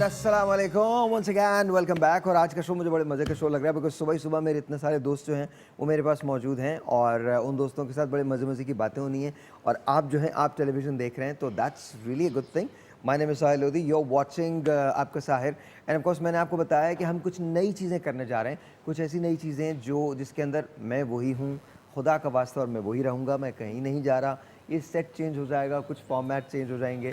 अस्सलाम वालेकुम once again welcome back. और आज का शो मुझे बड़े मज़े का शो लग रहा है बिकॉज सुबह ही सुबह मेरे इतने सारे दोस्त जो हैं वो मेरे पास मौजूद हैं और उन दोस्तों के साथ बड़े मज़े की बातें होनी हैं। और आप जो हैं आप टेलीविज़न देख रहे हैं तो that's really a good thing. My name is Sahil Lodhi, you are watching आपका साहिर। एंड ऑफ कोर्स मैंने आपको बताया कि हम कुछ नई चीज़ें करने जा रहे हैं, कुछ ऐसी नई चीज़ें जो जिसके अंदर मैं वही हूँ, खुदा का वास्ता, और मैं वही रहूँगा, मैं कहीं नहीं जा रहा। ये सेट चेंज हो जाएगा, कुछ फॉर्मेट चेंज हो जाएंगे,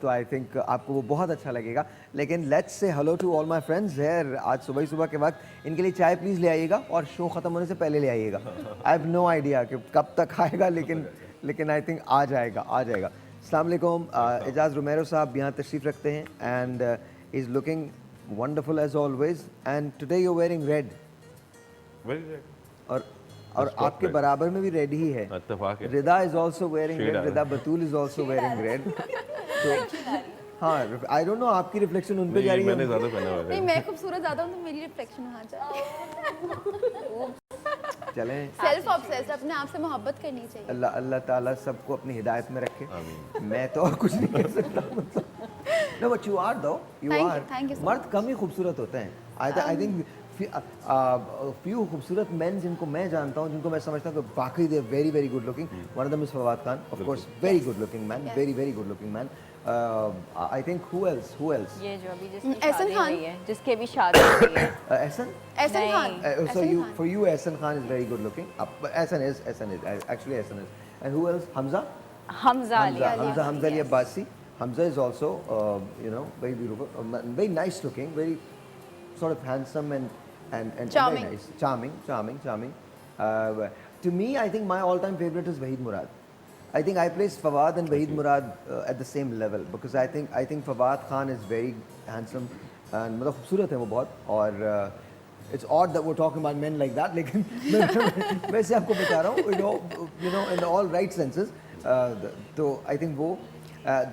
तो आई थिंक आपको वो बहुत अच्छा लगेगा। लेकिन let's say hello to all my friends here. आज सुबह ही सुबह के वक्त इनके लिए चाय प्लीज़ ले आइएगा और शो ख़त्म होने से पहले ले आइएगा। आई हैव नो आइडिया कि कब तक आएगा, लेकिन आई थिंक आ जाएगा। अस्सलाम वालेकुम। एजाज रोमेरो साहब यहाँ तशरीफ़ रखते हैं and is looking wonderful as always. And today you wearing red, और आपके बराबर में भी रेड ही है। Rida is also wearing red, Rida Batool is also wearing red. तो हाँ, आई डोंट नो आपकी रिफ्लेक्शन उन पे जा रही है। मैंने ज़्यादा पहना हुआ है। नहीं, मैं खूबसूरत ज़्यादा हूँ तो मेरी रिफ्लेक्शन वहाँ जाए। चलें, सेल्फ ऑब्सेस्ड, अपने आप से मोहब्बत करनी चाहिए। अल्लाह ताला सबको अपनी हिदायत में रखे। मैं तो और कुछ नहीं कर सकता। नो बट यू आर दो, यू आर। मर्द कम ही खूबसूरत होते हैं। आई थिंक फ्यू खूबसूरत मैन जिनको मैं जानता हूँ, जिनको मैं समझता हूँ कि वाकई they very very good looking. One of them is Fawad Khan, of course very good looking man, very good looking man. I think who else ये जो अभी जिसकी शादी हुई है, जिसके भी शादी हुई है, Ehsan Khan. So for you Ehsan Khan is very good looking. Ehsan is actually Ehsan is. And who else? Hamza Ali Abbasi. Hamza is also very beautiful, very nice looking, very sort of handsome and charming. very nice. Charming. To me, I think my all-time favorite is Waheed Murad. I think I place Fawad and Waheed Murad at the same level because I think Fawad Khan is very handsome and मतलब खूबसूरत है वो बहुत। और it's odd that we're talking about men like that, लेकिन मैं वैसे आपको बता रहा हूँ, you know in all right senses। तो I think वो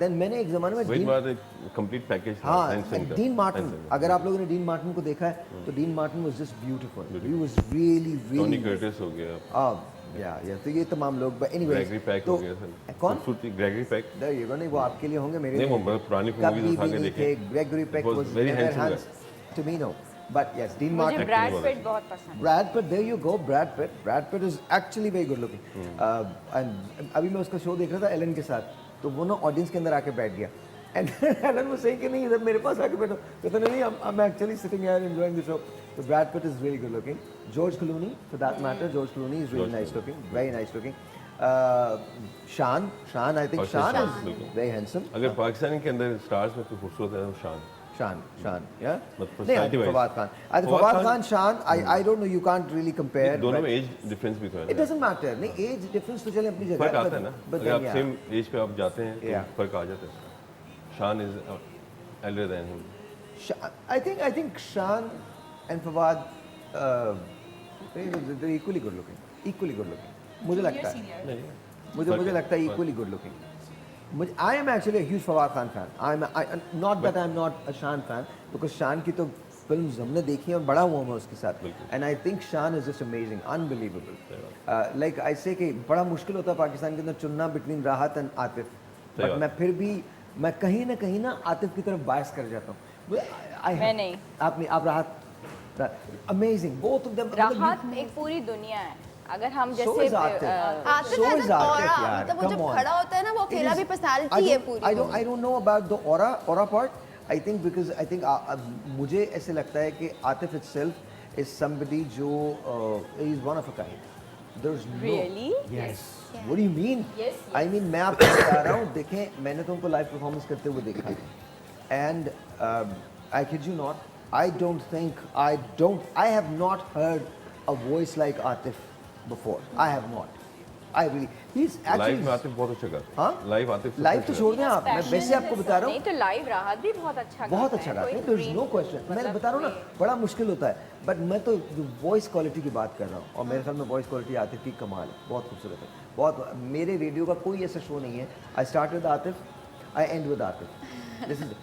देन मैंने एक ज़माने में कंप्लीट पैकेज, हाँ, डीन मार्टिन, अगर आप लोगों ने डीन मार्टिन को देखा है तो dean Martin was just beautiful, he was really Tony Curtis हो गया, या तो ये तमाम लोग। बट एनीवेज, ग्रेगरी पैक हो गया सर। कौन? Gregory Peck. There you go. नहीं, वो आपके लिए होंगे, मेरे नहीं, वो पुरानी मूवीज उठा के देखे। Gregory Peck was very handsome to me, no but yes, Dean Martin. मुझे ब्रैड पिट बहुत पसंद है। Brad Pitt, there you go, Brad Pitt is actually very good looking. And अभी मैं उसका शो देख रहा था एलन के साथ, तो वो ना ऑडियंस के अंदर आके बैठ गया एंड एलन वो सही कि नहीं इधर मेरे पास आके बैठो, कहता नहीं, I am actually sitting here enjoying the show. So Brad Pitt is really good looking. George Clooney, for that matter, George Clooney is really nice looking, very nice looking. Shaan, I think Shaan is very handsome. अगर पाकिस्तान के अंदर stars में कोई खूबसूरत है तो Shaan, yeah. Personality wise. Fawad Khan. Fawad Khan, Shaan, I don't know, you can't really compare. दोनों में एज डिफरेंस भी तो है। It doesn't matter. नहीं, एज डिफरेंस तो चले अपनी जगह। फर्क आता है ना, अगर आप सेम एज पे आप जाते हैं तो फर्क आ जाता है। शान is elder than him. I think Shaan and Fawad they're equally good looking. मुझे लगता है, मुझे लगता है equally good looking. I am actually a huge Fawad Khan fan. Not that I'm not a Shaan fan, because Shaan की तो films हमने देखी हैं और बड़ा हुआ मैं उसके साथ, and I think Shaan is just amazing, unbelievable. Like I say कि बड़ा मुश्किल होता है पाकिस्तान के अंदर चुनना between राहत and आतिफ, but मैं फिर भी मैं कहीं ना आतिफ की तरफ बायस कर जाता हूँ। मैं नहीं, आप राहत, अमेजिंग, बोथ ऑफ देम। राहत एक पूरी दुनिया है। अगर हम जैसे आतिफ मतलब वो जब खड़ा होता है ना, वो अकेला भी पर्सनालिटी है पूरी। I don't know about the aura part. I think because I think मुझे ऐसे लगता है कि आतिफ itself is somebody जो is one of a kind. There's no, really? Yes. What do you mean? Yes. I mean, मैं आपको बता रहा हूँ, देखें, मैंने तो उनको लाइव परफॉर्मेंस करते हुए देखा है, and I kid you not, I have not heard a voice like Atif before. I have not. I really, he's actually live में आतिफ बहुत अच्छा गाता है। लाइव तो छोड़ दें आप, मैं वैसे आपको बता रहा हूँ। नहीं तो लाइव राहत भी बहुत अच्छा गाते हैं, there is no question. मैं बता रहा हूँ ना, बड़ा मुश्किल होता है, बट मैं तो वॉइस क्वालिटी की बात कर रहा हूँ, और मेरे ख्याल में वॉइस क्वालिटी आतिफ की कमाल है, बहुत खूबसूरत है, बहुत। मेरे रेडियो का कोई ऐसा शो नहीं है, I start with Atif, I and with Atif.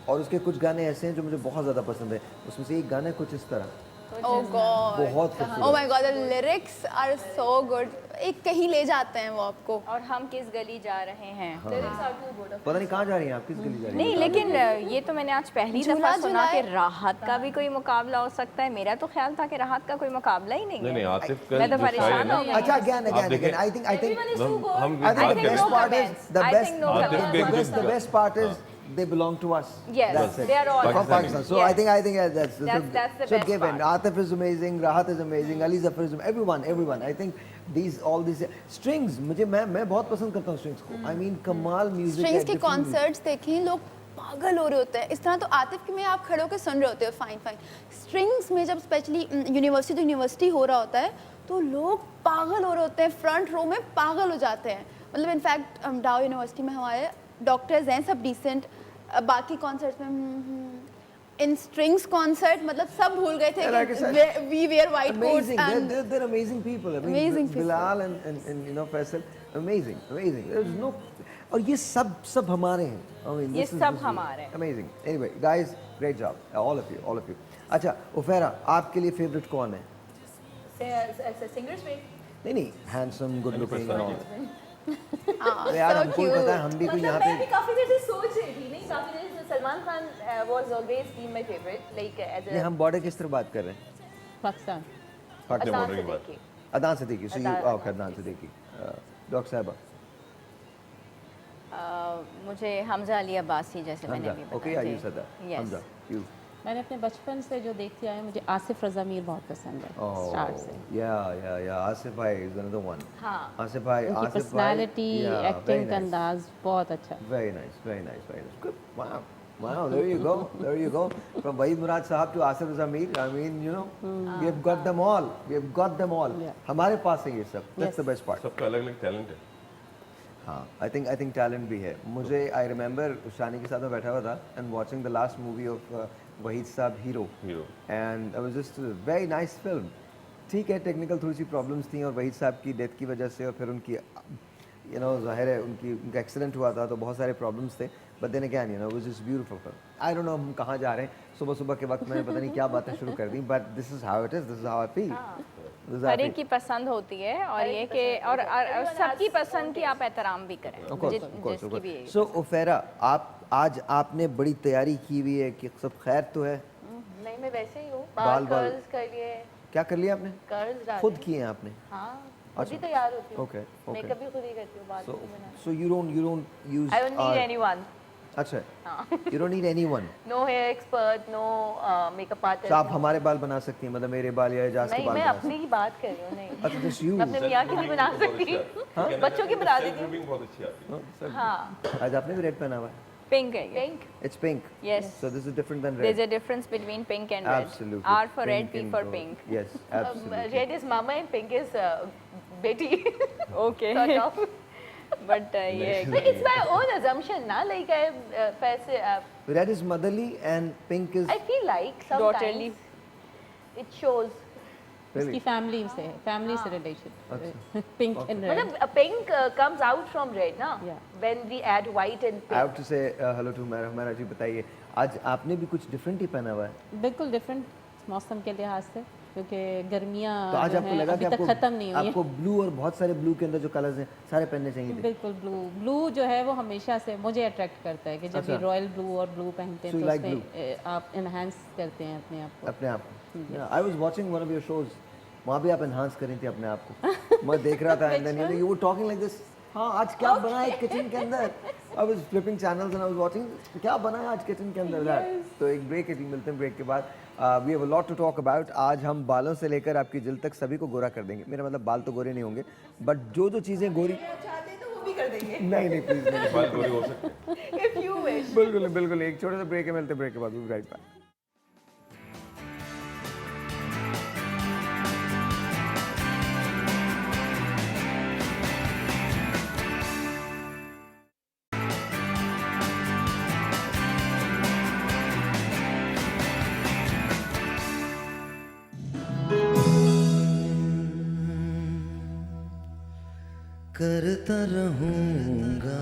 और उसके कुछ गाने ऐसे हैं जो मुझे बहुत ज़्यादा पसंद है, उसमें से एक गाना कुछ इस तरह, Oh God! बहुत खूबसूरत। Oh my God! The lyrics are so good. एक कहीं ले जाते हैं वो आपको। और हम किस गली जा रहे हैं। पता नहीं कहाँ जा रही हैं आप, किस गली जा रही हैं? नहीं, लेकिन ये तो मैंने आज पहली झूला दफा सुना कि झुलाए। राहत का भी कोई मुकाबला हो सकता है। मेरा तो ख्याल था कि राहत का कोई मुकाबला ही नहीं नहीं है। नहीं, आतिफ का मैं तो जो स्टाइल है परेशान ना, हो गई। अच्छा, again, आप देखें, I think हम I think बात the करें best no part is comments. the I best think no Atif comments. भी एक the जो- best part is they belong to us. Yes, That's it. they are all From Pakistan. So Yes. I think that's That's the so best given. part. Atif is amazing, Rahat is amazing, Ali Zafar is amazing, everyone. I think all these strings. मैं बहुत पसंद करता हूँ strings को. I mean कमाल music है. Strings के different music. Concerts देखें, लोग पागल हो रहे होते हैं। इस तरह तो आतिफ के में आप खड़े होकर सुन रहे होते हो, फाइन फाइन। स्ट्रिंग्स में जब स्पेशली यूनिवर्सिटी हो रहा होता है तो लोग पागल हो रहे होते हैं, फ्रंट रो में पागल हो जाते हैं। मतलब इनफैक्ट डाउ यूनिवर्सिटी में हमारे डॉक्टर्स हैं सब डिसेंट, बाकी कॉन्सर्ट्स में इन स्ट्रिंग्स कॉन्सर्ट मतलब सब भूल गए थे Like I said, कि we were white coats Amazing. And They're amazing people. I mean, Amazing people. Bilal and you know Faisal, amazing. There's no, और ये सब हमारे हैं. I mean, ये this is सब हमारे हैं. Amazing. Anyway, guys, great job, all of you. अच्छा, उफेरा, आपके लिए फेवरेट कौन है? सिंगर्स में नहीं, handsome, good looking. and all. हाँ, तो यार so हमको भी पता है, हम भी कोई यहाँ मैं भी पे. काफी देर से सोच रही थी, नहीं काफी देर से Salman Khan was always been my favourite like as नहीं, हम बॉर्डर किस तरह बात कर रहे हैं? पाकिस्तान। अपने बॉर्डर की बात। Adan Siddiqui. So you, okay, Adan Siddiqui. Doctor साहबा. मुझे हमजा अली अब्बासी जैसे मैंने हमजा. भी Okay, बताया। you said that. Yes. Hamza. You. मैंने अपने बचपन से जो देखती आई हूँ, मुझे आसिफ रज़ा मीर बहुत पसंद है Oh, स्टार्ट से। yeah. Asif bhai is another one. हाँ। Asif bhai, उनकी पर्सनालिटी, very एक्टिंग का nice. अंदाज बहुत अच्छा। Very nice. Good. Wow. There you go. From Wahid Murad Sahab to Asif Zamir. I mean, you know, we have got them all. Yeah. हमारे पास है ये सब. That's Yes. the best part. सबका अलग अलग टैलेंट है। हाँ, I think talent भी है. मुझे I remember शानी के साथ मैं बैठा हुआ था and watching the last movie of Wahid साहब Hero. And it was just a very nice film. ठीक है, टेक्निकल थोड़ी सी प्रॉब्लम्स थी और वहीद साहब की डेथ की वजह से और फिर उनकी ज़ाहिर है उनका एक्सीडेंट हुआ था तो बहुत सारे प्रॉब्लम्स थे. But then again was just beautiful film. I don't know हम कहाँ जा रहे हैं. सुबह के वक्त मैंने पता नहीं क्या बातें शुरू कर दी. But this is how it is. This is how I feel. हर एक की पसंद होती है और ये कि और सबकी पसंद की आप एहतराम भी करें। जिसकी भी सो उफेरा, आप आज आपने बड़ी तैयारी की हुई है कि सब खैर तो है? नहीं मैं वैसे ही हूँ, बाल कर्ल्स कर लिए, क्या कर लिया आपने? कर्ल्स डाले खुद किए हैं आपने? हाँ खुद ही तैयार होती हूँ, ओके मेकअप भी खुद ही करती हूँ, बाल So, भी बनाती so you don't use. हूँ। I don't need anyone. अच्छा. You don't need anyone. No hair expert, no makeup artist. तो आप हमारे बाल बना सकती हैं, मतलब मेरे बाल या एजाज के नहीं बाल मैं बना अपनी ही बात कर रही हूँ, नहीं सकती हैं. अच्छा, just you. मैं अपने मियाँ की नहीं बना सकती, बच्चों की बना देती हूँ। ग्रूमिंग बहुत अच्छी आती है। हाँ आज आपने भी रेड पहना हुआ है. पिंक है ये। Pink It's pink. Yes. So this is different than There's red. a difference between pink and red. Absolutely. R for red, P in for gold. pink. Yes, absolutely. Red is mama and pink is बेटी Okay. sort of. But ये It's my own assumption ना, like I वैसे Red is motherly and pink is I feel like Daughterly. sometimes it shows really. इसकी family से है, family से relation. Pink and red. मतलब pink comes out from red ना, Yeah. when we add white and I pink. have to say hello to Humera जी. बताइए, आज आपने भी कुछ डिफरेंट ही पहना हुआ है. बिल्कुल डिफरेंट मौसम के लिहाज से, क्योंकि गर्मियाँ तो आज जो आपको हैं, लगा अभी कि तक खत्म नहीं हुई आपको ब्लू और बहुत सारे ब्लू के अंदर जो कलर्स हैं सारे पहनने चाहिए थे. बिल्कुल ब्लू जो है वो हमेशा से मुझे अट्रैक्ट करता है कि जब भी अच्छा. रॉयल ब्लू और ब्लू पहनते So हैं you तो like उसमें आप एनहांस करते हैं अपने आप को। अपने आप को. आई was watching one of your shows. वहाँ भी आप एनहांस कर रही थी अपने आप को. मैं देख रहा था and then you were talking like this. हाँ, आज क्या बना है किचन के अंदर. I was flipping channels and I was watching क्या बना है आज किचन के अंदर. दैट तो एक ब्रेक है, मिलते हैं ब्रेक के बाद. We have a lot to talk about. आज हम बालों से लेकर आपकी जिल्द तक सभी को गोरा कर देंगे. मेरा मतलब बाल तो गोरे नहीं होंगे, बट जो चीज़ें गोरी नहीं प्लीज नहीं. बाल गोरे हो सकते हैं। If you wish. बिल्कुल एक छोटे से ब्रेक है. मिलते हैं ब्रेक के बाद. We right back. करता रहूंगा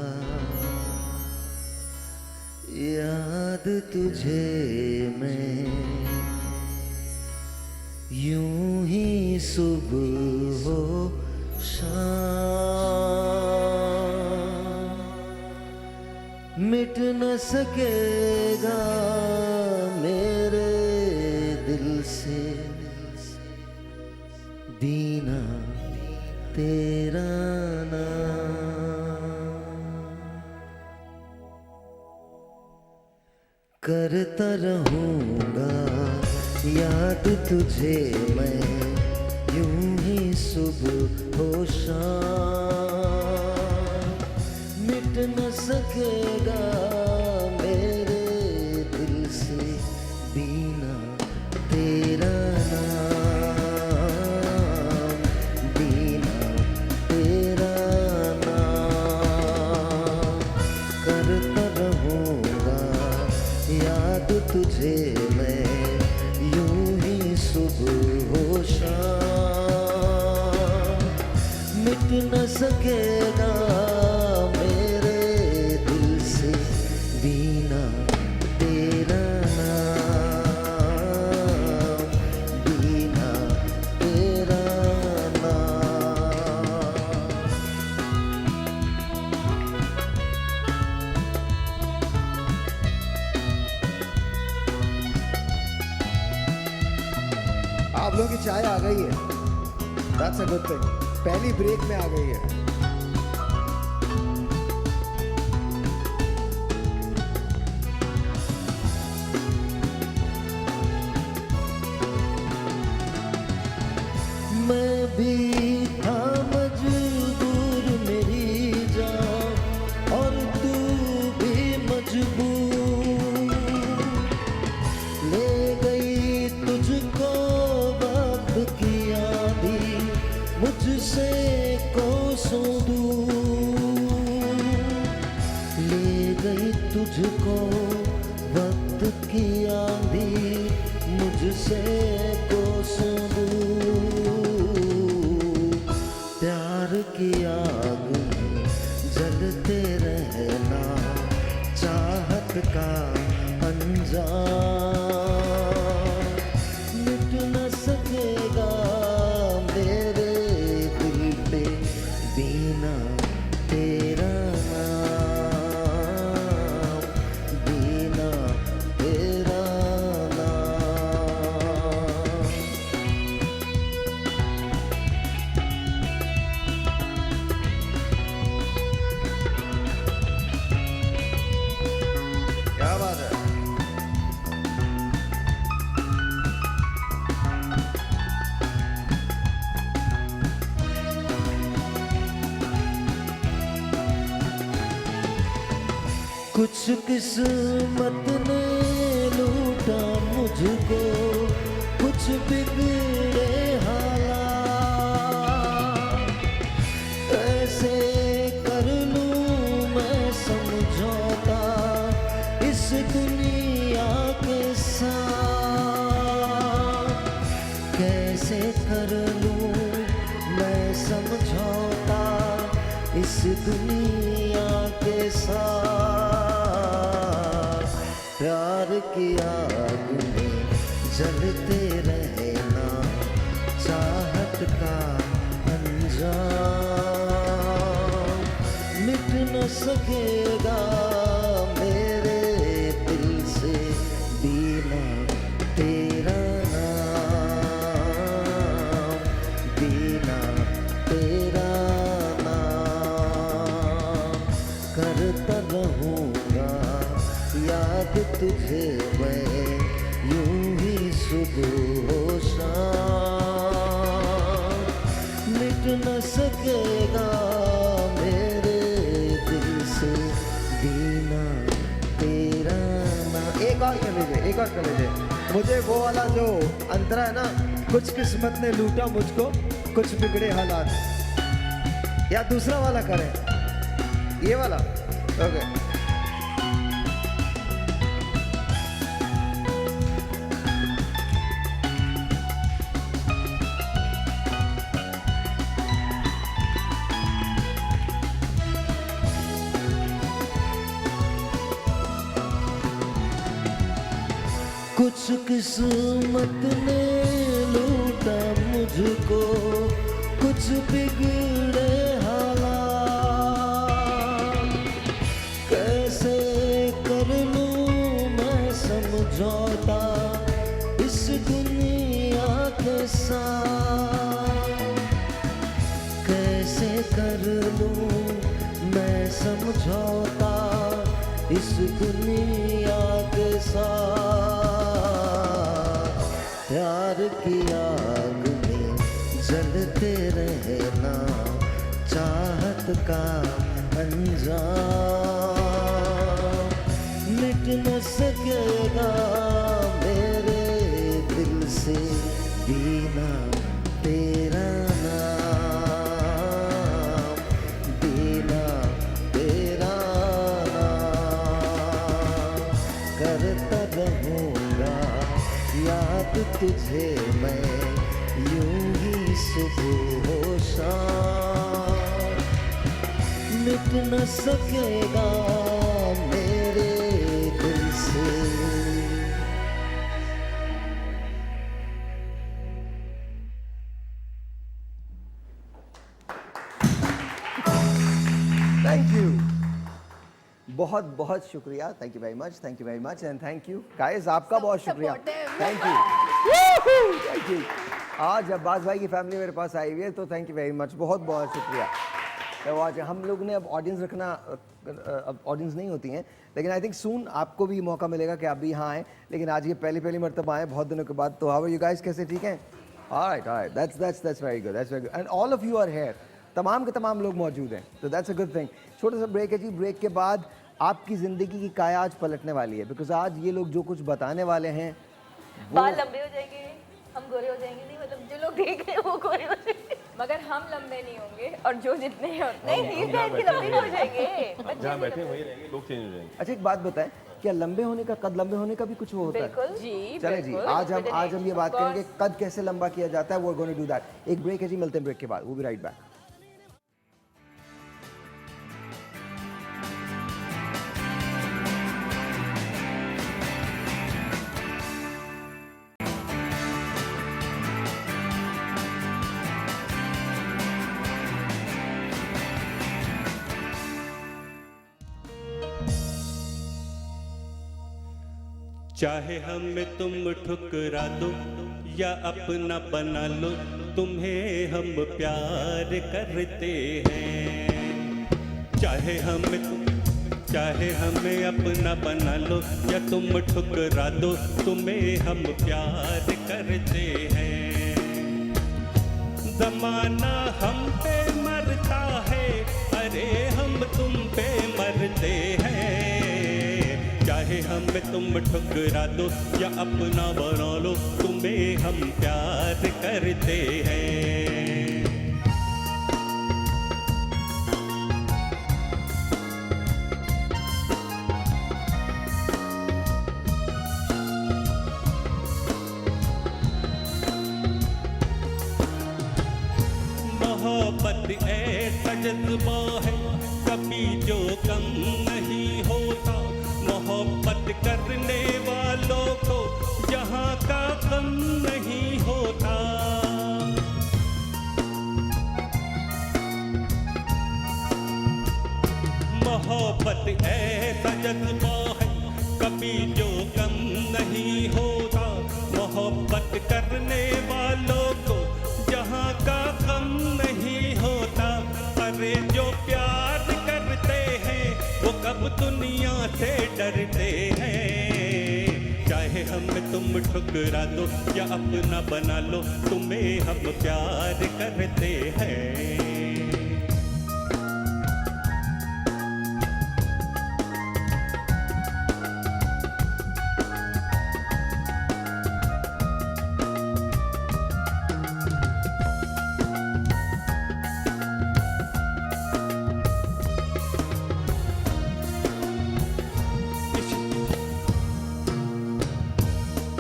याद तुझे मैं, यूं ही सुबह हो शाम मिट न सकेगा मेरे दिल से दीना तेरा नाम। करता रहूंगा याद तुझे मैं यूं ही सुबह हो शाम मिट न सकेगा मेरे दिल से दीना तेरा नाम दीना तेरा नाम। करता रहूंगा याद तुझे मैं यूं ही सुबह हो शाम मिट न सकेगा मेरे दिल से दीना तेरा नाम दीना तेरा नाम। आप लोगों की चाय आ गई है, दैट्स अ गुड थिंग। पहली ब्रेक में आ गई है। मैं भी था मजबूर मेरी जान और तू भी मजबूर ले गई तुझको वक्त की आंधी मुझसे कोसों दूर ले गई तुझको वक्त की आंधी मुझसे कोसों दूर। प्यार की आग में जलते रहना चाहत का अंजाम मिट न सकेगा मेरे दिल पे दीना तेरा नाम दीना तेरा नाम। क्या बात है। कुछ किस्मत ने लूटा मुझको कुछ बिगड़े हालात कैसे कर लूं मैं समझौता इस दुनिया के साथ कैसे कर लूं मैं समझौता इस दुनिया के साथ। प्यार की आग में जलते रहना चाहत का अंजाम मिट न सकेगा मेरे दिल से दीना तेरा नाम दीना तेरा नाम। करता रहूंगा याद तुझे मैं यूं ही सुबह हो शाम मिट न सकेगा मेरे दिल से दीना तेरा नाम। एक और कर लीजिए, एक और कर लीजिए। मुझे वो वाला जो अंतरा है ना, कुछ किस्मत ने लूटा मुझको कुछ बिगड़े हालात, या दूसरा वाला करें, ये वाला। ओके कुछ किस्मत ने लूटा मुझको कुछ बिगड़े कैसे कर लूं मैं समझौता इस दुनिया के साथ, कैसे कर लूं मैं समझौता इस दुनिया के साथ। प्यार की आग में जलते रहना चाहत का अंजाम, मिट न सकेगा मेरे दिल से बिना तेरा नाम, बिना तेरा नाम। करता रहूँगा याद तुझे मैं यूं ही सुबह हो शाम, मिट न सकेगा मेरे दिल से। थैंक यू, बहुत बहुत शुक्रिया, thank you very much, thank you very much and thank you guys, आपका बहुत शुक्रिया, supportive. Thank you, thank you. आज अब्बास भाई की फैमिली मेरे पास आई हुई है तो थैंक यू वेरी मच, बहुत बहुत शुक्रिया। तो आज हम लोग ने अब ऑडियंस रखना, अब ऑडियंस नहीं होती हैं, लेकिन आई थिंक सून आपको भी मौका मिलेगा कि आप भी यहाँ आएँ, लेकिन आज ये पहली मरतबा आए बहुत दिनों के बाद। तो हाउ आर यू गाइस, कैसे, ठीक हैं? Alright, that's very good, and all of you are here, तमाम के तमाम लोग मौजूद हैं, तो दैट्स अ गुड थिंग। छोटा सा ब्रेक है जी, ब्रेक के बाद आपकी ज़िंदगी की काया आज पलटने वाली है, बिकॉज आज ये लोग जो कुछ बताने वाले हैं बाल लंबे हो जाएंगे, हम गोरे हो जाएंगे, नहीं मतलब जो लोग देख रहे हैं वो गोरे हो जाएंगे। मगर हम लंबे नहीं होंगे और जो जितने हैं उतने नहीं 30 साल के लंबे हो जाएंगे, जहाँ बैठे वहीं रहेंगे, लोग चेंज हो जाएंगे। अच्छा एक बात बताएं, क्या लंबे होने का, कद लंबे होने का भी कुछ वो होता है? बिल्कुल जी चले जी, आज हम ये बात करेंगे कद कैसे लंबा किया जाता है, वो गोना डू दैट। एक ब्रेक है जी, मिलते हैं ब्रेक के बाद, वो भी राइट बैक। चाहे हमें तुम ठुकरा दो या अपना बना लो, तुम्हें हम प्यार करते हैं। चाहे हमें अपना बना लो या तुम ठुकरा दो, तुम्हें हम प्यार करते हैं। जमाना हम पे मरता है, अरे हम तुम पे मरते हैं। चाहे हमें तुम ठुकरा दो या अपना बना लो, तुम्हें हम प्यार करते हैं। मोहब्बत ऐसा जज्बा है, कभी जो कम नहीं होता। मोहब्बत करने वालों को जहाँ का गम नहीं होता। मोहब्बत ऐसा जज्बा है, कभी जो कम नहीं होता। मोहब्बत करने वालों को जहाँ का गम नहीं होता। अरे जो प्यार करते हैं वो कब दुनिया से डरते हैं। चाहे हम तुम ठुकरा दो या अपना बना लो, तुम्हें हम प्यार करते हैं।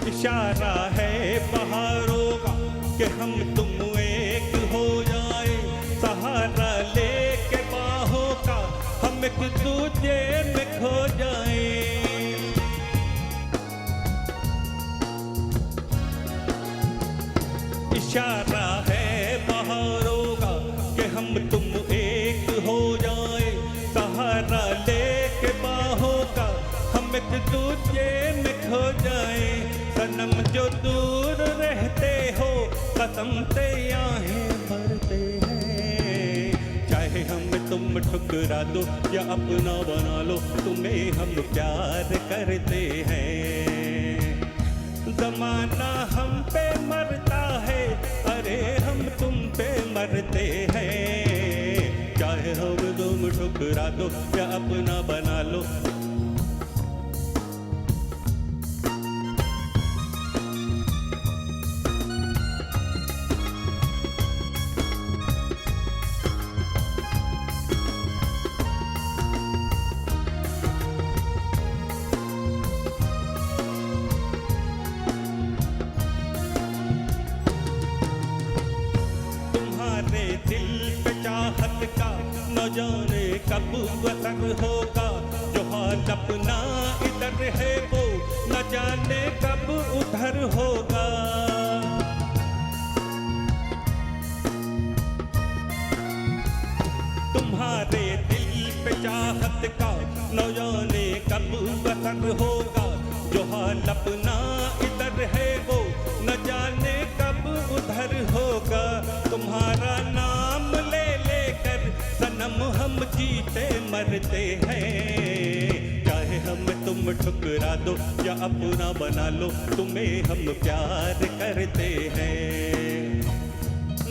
इशारा है बहारों का कि हम तुम एक हो जाए। सहारा लेके बाहों का हम एक दूजे में खो जाए। इशारा है बहारों का कि हम तुम एक हो जाए। सहारा लेके बाहों अमित तुझे में खो जाए सनम जो दूर रहते हो कसम से आहें भरते हैं चाहे हम तुम ठुकरा दो या अपना बना लो तुम्हें हम प्यार करते हैं जमाना हम पे मरता है अरे हम तुम पे मरते हैं चाहे हम तुम ठुकरा दो या अपना बना लो तुम्हारे दिल पे चाहत का न जाने कब असर होगा जो हाल अपना इधर है वो न जाने कब उधर होगा तुम्हारे दिल पे चाहत का न जाने कब असर होगा जो हाल अपना इधर है वो न जाने कब उधर होगा तुम्हारा नाम ले लेकर सनम हम जीते मरते हैं चाहे हम तुम ठुकरा दो या अपना बना लो तुम्हें हम प्यार करते हैं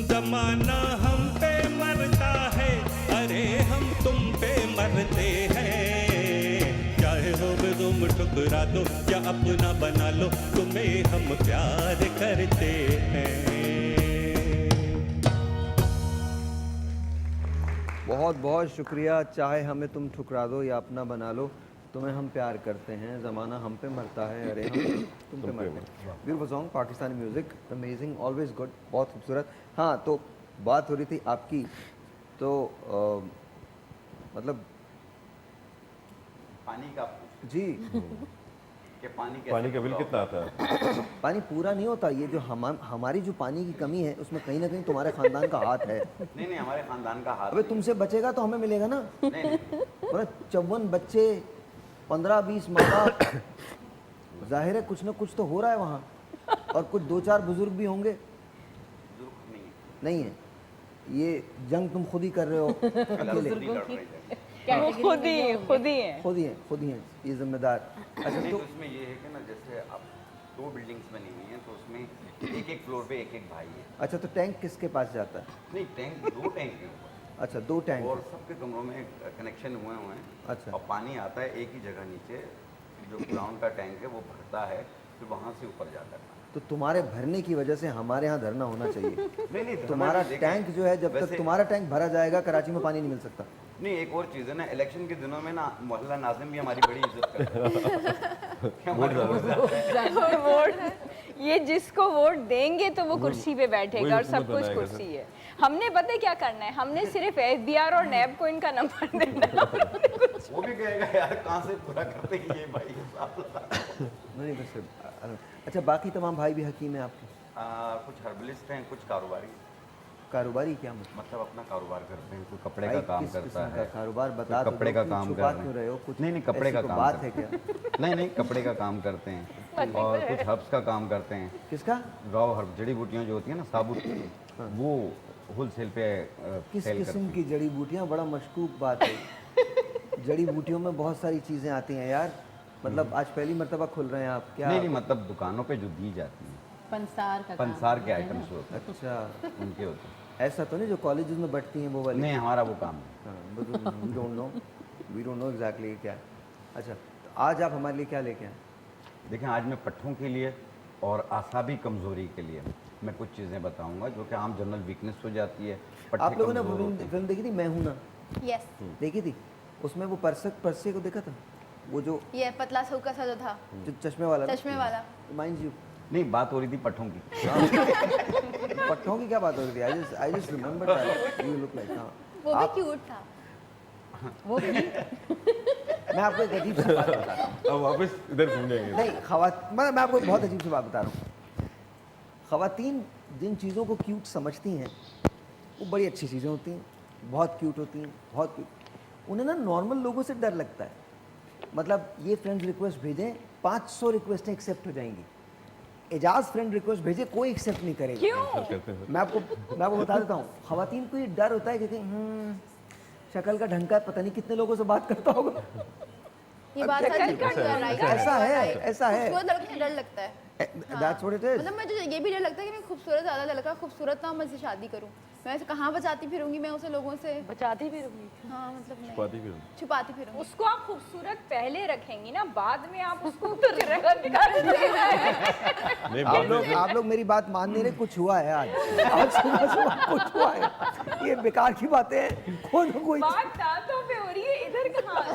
जमाना हम पे मरता है अरे हम तुम पे मरते हैं चाहे हो तुम ठुकरा दो या अपना बना लो तुम्हें हम प्यार करते हैं बहुत बहुत शुक्रिया। चाहे हमें तुम ठुकरा दो या अपना बना लो तुम्हें हम प्यार करते हैं ज़माना हम पे मरता है अरे हम तुम पे मरते हैं। Beautiful song, Pakistani music, amazing, always good, बहुत खूबसूरत। हाँ, तो बात हो रही थी आपकी, तो मतलब पानी का जी कि पानी पानी का बिल कितना आता है? पानी पूरा नहीं होता। ये जो हमारी जो पानी की कमी है उसमें कहीं ना कहीं तुम्हारे खानदान का हाथ है। नहीं हमारे खानदान का हाथ अबे तुमसे बचेगा तो हमें मिलेगा ना। नहीं 54 बच्चे, 15-20 माँ बाप, जाहिर है कुछ ना कुछ तो हो रहा है वहाँ, और कुछ 2-4 बुजुर्ग भी होंगे। नहीं है, ये जंग तुम खुद ही कर रहे हो अकेले। खुद ही हैं ये जिम्मेदार। अच्छा, नहीं तो तो इसमें ये है कि ना जैसे अब 2 बिल्डिंग्स बनी हुई हैं तो उसमें एक फ्लोर पे एक भाई है। अच्छा, तो टैंक किसके पास जाता है? नहीं टैंक 2 टैंक हैं अच्छा, 2 टैंक। और सबके कमरों में कनेक्शन हुए हैं। अच्छा। और पानी आता है एक ही जगह नीचे, जो ग्राउंड का टैंक है वो भरता है, फिर वहाँ से ऊपर जाता है। तो तुम्हारे भरने की वजह से हमारे यहाँ धरना होना चाहिए। नहीं तुम्हारा टैंक जो है, जब तक वैसे- तुम्हारा टैंक भरा जाएगा कराची में पानी नहीं मिल सकता। नहीं एक और चीज़ है ना, इलेक्शन के दिनों में ना मोहल्ला नाज़िम भी हमारी बड़ी इज्जत करता है। वोट ये जिसको वोट देंगे तो वो कुर्सी पे बैठेगा और सब कुछ कुर्सी है। हमने पता है क्या करना है, हमने सिर्फ एफबीआर और नैब को इनका नंबर देना है। वो भी कहेगा यार कहाँ से पूरा करते हैं ये भाई साहब। नहीं बस। अच्छा, बाकी तमाम भाई भी हकीम हैं आपके? कुछ हर्बलिस्ट हैं, कुछ कारोबारी। कारोबारी क्या मतलब अपना कारोबार करते हैं, कोई कपड़े भाई, का काम किस करता किस्म है, का कारोबार बता कोई तो कपड़े दो, का क्यों काम छुपा कर क्यों रहे हो? कुछ नहीं कपड़े ऐसी का कोई काम बात करते है क्या? नहीं कपड़े का काम करते हैं और कुछ हर्ब्स का काम करते हैं। किसका? रॉ हर्ब, जड़ी बूटियाँ जो होती हैं ना साबुत, वो होलसेल पे किस सेल किस्म करते की जड़ी बूटियाँ? बड़ा मशकूक बात है। जड़ी बूटियों में बहुत सारी चीज़ें आती हैं यार। मतलब आज पहली मर्तबा खुल रहे हैं आप क्या? नहीं मतलब दुकानों पे जो दी जाती हैं पंसार का पंसार के आइटम्स होते हैं, अच्छा, उनके होते हैं। ऐसा तो नहीं जो कॉलेजेस में बढ़ती हैं वो वाली? नहीं हमारा वो काम है। वी डोंट नो एग्जैक्टली क्या है। अच्छा, तो आज आप हमारे लिए क्या लेके आए? देखें आज मैं पट्ठों के लिए और आसाबी कमज़ोरी के लिए मैं कुछ चीज़ें बताऊंगा जो कि आम जनरल वीकनेस हो जाती है। पट्टे आप लोगों ने कमज़ोर वो होते हैं। फिल्म देखी थी मैं हूं ना? यस, देखी थी? उसमें वो परसे को देखा था, वो जो ये पतला सूखा सा जो था, चश्मे वाला ना? चश्मे वाला। माइंड यू, नहीं बात हो रही थी पट्ठों की। पट्टों की क्या बात हो रही थी? I just remember that you look like. हाँ, वो भी आप- क्यूट था। वो भी मैं आपको एक अजीब सी बात बता रहा हूँ। अब वापस इधर घूम जाएंगे। नहीं, मैं आपको एक बहुत अजीब सी बात बता रहा हूँ। ख़वातीन जिन चीज़ों को क्यूट समझती हैं वो बड़ी अच्छी चीज़ें होती हैं, बहुत क्यूट होती हैं, बहुत क्यूट। उन्हें ना नॉर्मल लोगों से डर लगता है। मतलब ये फ्रेंड रिक्वेस्ट भेजें, 500 रिक्वेस्टें एक्सेप्ट हो जाएंगी। एजाज फ्रेंड रिक्वेस्ट भेजे, कोई एक्सेप्ट नहीं करेगा। क्यों? मैं आपको बता देता हूँ, खवातीन को ये डर होता है कि शक्ल का ढंग का पता नहीं कितने लोगों से बात करता होगा। ये बात सच है, ऐसा है, ऐसा है। खूबसूरत लड़के डर लगता है। That's what it is. मतलब मुझे ये भी डर लगता है कि मैं खूबसूरत ज़्यादा लड़का खूबसूरत ना मैं इससे शादी करूं। मैं ऐसे कहाँ बचाती फिरूंगी मैं उसे लोगों से। बचाती फिरूंगी। हाँ मतलब नहीं, छुपाती फिर छुपाती फिरूंगी। उसको आप खूबसूरत पहले रखेंगी ना, बाद में आप उसको कुछ रंग निकाल देना है। नहीं आप लोग मेरी बात मान नहीं रहे, कुछ हुआ है आज सुबह कुछ हुआ है। ये बेकार की बातें हैं, कोई बात दांतों पे हो रही है, इधर कहाँ है?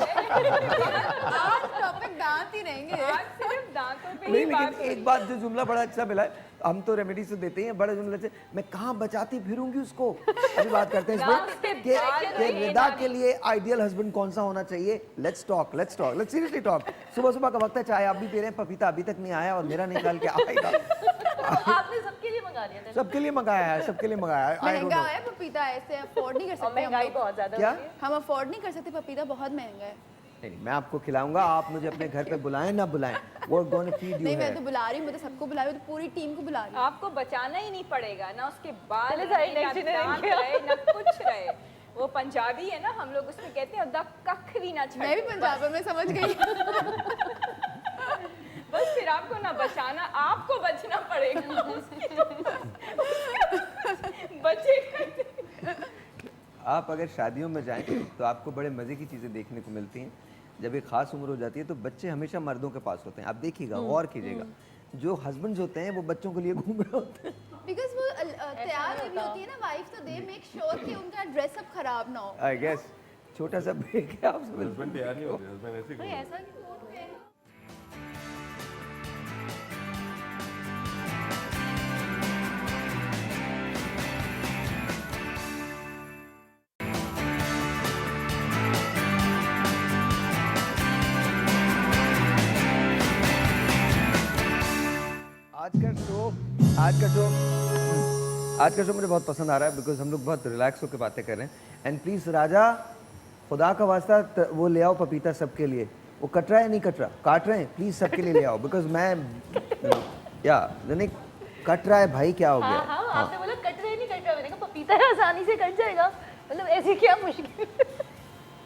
आज टॉपिक दांत ही रहेंगे। आज सिर्फ दांतों पे नहीं, ही बात लेकिन एक बात जो जुमला बड़ा अच्छा मिला है, हम तो रेमेडी से देते हैं, बड़े जुमले से मैं कहाँ बचाती फिरूंगी उसको। अभी बात करते हैं इसमें कि रिदा के लिए आइडियल हस्बैंड कौन सा होना चाहिए। Let's seriously talk. सुबह सुबह का वक्त है, चाय आप भी पी रहे हैं, पपीता अभी तक नहीं आया और मेरा निकाल के आएगा। आपने सबके लिए मंगा लिया था। सबके लिए मंगाया है, सबके लिए मंगाया है। I don't महंगा know। है पपीता, ऐसे अफोर्ड नहीं कर और सकते हम महंगाई लोग। बहुत ज्यादा क्या? होती है। हम अफोर्ड नहीं कर सकते, पपीता बहुत महंगा है। नहीं, मैं आपको खिलाऊंगा, आप मुझे अपने घर पे बुलाएं ना बुलाएं, वो गोना फीड यू नहीं मैं है। तो बुला रही हूँ, मैं तो सबको बुला रही हूँ, तो पूरी टीम को बुला रही हूँ। आपको बचाना ही नहीं पड़ेगा ना, उसके बाद चले जाए, रहे, ना next generation दांत के। रहे, ना कुछ रहे। वो पंजाबी है ना, हम लोग उसमें कहते हैं द कख भी ना छटे। मैं भी पंजाब में समझ गई। बस फिर आपको ना बचाना, आपको बचना पड़ेगा। बचेगा। आप अगर शादियों में जाएं तो आपको बड़े मज़े की चीज़ें देखने को मिलती हैं। जब एक ख़ास उम्र हो जाती है तो बच्चे हमेशा मर्दों के पास होते हैं। आप देखिएगा, गौर कीजिएगा, जो हस्बैंड्स होते हैं वो बच्चों के लिए घूम रहे होते हैं। बिकॉज वो तैयार जब भी होती है ना वाइफ, तो दे मेक श्योर कि उनका ड्रेसअप खराब ना हो। आई गेस छोटा सा ब्रेक है आपसे मिलते हैं। हस्बैंड तैयार नहीं होते, हस्बैंड ऐसे ही कोई घूमते हैं। ऐसा नहीं मोड पे है। आज का शो मुझे बहुत पसंद आ रहा है बिकॉज हम लोग बहुत रिलैक्स होकर बातें कर रहे हैं। एंड प्लीज़ राजा, खुदा का वास्ता वो ले आओ पपीता सबके लिए। वो कट रहा है नहीं कट रहा, काट रहे हैं, प्लीज़ सबके लिए ले आओ बिकॉज मैं या नहीं कट रहा है भाई, क्या हो गया? हाँ, आपने बोला कट रहे नहीं कट रहा, मैंने कहा पपीता है आसानी से कट जाएगा, मतलब ऐसी क्या मुश्किल।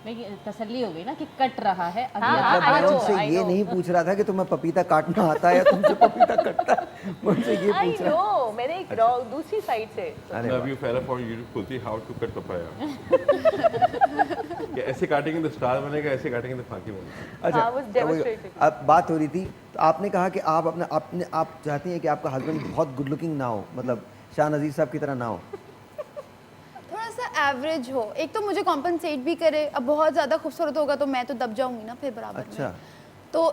नहीं, तसल्ली हो गई ना कि कट रहा है अभी। मतलब I मैं know, तुमसे I ये know. नहीं पूछ रहा था कि तुम्हें पपीता काटना आता है या तुमसे पपीता कटता है, मुझसे ये आई पूछ रहा नो, मैंने एक दूसरी साइड से। अरे Now वाह। you fell for you Kulti how to cut papaya. कि ऐसे काटेंगे तो स्टार बनेगा, ऐसे काटेंगे तो फाकी बनेगा। अच्छा, हाँ, वो demonstrating. अब बात हो रही थी तो आपने कहा कि आप चाहती हैं कि आपका हस्बैंड बहुत गुड लुकिंग ना हो, मतलब शाह नज़ीर साहब की तरह ना हो। थोड़ा सा एवरेज हो, एक तो मुझे कॉम्पनसेट भी करे। अब बहुत ज़्यादा खूबसूरत होगा तो मैं तो दब जाऊंगी ना फिर बराबर अच्छा। में। तो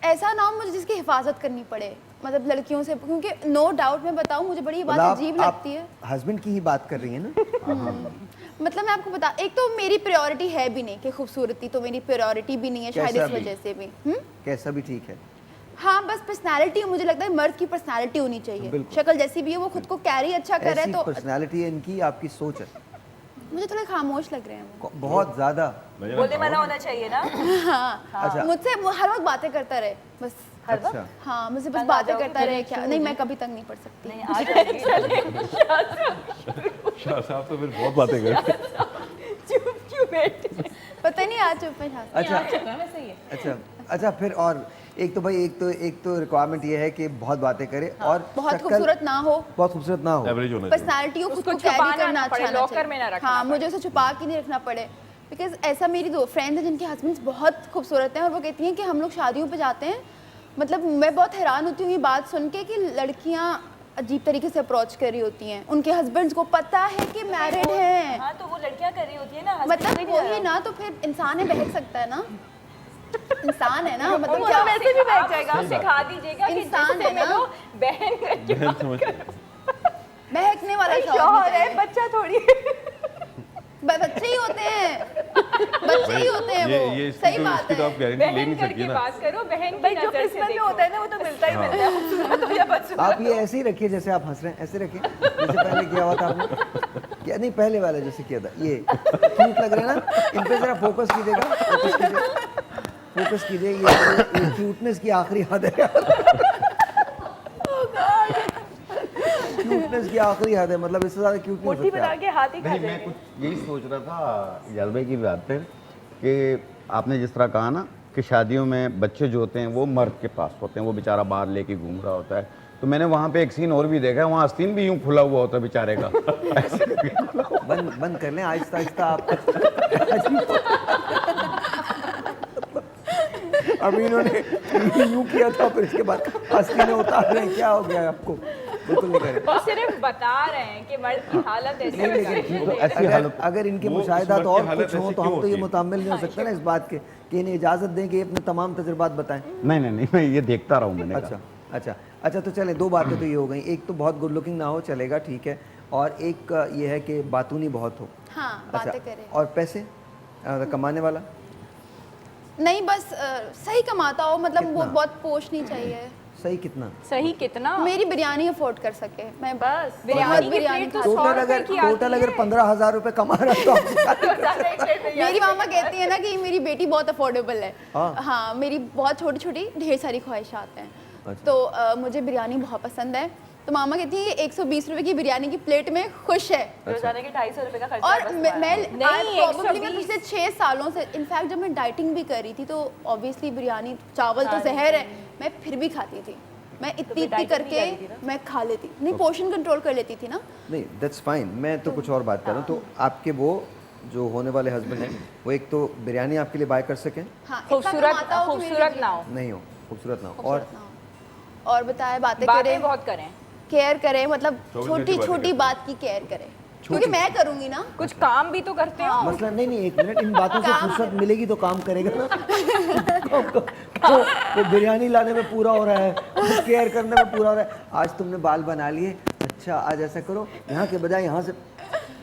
ऐसा ना हो मुझे जिसकी हिफाजत करनी पड़े, मतलब लड़कियों से, क्योंकि नो डाउट मैं बताऊं मुझे बड़ी ये बात अजीब लगती है। हस्बैंड की ही बात कर रही है ना? मतलब मैं आपको बता, एक तो मेरी प्रायोरिटी है भी नहीं कि खूबसूरती तो मेरी प्रायोरिटी भी नहीं है, शायद कैसा इस भी? वजह से भी। कैसा भी ठीक है। हाँ, बस पर्सनालिटी, मुझे लगता है मर्द की पर्सनालिटी होनी चाहिए। बिल्कुल। शक्ल जैसी भी है, वो खुद को कैरी अच्छा कर रहा है ऐसी तो पर्सनालिटी है इनकी, आपकी सोच है मुझे थोड़े खामोश लग रहे हैं वो। बहुत ज्यादा। बोलने मना होना चाहिए ना। अच्छा। मुझसे वो हर वक्त बातें करता रहे बस। हर अच्छा। वक्त हाँ, मुझसे बस तंग आ बातें जाओगे करता रहे क्या? नहीं, मैं कभी तंग नहीं पड़ सकती। नहीं आ जाएगी। शाह साहब तो फिर बहुत बातें करते हैं। चुप क्यों बैठे? पता नहीं आज चुप में झांसा। अच्छा वैसे ही है। अच्छा फिर और एक तो भाई एक तो रिक्वायरमेंट ये है कि बहुत बातें करे और बहुत शक्ल खूबसूरत ना हो, बहुत खूबसूरत ना हो। एवरेज होना चाहिए। पर्सनालिटी को खुद उसको को कैरी छुपाना करना ना अच्छा पड़े, ना लॉकर चाहिए। में ना रखना हाँ, पड़े। मुझे उसे छुपा के नहीं रखना पड़े। बिकॉज ऐसा मेरी दो फ्रेंड है जिनके हस्बैंड्स बहुत खूबसूरत हैं और वो कहती हैं कि हम लोग शादियों पे जाते हैं, मतलब मैं बहुत हैरान होती हूँ ये बात सुन के कि लड़कियाँ अजीब तरीके से अप्रोच कर रही होती हैं, उनके हस्बैंड्स को पता है कि मैरिड हैं। हाँ, तो वो लड़कियां कर रही होती है ना, मतलब वही ना, तो फिर इंसान है, बहक सकता है ना, इंसान है ना, मतलब वो क्या तो वैसे भी बैठ आप जाएगा। उसको सिखा दीजिएगा कि इंसान जिससे है ना। मिलो बहन करके बहन समझ के। बहकने वाला शौहर शौहर है, है, बच्चा थोड़ी। बच्चे ही होते हैं, बच्चे ही होते हैं वो, सही बात इसकी तो है। आप गारंटी ले बहन नहीं सकती करके ना। बात करो, बहन भाई की जो नजर से किस्मत में देखो। होता है ना, वो तो मिलता ही मिलता है, खूबसूरत हो या बदसूरत। आप ये ऐसे ही रखिए जैसे आप हंस रहे हैं, ऐसे रखिए जैसे पहले किया हुआ था आपने। क्या नहीं, पहले वाले जैसे किया था, ये क्यूट लग रहे हैं ना, इन पे जरा फोकस कीजिएगा, फोकस कीजिए, फोकस कीजिए, ये क्यूटनेस की आखिरी हद है यार। क्यूटनेस की आखिरी हद है, मतलब इससे ज़्यादा क्यूट नहीं हो मुट्ठी सकता बना आप। के हाथ ही खा नहीं, मैं जाएंगे। कुछ यही सोच रहा था इजाज़ भाई की बात पे कि आपने जिस तरह कहा ना कि शादियों में बच्चे जो होते हैं वो मर्द के पास होते हैं, वो बेचारा बाहर लेके घूम रहा होता है, तो मैंने वहाँ पे एक सीन और भी देखा है, वहाँ आस्तीन भी यूं खुला हुआ होता है बेचारे का। बंद कर लें आहिस्ता आहिस्ता आप। अभी इन्होंने यूं किया था, फिर इसके बाद हस्ती में उतार रहे हैं, क्या हो गया है आपको? बिल्कुल नहीं करें। वो सिर्फ बता रहे हैं कि मर्द की हालत ऐसी नहीं, है। लेकिन तो ऐसी अगर, हालत अगर इनके वो मुशाहिदात उस मर्द और की हालत कुछ हों ऐसी तो क्यों हम तो ये होती है? मुतामिल नहीं हो सकते ना इस बात के कि इन्हें इजाज़त दें कि अपने तमाम तजुर्बात बताएं। नहीं, मैं ये देखता रहा हूँ मैंने अच्छा अच्छा अच्छा, तो चलें, दो बातें तो ये हो गई, एक तो बहुत गुड लुकिंग ना हो चलेगा, ठीक है, और एक ये है कि बातूनी बहुत हो। हाँ, बातें करे। और पैसे कमाने वाला नहीं, बस सही कमाता हो, मतलब वो कितना? बहुत पोश नहीं चाहिए। सही कितना? सही कितना? मेरी बिरयानी अफोर्ड कर सके, मैं बस बिरयानी बिरयानी की प्लेट तो खा- 100 टोटल रुपए अगर की आती टोटल अगर है। 15,000 रुपए कमा रहा है तो आप मेरी मामा कहती है ना कि मेरी बेटी बहुत अफोर्डेबल है। हाँ। हाँ, मेरी बहुत छोटी छोटी ढेर सारी ख्वाहिशात हैं। अच्छा। तो मुझे बिरयानी बहुत पसंद है, तो मामा कहती है कि 120 रुपए की बिरयानी की प्लेट में खुश है। रोजाना के 250 रुपए का खर्चा और है बस मैं तुम्हारा। नहीं, probably मैं 120 पिछले 6 सालों से, इनफैक्ट जब मैं डाइटिंग भी कर रही थी तो ऑब्वियसली बिरयानी चावल तो जहर है, मैं फिर भी खाती थी। मैं इतनी इतनी करके मैं खा लेती, नहीं पोर्शन कंट्रोल कर लेती थी ना। नहीं, दैट्स फाइन, मैं तो कुछ और बात कर रहा हूँ। तो आपके वो जो होने वाले हस्बैंड हैं वो एक तो बिरयानी आपके लिए बाय कर सकें, हाँ, इतना खूबसूरत कमाता हो कि मेरे खूबसूरत लिए- ना हो, नहीं हो, खूबसूरत ना हो, और खूबसूरत ना हो। और बताए बातें बातें करें, बहुत करें, केयर करें, मतलब 24 छोटी घंटे छोटी बातें बात की केयर करें, क्योंकि मैं करूंगी ना। कुछ काम भी तो करते हो। मसला नहीं, एक मिनट, इन बातों से फुर्सत मिलेगी तो काम करेगा ना। वो बिरयानी लाने में पूरा हो रहा है, केयर करने में पूरा हो रहा है। आज तुमने बाल बना लिए, अच्छा आज ऐसा करो, यहाँ के बजाय यहाँ से।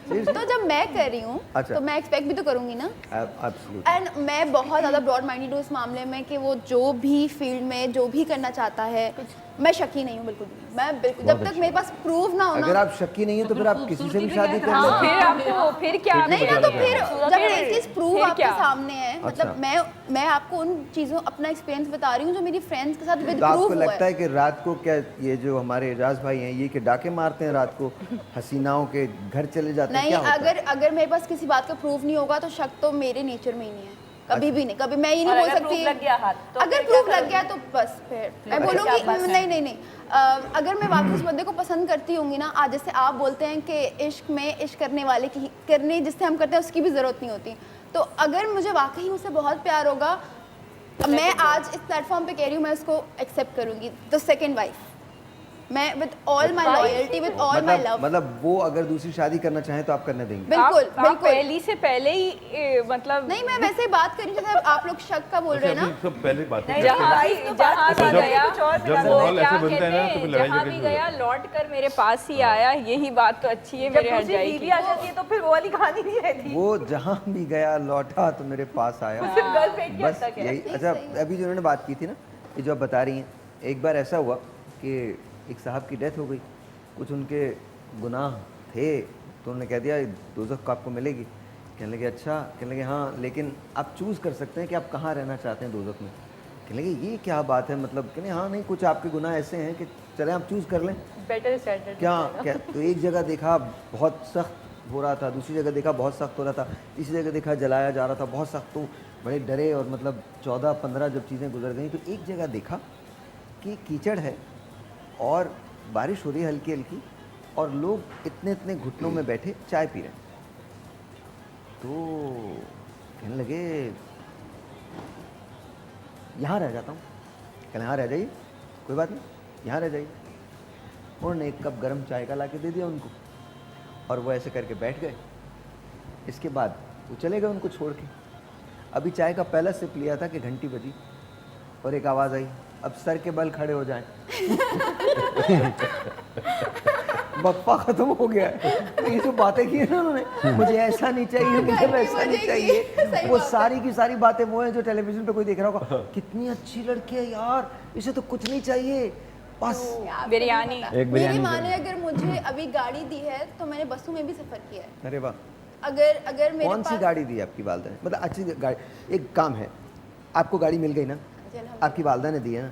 तो जब मैं कर रही हूँ अच्छा। तो मैं एक्सपेक्ट भी तो करूंगी ना। एब्सोल्युटली। एंड मैं बहुत ज़्यादा ब्रॉड माइंडेड हूँ इस मामले में कि वो जो भी फील्ड में जो भी करना चाहता है, मैं शकी नहीं हूँ बिल्कुल भी। मैं बिल्कुल, जब तक मेरे पास प्रूफ ना हो अगर ना। आप शक्की नहीं है तो फिर आप किसी से भी शादी कर हाँ, लें। फिर आपको फिर क्या? नहीं ना, तो फिर जब फिर- एक चीज़ प्रूफ फिर आपके क्या? सामने है, मतलब अच्छा। मैं आपको उन चीज़ों, अपना एक्सपीरियंस बता रही हूँ जो मेरी फ्रेंड्स के साथ विद तो आपको प्रूफ हुआ लगता है। है कि रात को क्या ये जो हमारे एजाज भाई हैं ये कि डाके मारते हैं रात को, हसीनाओं के घर चले जाते हैं, नहीं, क्या होता है? अगर मेरे पास किसी बात का प्रूफ नहीं होगा तो शक तो मेरे नेचर में ही नहीं है, कभी भी नहीं। कभी मैं ये नहीं और बोल अगर सकती proof लग गया हाथ, तो अगर फिर प्रूफ क्या लग गया तो बस फिर मैं क्या बोलूँगी बात है? नहीं नहीं नहीं। अगर मैं वाकई उस बंदे को पसंद करती होंगी ना, आज जैसे आप बोलते हैं कि इश्क में इश्क करने वाले की करने जिससे हम करते हैं उसकी भी ज़रूरत नहीं होती, तो अगर मुझे वाकई उससे बहुत प्यार होगा, मैं आज इस प्लेटफॉर्म पे कह रही हूँ, मैं उसको एक्सेप्ट करूँगी द सेकेंड वाइफ। मैं with all my loyalty, with all my love. मतलब वो अगर दूसरी शादी करना चाहें तो आप करने देंगे? बिल्कुल आप बिल्कुल। पहली से पहले ही मतलब नहीं, मैं वैसे ही बात कर रही हूँ जैसे आप लोग शक का बोल रहे हैं ना। सब पहले बात नहीं, करते हैं। जहाँ भी जहाँ भी जब- गया कुछ और जब मिला वो माहौल क्या ऐसे बनता है ना कहते तो हैं, फिर लड़ाई जहाँ झगड़े भी शुरू हो गया जाते लौट कर मेरे पास ही आया, यही बात तो अच्छी है, जब मेरे हट दूसरी बीवी जाएगी। आ जाती है तो फिर वो वाली कहानी नहीं रहती। वो जहाँ भी गया लौटा तो मेरे पास आया, सिर्फ गर्लफ्रेंड की हद बस तक है। यही। अच्छा, अभी जो उन्होंने बात की थी ना, ये जो आप बता रही हैं, एक बार ऐसा हुआ कि एक साहब की डेथ हो गई, कुछ उनके गुनाह थे तो उन्होंने कह दिया दोज़ख आपको मिलेगी। कहने लगे अच्छा, कहने लगे हाँ, लेकिन आप चूज़ कर सकते हैं कि आप कहाँ रहना चाहते हैं दोज़ख में। कहने लगे ये क्या बात है, मतलब कहने हाँ नहीं, कुछ आपके गुनाह ऐसे हैं कि चलें आप चूज़ कर लें। बेटर स्टैंडर्ड क्या तो एक जगह देखा बहुत सख्त हो रहा था, दूसरी जगह देखा बहुत सख्त हो रहा था, तीसरी जगह देखा जलाया जा रहा था बहुत सख्त, तो बड़े डरे और मतलब 14-15 जब चीज़ें गुजर गई तो एक जगह देखा कि कीचड़ है और बारिश हो रही है हल्की हल्की और लोग इतने इतने घुटनों में बैठे चाय पी रहे हैं। तो कहने लगे यहाँ रह जाता हूँ। कहने हाँ रह जाइए, कोई बात नहीं, यहाँ रह जाइए। उन्होंने एक कप गर्म चाय का ला के दे दिया उनको और वो ऐसे करके बैठ गए। इसके बाद वो चले गए उनको छोड़ के। अभी चाय का पहला सिप लिया था कि घंटी बजी और एक आवाज़ आई, अब सर के बल खड़े हो जाएं। वक्फा खत्म हो गया है। तो ये जो बातें की है ना उन्होंने, मुझे ऐसा नहीं चाहिए, मुझे वैसा नहीं चाहिए, वो सारी की सारी बातें वो हैं जो टेलीविजन पे कोई देख रहा होगा, कितनी अच्छी लड़की है यार, इसे तो कुछ नहीं चाहिए बस। बिरयानी एक मेरी बिरयानी माँ ने अगर मुझे अभी गाड़ी दी है तो मैंने बसों में भी सफ़र किया है। अरे वाह, अगर मेरे कौन सी पास गाड़ी दी आपकी वालदा ने? मतलब अच्छी गाड़ी, एक काम है, आपको गाड़ी मिल गई ना, आपकी वालदा ने दी है ना,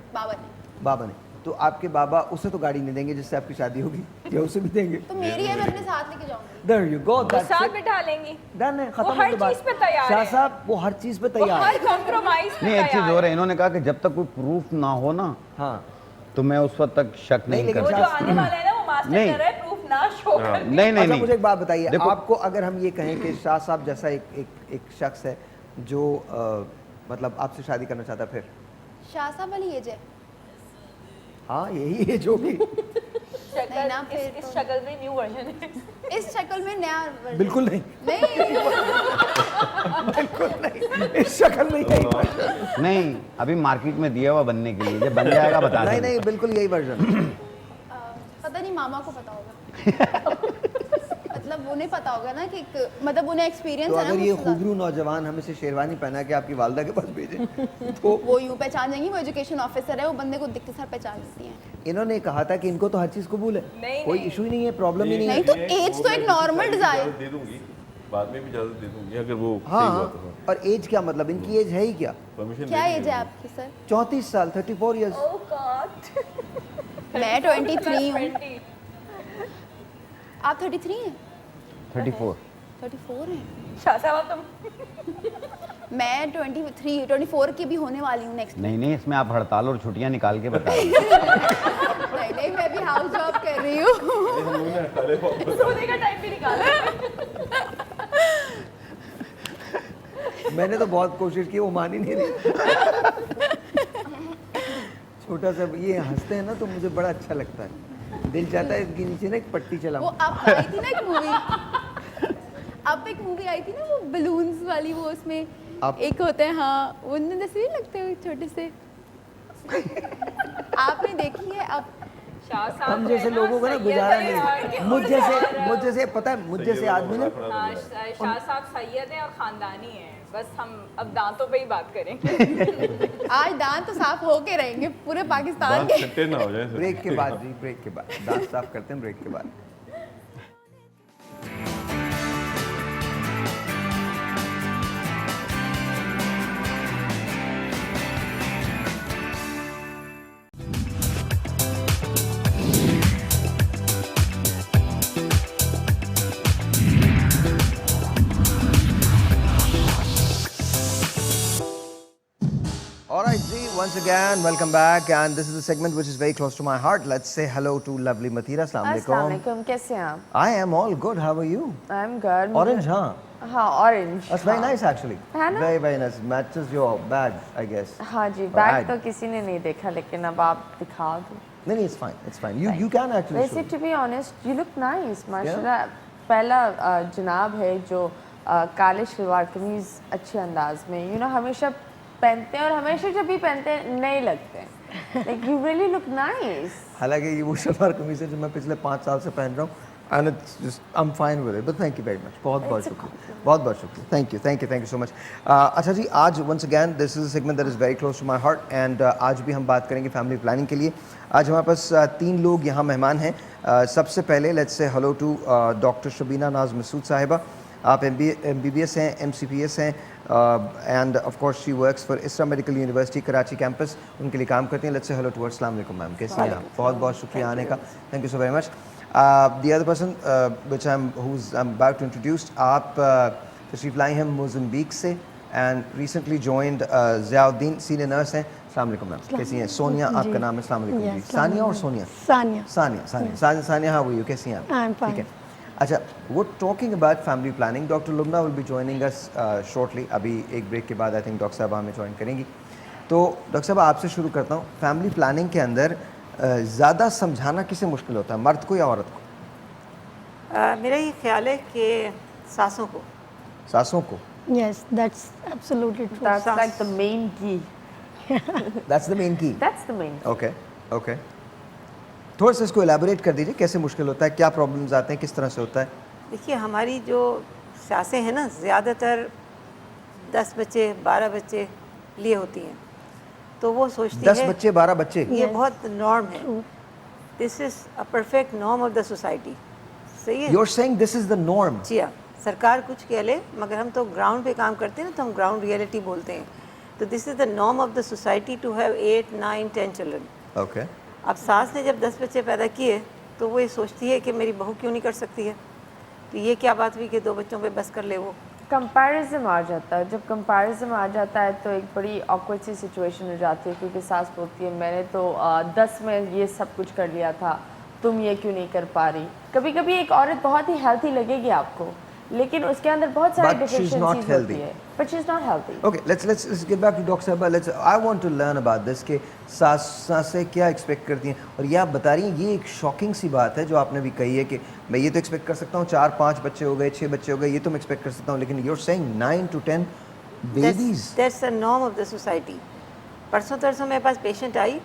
बाबा ने, तो आपके बाबा उसे तो गाड़ी नहीं देंगे जिससे आपकी शादी होगी, या उसे भी देंगे? तो मेरी है, मैं अपने साथ लेके जाऊंगी। There you go, that's साथ it. बिठा लेंगी। Done है, वो खत्म हर हो गई चीज पे बात। तैयार शाह है। साहब वो हर चीज पे वो तैयार हर है। कॉम्प्रोमाइज पे नहीं, एक चीज़ तैयार और है। है, इन्होंने कहा कि जब तक कोई प्रूफ ना हो ना, हाँ तो मैं उस वक्त तक शक नहीं लेकिन वो करता। जो आने वाला है ना, वो मास्टर नहीं। कर रहा है प्रूफ ना शो कर। नहीं नहीं अच्छा मुझे नहीं, एक बात बताइए, देखो- आपको अगर हम ये कहें कि शाह साहब जैसा एक शख्स है जो मतलब आपसे शादी करना चाहता है, फिर? शाह साहब वाली एज है। हाँ यही है जो भी। नहीं ना, फिर इस तो- शक्ल में न्यू वर्जन है। इस शक्ल में नया version। बिल्कुल नहीं, नहीं बिल्कुल नहीं, इस शक्ल में यही वर्जन। नहीं, अभी मार्केट में दिया हुआ बनने के लिए, जब बन जाएगा बता नहीं देंगे। नहीं, बिल्कुल यही वर्जन। पता नहीं, मामा को पता होगा। मतलब उन्हें पता होगा ना कि मतलब उन्हें एक्सपीरियंस तो है ना अगर ये मुझसे ज़्यादा। खूबरू नौजवान हमें से शेरवानी पहना के आपकी वालदा के पास भेजे तो वो यूं पहचान जाएंगी, वो एजुकेशन ऑफिसर है, वो बंदे को दिखते सार पहचान लेती हैं। इन्होंने कहा था कि इनको तो हर चीज़ कबूल है, नहीं, कोई नहीं। इशू ही नहीं है, प्रॉब्लम ही नहीं नहीं है। तो एज तो एक नॉर्मल डिजायर। दे दूंगी, बाद में भी इजाजत दे दूंगी अगर वो हाँ सही हुआ तो। हाँ, और एज क्या मतलब, इनकी एज है ही क्या? परमिशन क्या एज है आपकी सर? 34 साल, 34 ईयर्स। Oh God। मैं 23 हूँ। 20। आप 33 हैं? 34। 34 हैं? शाह साहब तुम मैं 23, 24 की भी होने वाली हूँ नेक्स्ट। नहीं नहीं, इसमें आप हड़ताल और छुट्टियां निकाल के बता दें। नहीं नहीं, मैं भी हाउस जॉब कर रही हूँ। सोने का टाइम भी निकाला। मैंने तो बहुत कोशिश की, वो मान ही नहीं रही। छोटा सा ये हंसते हैं ना तो मुझे बड़ा अच्छा लगता है, दिल चाहता है इसके नीचे ना एक पट्टी वो चलाऊं। अब आई थी ना एक मूवी, अब एक मूवी आई थी ना वो बलून्स वाली, वो उसमें आप- एक होते हैं, हाँ वो उनमें जैसे नहीं लगते हुए छोटे से। आपने देखी है? अब शाह साहब हम जैसे है ना, लोगों को ना सैयद गुजारा है और- नहीं, मुझ जैसे पता है, मुझ जैसे आदमी ना हाँ, शाह साहब सैयद हैं और खानदानी हैं। बस हम अब दांतों पे ही बात करेंगे। आज दांत तो साफ होके रहेंगे पूरे पाकिस्तान दांत के। खट्टे ना हो जाए सर। ब्रेक के बाद जी, ब्रेक के बाद दांत साफ करते हैं, ब्रेक के बाद। Alright Ji, once again welcome back and this is the segment which is very close to my heart. Let's say hello to lovely Mathira. Assalamu alaikum. अस्सलाम कैसे हैं आप? I am all good. How are you? I am good. Orange, huh? हाँ orange. That's very nice actually. है ना? Very nice. Matches your bag, I guess. हाँ जी, Or bag ad. तो किसी ने नहीं देखा, लेकिन अब आप दिखा दो। नहीं, it's fine. It's fine. You can actually वैसे show. To be honest you look nice माशाल्लाह। पहला जनाब है जो काले शलवार कमीज अच्छे अंदाज में हमेशा पहनते हैं, और हमेशा जब भी पहनते हैं नए लगते हैं। Like you really look nice. हालांकि ये वो शलवार कमीज है जो मैं पिछले 5 साल से पहन रहा हूँ and it's just I'm fine with it, but thank you very much. बहुत शुक्रिया, बहुत शुक्रिया. Thank you so much. अच्छा जी, आज once again this is a segment that is very close to my heart and आज भी हम बात करेंगे फैमिली प्लानिंग के लिए। आज हमारे पास 3 लोग यहाँ मेहमान हैं। सबसे पहले let's say hello to doctor Shabina नाज मसूद साहिबा। आप MBBS हैं, MCPS हैं end of course she works for इसरा मेडिकल यूनिवर्सिटी कराची कैंपस, उनके लिए काम करती हैं। Let's say hello to. अस्सलाम वालेकुम मैम, कैसे हैं आप? बहुत शुक्रिया आने का, thank you so very much. The other person which I'm about to introduce, आप तशरीफ़ लाई हैं मोज़म्बिक से and recently joined Ziauddin, senior nurse हैं। अस्सलाम वालेकुम मैम, कैसी हैं? सोनिया आपका नाम है? अस्सलाम वालेकुम जी। सानिया और Sonia? Sania, how are you? कैसी हैं आप? I'm fine. ठीक है। अच्छा, वो talking about family planning, doctor Lubna will be joining us shortly. अभी एक ब्रेक के बाद आई थिंक डॉक्टर साहब हमें ज्वाइन करेंगी। तो डॉक्टर साहब आपसे शुरू करता हूँ, फैमिली प्लानिंग के अंदर ज़्यादा समझाना किसे मुश्किल होता है, मर्द को या औरत को? मेरा ये ख्याल है कि सासों को। सासों को? Yes, that's absolutely true. That's like the main key. That's the main key. That's the main key. Okay. थोड़ा सा इसको एलैबोरेट कर दीजिए, कैसे मुश्किल होता है, क्या प्रॉब्लम्स आते हैं, किस तरह से होता है? देखिए, हमारी जो सासें हैं ना, ज़्यादातर 10 बच्चे 12 बच्चे लिए होती हैं, तो वो सोचती 10 है बच्चे 12 बच्चे, ये बहुत नॉर्म है। This is a perfect norm of the society. सही है? You are saying this is the norm. जी हाँ, सरकार कुछ कह ले, मगर हम तो ग्राउंड पे काम करते हैं ना, तो हम ग्राउंड रियलिटी बोलते हैं। तो this is the norm of the society to have 8, 9, 10 children. Okay अब सास ने जब 10 बच्चे पैदा किए तो वो ये सोचती है कि मेरी बहू क्यों नहीं कर सकती है। तो ये क्या बात हुई कि 2 बच्चों पे बस कर ले वो। कंपैरिजन आ जाता है। जब कंपैरिजन आ जाता है तो एक बड़ी ऑकवर्ड सी सिचुएशन हो जाती है, क्योंकि सास बोलती है मैंने तो 10 में ये सब कुछ कर लिया था, तुम ये क्यों नहीं कर पा रही। कभी कभी एक औरत बहुत ही हेल्थी लगेगी आपको, लेकिन उसके अंदर बहुत सारी डिफिशिएंसीज होती है, but she is not healthy. Okay let's get back to doctor साहबा। Let's I want to learn about this कि सासें क्या एक्सपेक्ट करती हैं, और ये आप बता रही हैं ये एक शॉकिंग सी बात है जो आपने भी कही है कि मैं ये तो एक्सपेक्ट कर सकता हूँ 4-5 बच्चे हो गए, 6 बच्चे हो गए, ये तो मैं एक्सपेक्ट कर सकता हूँ, लेकिन you are saying 9 to 10 babies. That's the norm of the society. परसों तरसों मेरे पास पेशेंट आई,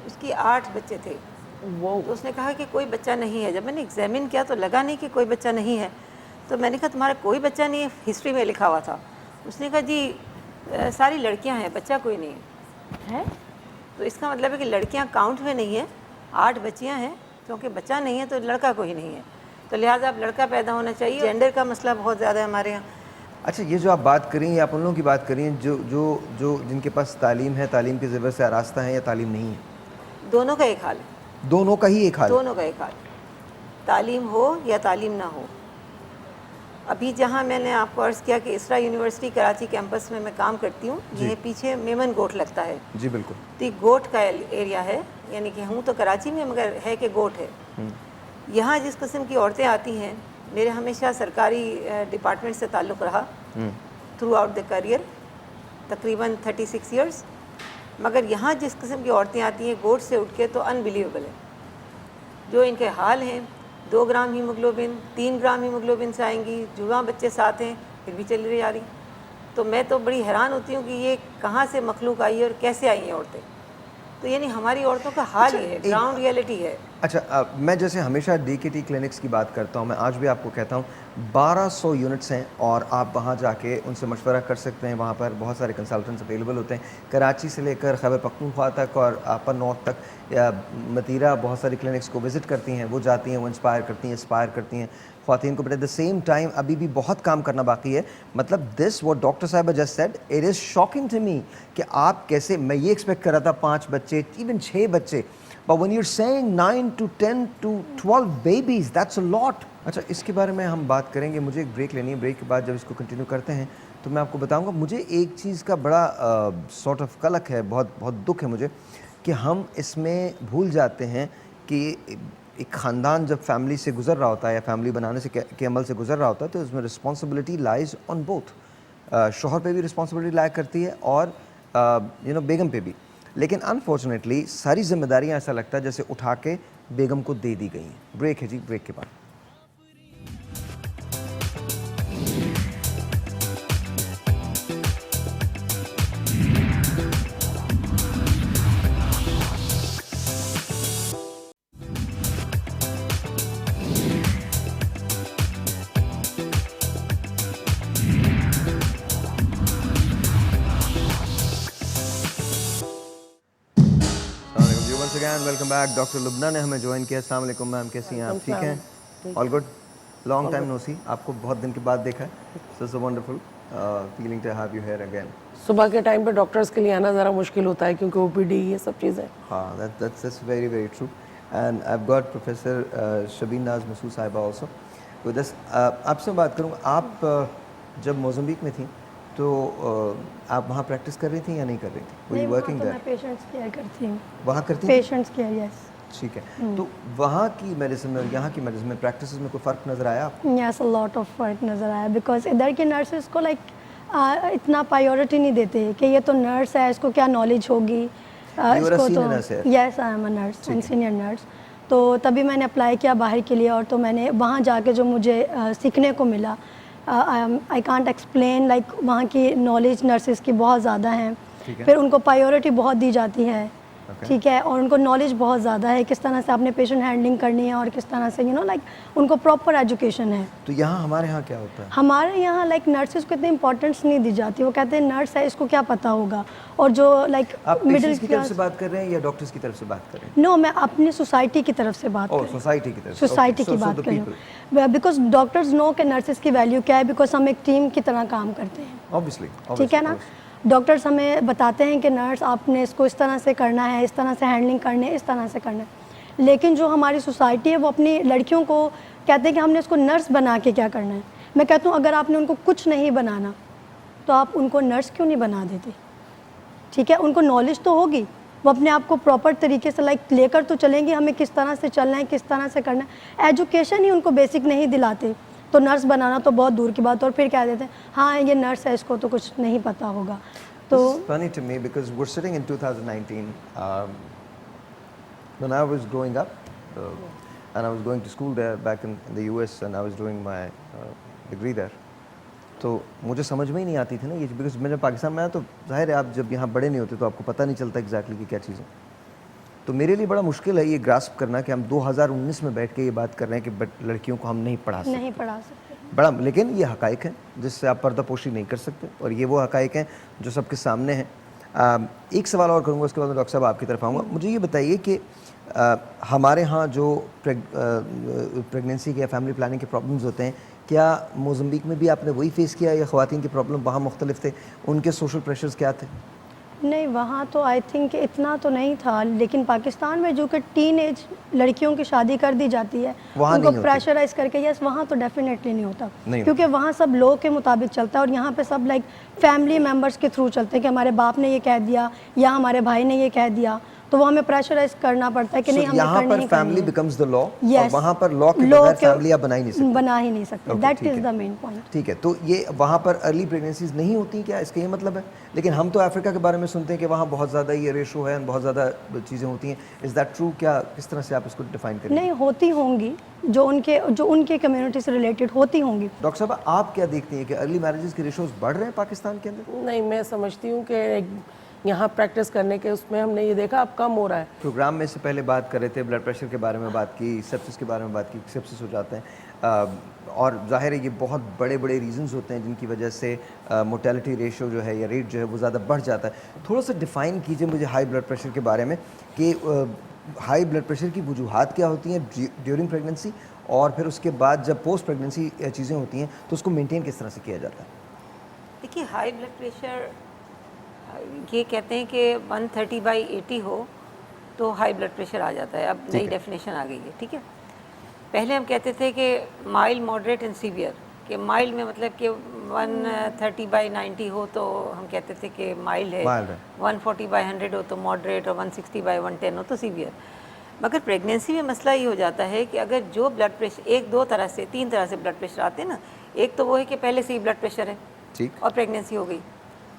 उसकी 8 बच्चे थे। वो तो उसने कहा कि कोई बच्चा नहीं है। जब मैंने एग्जामिन किया तो लगा नहीं कि कोई बच्चा नहीं है। तो मैंने कहा तुम्हारा कोई बच्चा नहीं है, हिस्ट्री में लिखा हुआ था। उसने कहा जी सारी लड़कियां हैं, बच्चा कोई नहीं है। तो इसका मतलब है कि लड़कियां काउंट में नहीं है, 8 बच्चियां हैं, क्योंकि बच्चा नहीं है तो लड़का कोई नहीं है, तो लिहाजा अब लड़का पैदा होना चाहिए। जेंडर का मसला बहुत ज़्यादा है हमारे यहाँ। अच्छा ये जो आप बात करें ये आप उन लोगों की बात करें जो जो जो जिनके पास तालीम है, तालीम की ज़रूरत से आरास्ता है, या तालीम नहीं है? दोनों का एक हाल है। दोनों का ही एक हाल? दोनों का एक हाल, तालीम हो या तालीम ना हो। अभी जहाँ मैंने आपको अर्ज़ किया कि इसरा यूनिवर्सिटी कराची कैंपस में मैं काम करती हूँ, ये पीछे मेमन गोट लगता है। जी बिल्कुल। तो ये गोट का एरिया है, यानी कि हूँ तो कराची में मगर है कि गोट है। यहाँ जिस किस्म की औरतें आती हैं, मेरे हमेशा सरकारी डिपार्टमेंट से ताल्लुक़ रहा थ्रू आउट द करियर, तकरीबन 36 ईयर्स। मगर यहाँ जिस किस्म की औरतें आती हैं गोट से उठ के, तो अनबिलीवेबल है जो इनके हाल हैं। 2 ग्राम हीमोग्लोबिन, 3 ग्राम हीमोग्लोबिन से आएंगी, जुड़वा बच्चे साथ हैं, फिर भी चली रही आ रही। तो मैं तो बड़ी हैरान होती हूँ कि ये कहाँ से मखलूक आई है और कैसे आई हैं औरतें। तो यानी हमारी औरतों का हाल ही है, ग्राउंड रियलिटी है। अच्छा मैं जैसे हमेशा DKT क्लिनिक्स की बात करता हूँ, मैं आज भी आपको कहता हूँ 1200 यूनिट्स हैं और आप वहाँ जाके उनसे मशवरा कर सकते हैं। वहाँ पर बहुत सारे कंसल्टेंट्स अवेलेबल होते हैं, कराची से लेकर खैबर पख्तूनख्वा तक और अपर नॉर्थ तक, या मतीरा बहुत सारी क्लिनिक्स को विज़िट करती हैं, वो जाती हैं, वो इंस्पायर करती हैं, इंस्पायर करती हैं ख़वातीन को। But at the same time अभी भी बहुत काम करना बाकी है। मतलब दिस व्हाट डॉक्टर साहिबा just said, it is shocking to me कि आप कैसे, मैं ये एक्सपेक्ट कर रहा था 5 बच्चे, इवन 6 बच्चे, but when you're saying 9 to 10 to 12 babies, that's a lot. अच्छा इसके बारे में हम बात करेंगे, मुझे एक ब्रेक लेनी है। ब्रेक के बाद जब इसको कंटिन्यू करते हैं तो मैं आपको बताऊंगा। मुझे एक चीज़ का बड़ा सॉर्ट ऑफ कलक है, बहुत बहुत दुख है मुझे कि हम इसमें भूल जाते हैं कि एक ख़ानदान जब फैमिली से गुजर रहा होता है या फैमिली बनाने से के अमल से गुजर रहा होता है, तो उसमें रिस्पॉन्सिबिलिटी लाइज ऑन बोथ। शोहर पे भी रिस्पॉन्सिबिलिटी लाया करती है और बेगम पे भी। लेकिन अनफॉर्चुनेटली सारी जिम्मेदारियां ऐसा लगता है जैसे उठा के बेगम को दे दी गई हैं। ब्रेक है जी, ब्रेक के बाद। Once again, welcome back. Doctor Lubna ने हमें ज्वाइन किया। अस्सलाम वालेकुम मैम, कैसी हैं आप? ठीक हैं? All good? Long time no see, आपको बहुत दिन के बाद देखा है। So wonderful feeling to have you here again. सुबह के टाइम पे डॉक्टर्स के लिए आना ज़रा मुश्किल होता है क्योंकि OPD ये सब चीज़ें। हाँ, that's very very true. And I've got Professor शबीन नाज मसूद साहिबा also with us. आपसे बात करूँगा, आप जब मोज़म्बिक में थी तो आप वहाँ प्रैक्टिस कर रही थी या नहीं कर रही थी? नहीं, वर्किंग मैं पेशेंट्स केयर करती हूँ। वहाँ करती पेशेंट्स केयर, यस। ठीक है। तो वहाँ की मेडिसिन में और यहाँ की मेडिसिन में प्रैक्टिस में कोई फ़र्क नज़र आया आपको? यस, अ लॉट ऑफ फ़र्क नज़र आया, बिकॉज इधर के नर्सेज को इतना प्रायोरिटी नहीं देते कि ये तो नर्स है, इसको क्या नॉलेज होगी। इसको तो yes, I am a nurse and senior nurse. तो तभी मैंने अप्लाई किया बाहर के लिए, और तो मैंने वहाँ जाके जो मुझे सीखने को मिला, आई कांट एक्सप्लेन। लाइक वहाँ की नॉलेज नर्सेज की बहुत ज़्यादा है, फिर उनको प्रायोरिटी बहुत दी जाती है, ठीक है, और उनको नॉलेज बहुत ज़्यादा है किस तरह से आपने पेशेंट हैंडलिंग करनी है और किस तरह से उनको प्रॉपर एजुकेशन है। तो यहाँ हमारे यहाँ क्या होता है? हमारे यहाँ नर्सेज को इतनी इंपॉर्टेंस नहीं दी जाती। वो कहते हैं नर्स है, इसको क्या पता होगा। और जो आप मिडिल की तरफ से बात कर रहे हैं या डॉक्टर्स की तरफ से बात कर रहे हैं? नो, मैं अपनी सोसाइटी की तरफ से बात कर रही हूँ। सोसाइटी की तरफ, सोसाइटी की बात कर रही हूँ, बिकॉज डॉक्टर्स नो कि नर्सेज की वैल्यू क्या है, बिकॉज हम एक टीम की तरह काम करते हैं, ऑब्वियसली, ठीक है ना। डॉक्टर्स हमें बताते हैं कि नर्स आपने इसको इस तरह से करना है, इस तरह से हैंडलिंग करनी है, इस तरह से करना है। लेकिन जो हमारी सोसाइटी है वो अपनी लड़कियों को कहते हैं कि हमने इसको नर्स बना के क्या करना है। मैं कहता हूँ अगर आपने उनको कुछ नहीं बनाना तो आप उनको नर्स क्यों नहीं बना देते? ठीक है, उनको नॉलेज तो होगी, वो अपने आप को प्रॉपर तरीके से लेकर तो चलेंगे, हमें किस तरह से चलना है, किस तरह से करना है। एजुकेशन ही उनको बेसिक नहीं दिलाते तो नर्स बनाना तो बहुत दूर की बात है। और फिर कह देते हैं हाँ ये नर्स है, इसको तो कुछ नहीं पता होगा। तो funny to me because we're sitting in 2019 when I was growing up and I was going to school there back in the US and I was doing my degree there. तो मुझे समझ में ही नहीं आती थी ना ये, बिकॉज मैं जब पाकिस्तान में आया तो जाहिर है आप जब यहाँ बड़े नहीं होते तो आपको पता नहीं चलता एग्जैक्टली कि क्या चीज़ है। तो मेरे लिए बड़ा मुश्किल है ये ग्रास्प करना कि हम 2019 में बैठ के ये बात कर रहे हैं कि लड़कियों को हम नहीं पढ़ा सकते बड़ा, लेकिन ये हकाइक है जिससे आप पर्दापोशी नहीं कर सकते और ये वो हकाइक हैं जो सबके सामने हैं। एक सवाल और करूँगा उसके बाद डॉक्टर साहब आपकी तरफ आऊँगा। मुझे ये बताइए कि हमारे यहाँ जो प्रेगनेंसी के या फैमिली प्लानिंग के प्रॉब्लम्स होते हैं, क्या मोज़म्बिक में भी आपने वही फेस किया या ख़वातीन के प्रॉब्लम वहाँ मुख्तलिफ थे, उनके सोशल प्रेशर्स क्या थे? नहीं, वहाँ तो आई थिंक इतना तो नहीं था, लेकिन पाकिस्तान में जो कि टीन एज लड़कियों की शादी कर दी जाती है उनको प्रेशराइज करके, यस वहाँ तो डेफिनेटली नहीं होता क्योंकि वहाँ सब लॉ के मुताबिक चलता है और यहाँ पे सब फैमिली मेम्बर्स के थ्रू चलते हैं कि हमारे बाप ने ये कह दिया या हमारे भाई ने ये कह दिया, तो वो हमें प्रेशराइज करना पड़ता है कि नहीं हमें यहाँ पर फैमिली बिकम्स द लॉ और वहाँ पर लॉ के बगैर फैमिली आप बना ही नहीं सकते। That is the main point. ठीक है, तो ये वहाँ पर अर्ली प्रेगनेंसीज नहीं होती क्या, इसका ये मतलब है? लेकिन हम तो अफ्रीका के बारे में सुनते हैं कि वहाँ बहुत ज़्यादा ये रेशो है, बहुत ज़्यादा चीज़ें होती हैं। Is that true? क्या किस तरह से आप इसको डिफाइन करें? नहीं, होती होंगी, जो उनके कम्युनिटी से रिलेटेड होती होंगी। डॉक्टर साहब आप क्या देखती हैं कि अर्ली मैरिजेस के रेशोज बढ़ रहे हैं पाकिस्तान के अंदर? नहीं, मैं समझती हूँ कि यहाँ प्रैक्टिस करने के उसमें हमने ये देखा अब कम हो रहा है। प्रोग्राम में से पहले बात कर रहे थे, ब्लड प्रेशर के बारे में बात की, सेप्सिस के बारे में बात की, सेप्सिस हो जाते हैं और जाहिर है ये बहुत बड़े बड़े रीजंस होते हैं जिनकी वजह से मोर्टेलिटी रेशो जो है या रेट जो है वो ज़्यादा बढ़ जाता है। थोड़ा सा डिफ़ाइन कीजिए मुझे हाई ब्लड प्रेशर के बारे में कि हाई ब्लड प्रेशर की वजूहात क्या होती हैं ड्यूरिंग प्रेगनेंसी और फिर उसके बाद जब पोस्ट प्रेगनेंसी चीज़ें होती हैं तो उसको मेनटेन किस तरह से किया जाता है? देखिए, हाई ब्लड प्रेशर ये कहते हैं कि 130/80 हो तो हाई ब्लड प्रेशर आ जाता है। अब नई डेफिनेशन आ गई है, ठीक है। पहले हम कहते थे कि माइल्ड, मॉडरेट एंड सीवियर, कि माइल्ड में मतलब कि 130/90 हो तो हम कहते थे कि माइल्ड है, 140/100 हो तो मॉडरेट और 160/110 हो तो सीवियर। मगर प्रेगनेंसी में मसला ये हो जाता है कि अगर जो ब्लड प्रेशर तीन तरह से ब्लड प्रेशर आते हैं ना, एक तो वो है कि पहले से ही ब्लड प्रेशर है और प्रेगनेंसी हो गई।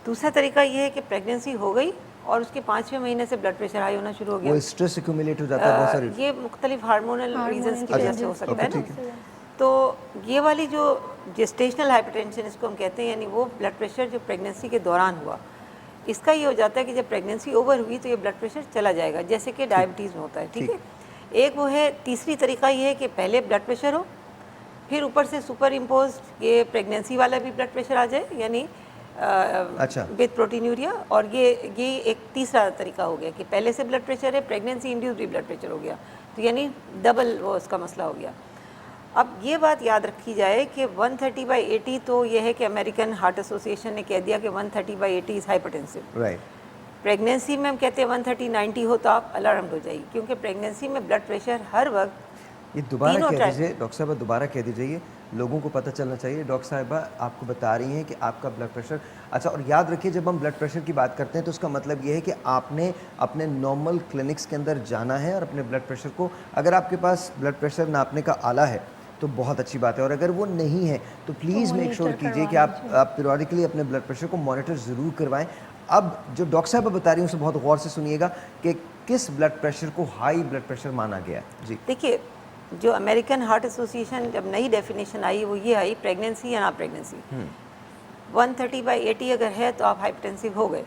दूसरा तरीका ये है कि प्रेगनेंसी हो गई और उसके 5वें महीने से ब्लड प्रेशर हाई होना शुरू हो गया। वो स्ट्रेस एक्यूमुलेट हो जाता है बहुत सारी, ये मुख्तलिफ हार्मोनल रीजंस की वजह से हो सकता है ना। तो ये वाली जो जेस्टेशनल हाइपरटेंशन इसको हम कहते हैं, यानी वो ब्लड प्रेशर जो प्रेगनेंसी के दौरान हुआ, इसका ये हो जाता है कि जब प्रेगनेंसी ओवर हुई तो ये ब्लड प्रेशर चला जाएगा, जैसे कि डायबिटीज़ में होता है, ठीक है। एक वो है, तीसरी तरीका ये है कि पहले ब्लड प्रेशर हो, फिर ऊपर से सुपर इम्पोज ये प्रेगनेंसी वाला भी ब्लड प्रेशर आ जाए, यानी विद प्रोटीनूरिया। और ये एक तीसरा तरीका हो गया कि पहले से ब्लड प्रेशर है, प्रेगनेंसी इंड्यूस्ड भी ब्लड प्रेशर हो गया, तो यानी डबल वो उसका मसला हो गया। अब ये बात याद रखी जाए कि 130/80 तो ये है कि अमेरिकन हार्ट एसोसिएशन ने कह दिया कि 130/80 इज़ हाइपरटेंसिव। राइट। प्रेगनेंसी में हम कहते हैं 130/90 हो तो आप अलार्म्ड हो जाइए, क्योंकि प्रेगनेंसी में ब्लड प्रेशर हर वक्त ये दोबारा कह दीजिए डॉक्टर साहब, दोबारा कह दीजिए, लोगों को पता चलना चाहिए। डॉक्टर साहिबा आपको बता रही हैं कि आपका ब्लड प्रेशर, अच्छा, और याद रखिए जब हम ब्लड प्रेशर की बात करते हैं तो उसका मतलब ये है कि आपने अपने नॉर्मल क्लिनिक्स के अंदर जाना है और अपने ब्लड प्रेशर को, अगर आपके पास ब्लड प्रेशर नापने का आला है तो बहुत अच्छी बात है, और अगर वो नहीं है तो प्लीज़ मेक श्योर कीजिए कि आप पीरियडिकली अपने ब्लड प्रेशर को मॉनिटर ज़रूर करवाएं। अब जो डॉक्टर साहब बता रही हूँ उसे बहुत गौर से सुनिएगा कि किस ब्लड प्रेशर को हाई ब्लड प्रेशर माना गया है। जी देखिए, जो अमेरिकन हार्ट एसोसिएशन जब नई डेफिनेशन आई वो ये आई, प्रेगनेंसी या ना प्रेगनेंसी, 130/80 अगर है तो आप हाइपरटेंसिव हो गए।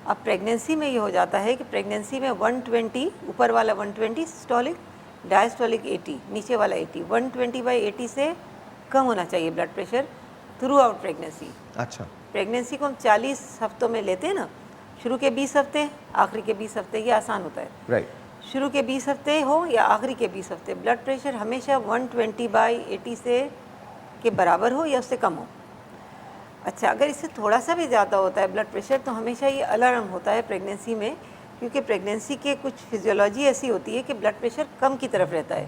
अब प्रेगनेंसी में ये हो जाता है कि प्रेगनेंसी में 120, ऊपर वाला 120 सिस्टोलिक, डायस्टोलिक 80, नीचे वाला 80, 120/80 से कम होना चाहिए blood pressure through out pregnancy. अच्छा, प्रेगनेंसी को हम 40 हफ्तों में लेते हैं ना, शुरू के 20 हफ्ते, आखिरी के 20 हफ्ते, ये आसान होता है। राइट। शुरू के 20 हफ्ते हो या आखिरी के 20 हफ्ते, ब्लड प्रेशर हमेशा 120/80 से के बराबर हो या उससे कम हो। अच्छा, अगर इससे थोड़ा सा भी ज़्यादा होता है ब्लड प्रेशर तो हमेशा ये अलार्म होता है प्रेगनेंसी में, क्योंकि प्रेगनेंसी के कुछ फिजियोलॉजी ऐसी होती है कि ब्लड प्रेशर कम की तरफ रहता है।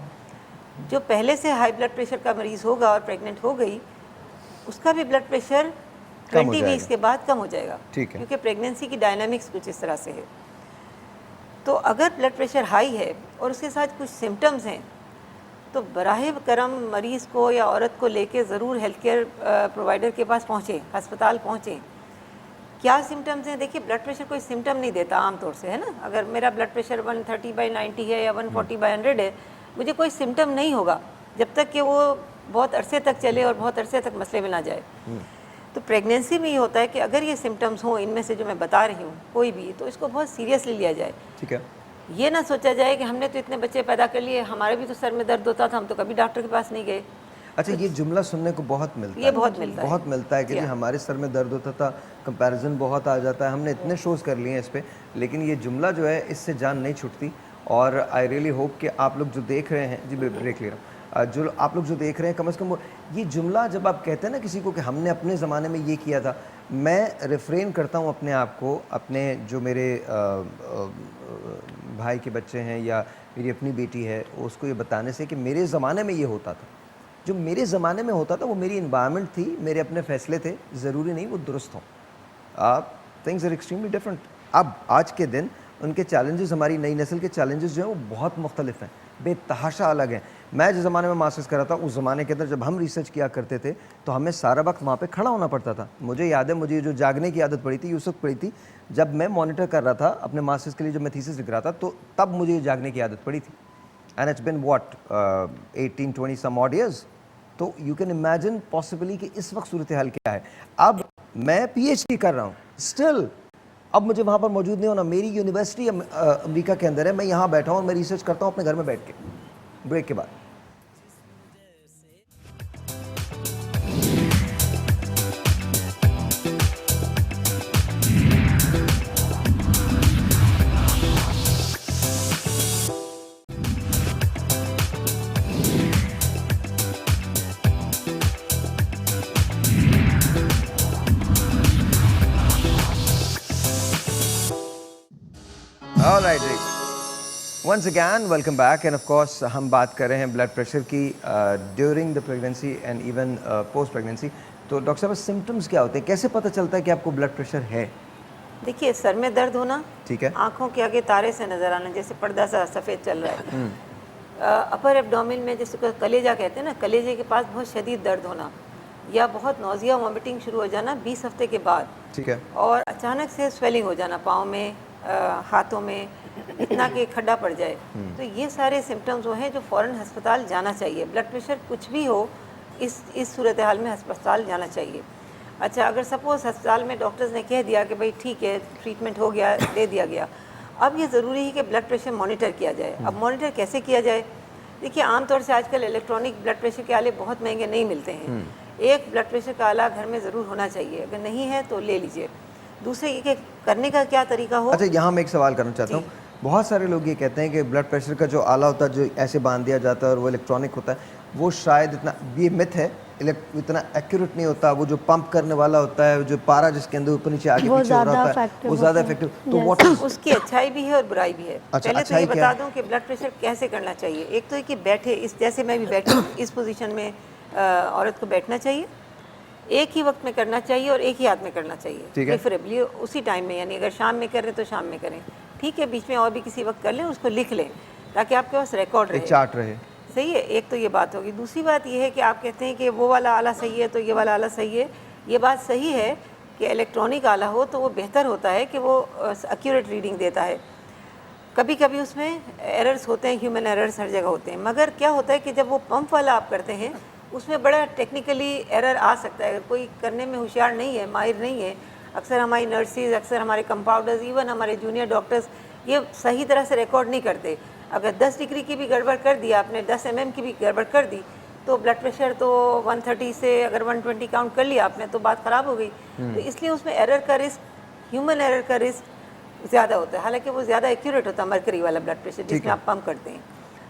जो पहले से हाई ब्लड प्रेशर का मरीज़ होगा और प्रेग्नेंट हो गई, उसका भी ब्लड प्रेशर 20 वीक्स के बाद कम हो जाएगा, क्योंकि प्रेगनेंसी की डायनामिक्स कुछ इस तरह से है। तो अगर ब्लड प्रेशर हाई है और उसके साथ कुछ सिम्टम्स हैं तो बराहे करम मरीज़ को या औरत को लेके ज़रूर हेल्थ केयर प्रोवाइडर के पास पहुँचें, अस्पताल पहुँचें। क्या सिम्टम्स हैं? देखिए, ब्लड प्रेशर कोई सिम्टम नहीं देता आमतौर से, है ना। अगर मेरा ब्लड प्रेशर 130/90 है या 140/100 है, मुझे कोई सिम्टम नहीं होगा जब तक कि वो बहुत अरसे तक चले और बहुत अरसे तक मसले में ना जाए। तो प्रेगनेंसी में ये होता है कि अगर ये सिम्टम्स हों इनमें से जो मैं बता रही हूँ कोई भी, तो इसको बहुत सीरियसली लिया जाए। ठीक है। ये ना सोचा जाए कि हमने तो इतने बच्चे पैदा कर लिए, हमारे भी तो सर में दर्द होता था, हम तो कभी डॉक्टर के पास नहीं गए। अच्छा, ये जुमला सुनने को बहुत मिलता है। ये बहुत मिलता है कि जी हमारे सर में दर्द होता था, कंपैरिजन बहुत आ जाता है। हमने इतने शोज़ कर लिए हैं इस पे, लेकिन ये जुमला जो है इससे जान नहीं छूटती। और आई रियली होप कि आप लोग जो देख रहे हैं, जी ब्रेक ले रहा हूँ, जो आप लोग जो देख रहे हैं कम से कम ये जुमला जब आप कहते हैं ना किसी को कि हमने अपने ज़माने में ये किया था, मैं रिफ्रेन करता हूँ अपने आप को, अपने जो मेरे भाई के बच्चे हैं या मेरी अपनी बेटी है, उसको ये बताने से कि मेरे ज़माने में ये होता था। जो मेरे ज़माने में होता था वो मेरी इन्वायरमेंट थी, मेरे अपने फ़ैसले थे, ज़रूरी नहीं वो दुरुस्त हों। Things are extremely different. अब आज के दिन उनके चैलेंजेस, हमारी नई नस्ल के चैलेंजेस जो हैं वो बहुत मुख्तलिफ हैं, बेतहाशा अलग हैं। मैं जिस ज़माने में मास्टर्स कर रहा था, उस ज़माने के अंदर जब हम रिसर्च किया करते थे तो हमें सारा वक्त वहाँ पे खड़ा होना पड़ता था। मुझे याद है, मुझे जो जागने की आदत पड़ी थी उस वक्त पड़ी थी जब मैं मॉनिटर कर रहा था अपने मास्टर्स के लिए, जब मैं थीसिस लिख रहा था, तो तब मुझे जागने की आदत पड़ी थी। And it's been what 18-20 some odd years. तो यू कैन इमेजिन पॉसिबली कि इस वक्त सूरत हाल क्या है। अब मैं PhD कर रहा हूँ, स्टिल अब मुझे वहाँ पर मौजूद नहीं होना। मेरी यूनिवर्सिटी अमेरिका के अंदर है, मैं यहाँ बैठा हूँ और मैं रिसर्च करता हूँ अपने घर में बैठ के, ब्रेक के बाद। All right, once again welcome back and of course हम बात कर रहे हैं ब्लड प्रेशर की during the pregnancy and even post pregnancy. तो डॉक्टर साहब, सिम्टम्स क्या होते हैं, कैसे पता चलता है कि आपको ब्लड प्रेशर है? देखिए, सर में दर्द होना, ठीक है, आंखों के आगे तारे से नजर आना, जैसे पर्दा सा सफ़ेद चल रहा है। अपर एब्डोमेन में जिसको कलेजा कहते हैं ना, कलेजे के पास बहुत शदीद दर्द होना या बहुत नौजिया वॉमिटिंग शुरू हो जाना 20 हफ्ते के बाद, ठीक है, और अचानक से स्वेलिंग हो जाना पाँव में, हाथों में, इतना कि खड्डा पड़ जाए। तो ये सारे सिम्टम्स वो हैं जो फ़ौरन अस्पताल जाना चाहिए। ब्लड प्रेशर कुछ भी हो, इस सूरत हाल में अस्पताल जाना चाहिए। अच्छा, अगर सपोज़ अस्पताल में डॉक्टर्स ने कह दिया कि भाई ठीक है, ट्रीटमेंट हो गया, दे दिया गया, अब ये ज़रूरी है कि ब्लड प्रेशर मॉनिटर किया जाए। अब मॉनिटर कैसे किया जाए? देखिए, आमतौर से आजकल इलेक्ट्रॉनिक ब्लड प्रेशर के आले बहुत महंगे नहीं मिलते हैं। एक ब्लड प्रेशर का आला घर में ज़रूर होना चाहिए, अगर नहीं है तो ले लीजिए। दूसरे ये करने का क्या तरीका हो? अच्छा, यहाँ मैं एक सवाल करना चाहता हूँ। बहुत सारे लोग ये कहते हैं कि ब्लड प्रेशर का जो आला होता है, जो ऐसे बांध दिया जाता है और वो इलेक्ट्रॉनिक होता है, वो शायद इतना, ये मिथ है, इतना एक्यूरेट नहीं होता। वो जो पंप करने वाला होता है, जो पारा जिसके अंदर ऊपर नीचे आगे पीछे हो रहा होता है, वो ज़्यादा इफेक्टिव। तो व्हाट इज उसकी अच्छाई भी है और बुराई भी है। पहले तो ये बता दूं कि ब्लड प्रेशर कैसे करना चाहिए। एक तो है कि बैठे, इस जैसे मैं भी बैठी हूँ, इस पोजीशन में औरत को बैठना चाहिए, एक ही वक्त में करना चाहिए और एक ही हाथ में करना चाहिए, प्रेफरेबली उसी टाइम में। यानी अगर शाम में कर रहे तो शाम में करें, ठीक है, बीच में और भी किसी वक्त कर लें, उसको लिख लें ताकि आपके पास रिकॉर्ड रहे, चार्ट रहे। सही है, एक तो ये बात होगी। दूसरी बात ये है कि आप कहते हैं कि वो वाला आला सही है तो ये वाला आला सही है। ये बात सही है कि इलेक्ट्रॉनिक आला हो तो वो बेहतर होता है कि वो एक्यूरेट रीडिंग देता है। कभी कभी उसमें एरर्स होते हैं, ह्यूमन एरर्स हर जगह होते हैं, मगर क्या होता है कि जब वो पंप वाला आप करते हैं उसमें बड़ा टेक्निकली एरर आ सकता है। अगर कोई करने में होशियार नहीं है, माहिर नहीं है, अक्सर हमारी नर्सिस, अक्सर हमारे कंपाउंडर्स, इवन हमारे जूनियर डॉक्टर्स ये सही तरह से रिकॉर्ड नहीं करते। अगर 10 डिग्री की भी गड़बड़ कर दिया आपने, 10 mm की भी गड़बड़ कर दी, तो ब्लड प्रेशर तो 130 से अगर 120 काउंट कर लिया आपने तो बात ख़राब हो गई। तो इसलिए उसमें एरर का रिस्क, ह्यूमन एरर का रिस्क ज़्यादा होता है। हालांकि वो ज़्यादा एक्यूरेट होता है मरकरी वाला ब्लड प्रेशर जिसमें आप पंप करते हैं।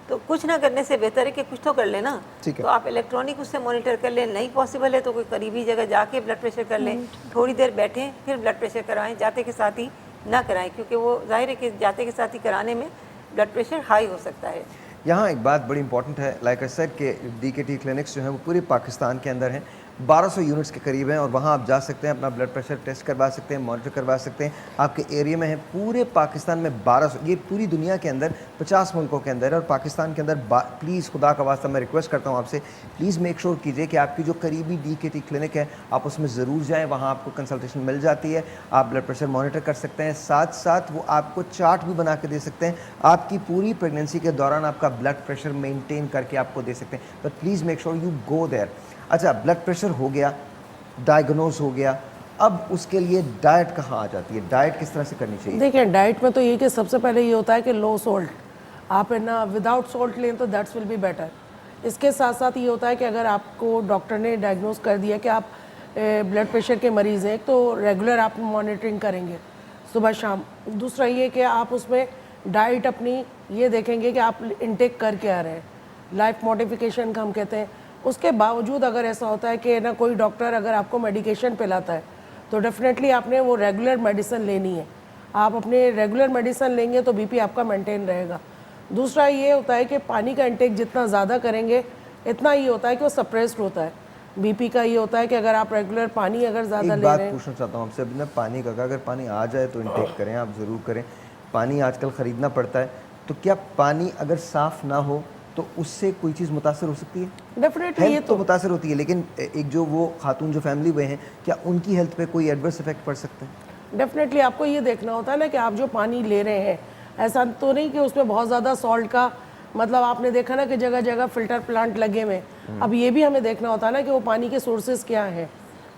तो कुछ ना करने से बेहतर है कि कुछ तो कर लेना। ठीक है। तो आप इलेक्ट्रॉनिक उससे मॉनिटर कर लें, नहीं पॉसिबल है तो कोई करीबी जगह जाके ब्लड प्रेशर कर लें, थोड़ी देर बैठें फिर ब्लड प्रेशर करवाएं, जाते के साथ ही ना कराएं, क्योंकि वो जाहिर है कि जाते के साथ ही कराने में ब्लड प्रेशर हाई हो सकता है। यहाँ एक बात बड़ी इंपॉर्टेंट है, लाइक आई सेड कि DKT क्लिनिक्स जो हैं वो पूरे पाकिस्तान के अंदर हैं, 1200 यूनिट्स के करीब हैं और वहाँ आप जा सकते हैं, अपना ब्लड प्रेशर टेस्ट करवा सकते हैं, मॉनिटर करवा सकते हैं। आपके एरिया में है, पूरे पाकिस्तान में 1200, ये पूरी दुनिया के अंदर 50 मुल्कों के अंदर है और पाकिस्तान के अंदर प्लीज़ खुदा का वास्ता मैं रिक्वेस्ट करता हूँ आपसे, प्लीज़ मेक श्योर कीजिए कि आपकी जो करीबी DKT क्लिनिक है आप उसमें ज़रूर जाएँ, वहाँ आपको कंसल्टेशन मिल जाती है, आप ब्लड प्रेशर मॉनिटर कर सकते हैं, साथ साथ वो आपको चार्ट भी बना के दे सकते हैं, आपकी पूरी प्रेगनेंसी के दौरान आपका ब्लड प्रेशर मेनटेन करके आपको दे सकते हैं। But please make sure you go there. अच्छा, ब्लड प्रेशर हो गया, डायग्नोज हो गया, अब उसके लिए डाइट कहाँ आ जाती है, डाइट किस तरह से करनी चाहिए? देखिए, डाइट में तो ये कि सबसे पहले ये होता है कि लो सॉल्ट, आप है ना विदाउट सॉल्ट लें तो दैट्स विल बी बेटर। इसके साथ साथ ये होता है कि अगर आपको डॉक्टर ने डायग्नोज कर दिया कि आप ब्लड प्रेशर के मरीज़ हैं तो रेगुलर आप मॉनिटरिंग करेंगे सुबह शाम। दूसरा ये कि आप उसमें डाइट अपनी ये देखेंगे कि आप इनटेक करके आ रहे हैं, लाइफ मॉडिफिकेशन का हम कहते हैं। उसके बावजूद अगर ऐसा होता है कि ना कोई डॉक्टर अगर आपको मेडिकेशन पिलाता है तो डेफिनेटली आपने वो रेगुलर मेडिसिन लेनी है। आप अपने रेगुलर मेडिसिन लेंगे तो बीपी आपका मेंटेन रहेगा। दूसरा ये होता है कि पानी का इंटेक जितना ज़्यादा करेंगे इतना ये होता है कि वो सप्रेस्ड होता है। बीपी का ये होता है कि अगर आप रेगुलर पानी अगर ज़्यादा ले रहे हैं। पूछना चाहता हूँ आपसे अभी ना, पानी का, अगर पानी आ जाए तो इंटेक करें, आप ज़रूर करें। पानी आजकल ख़रीदना पड़ता है, तो क्या पानी अगर साफ़ ना हो तो उससे कोई चीज़ मुतासर हो सकती है? डेफिनेटली ये तो मुतासर होती है, लेकिन एक जो वो खातून जो फैमिली में हैं, क्या उनकी हेल्थ पे कोई एडवर्स इफेक्ट पड़ सकता है? डेफिनेटली आपको ये देखना होता है ना कि आप जो पानी ले रहे हैं, ऐसा तो नहीं कि उसमें बहुत ज़्यादा सॉल्ट का, मतलब आपने देखा ना कि जगह जगह फ़िल्टर प्लांट लगे हुए। अब ये भी हमें देखना होता है ना कि वो पानी के सोर्सेज क्या हैं।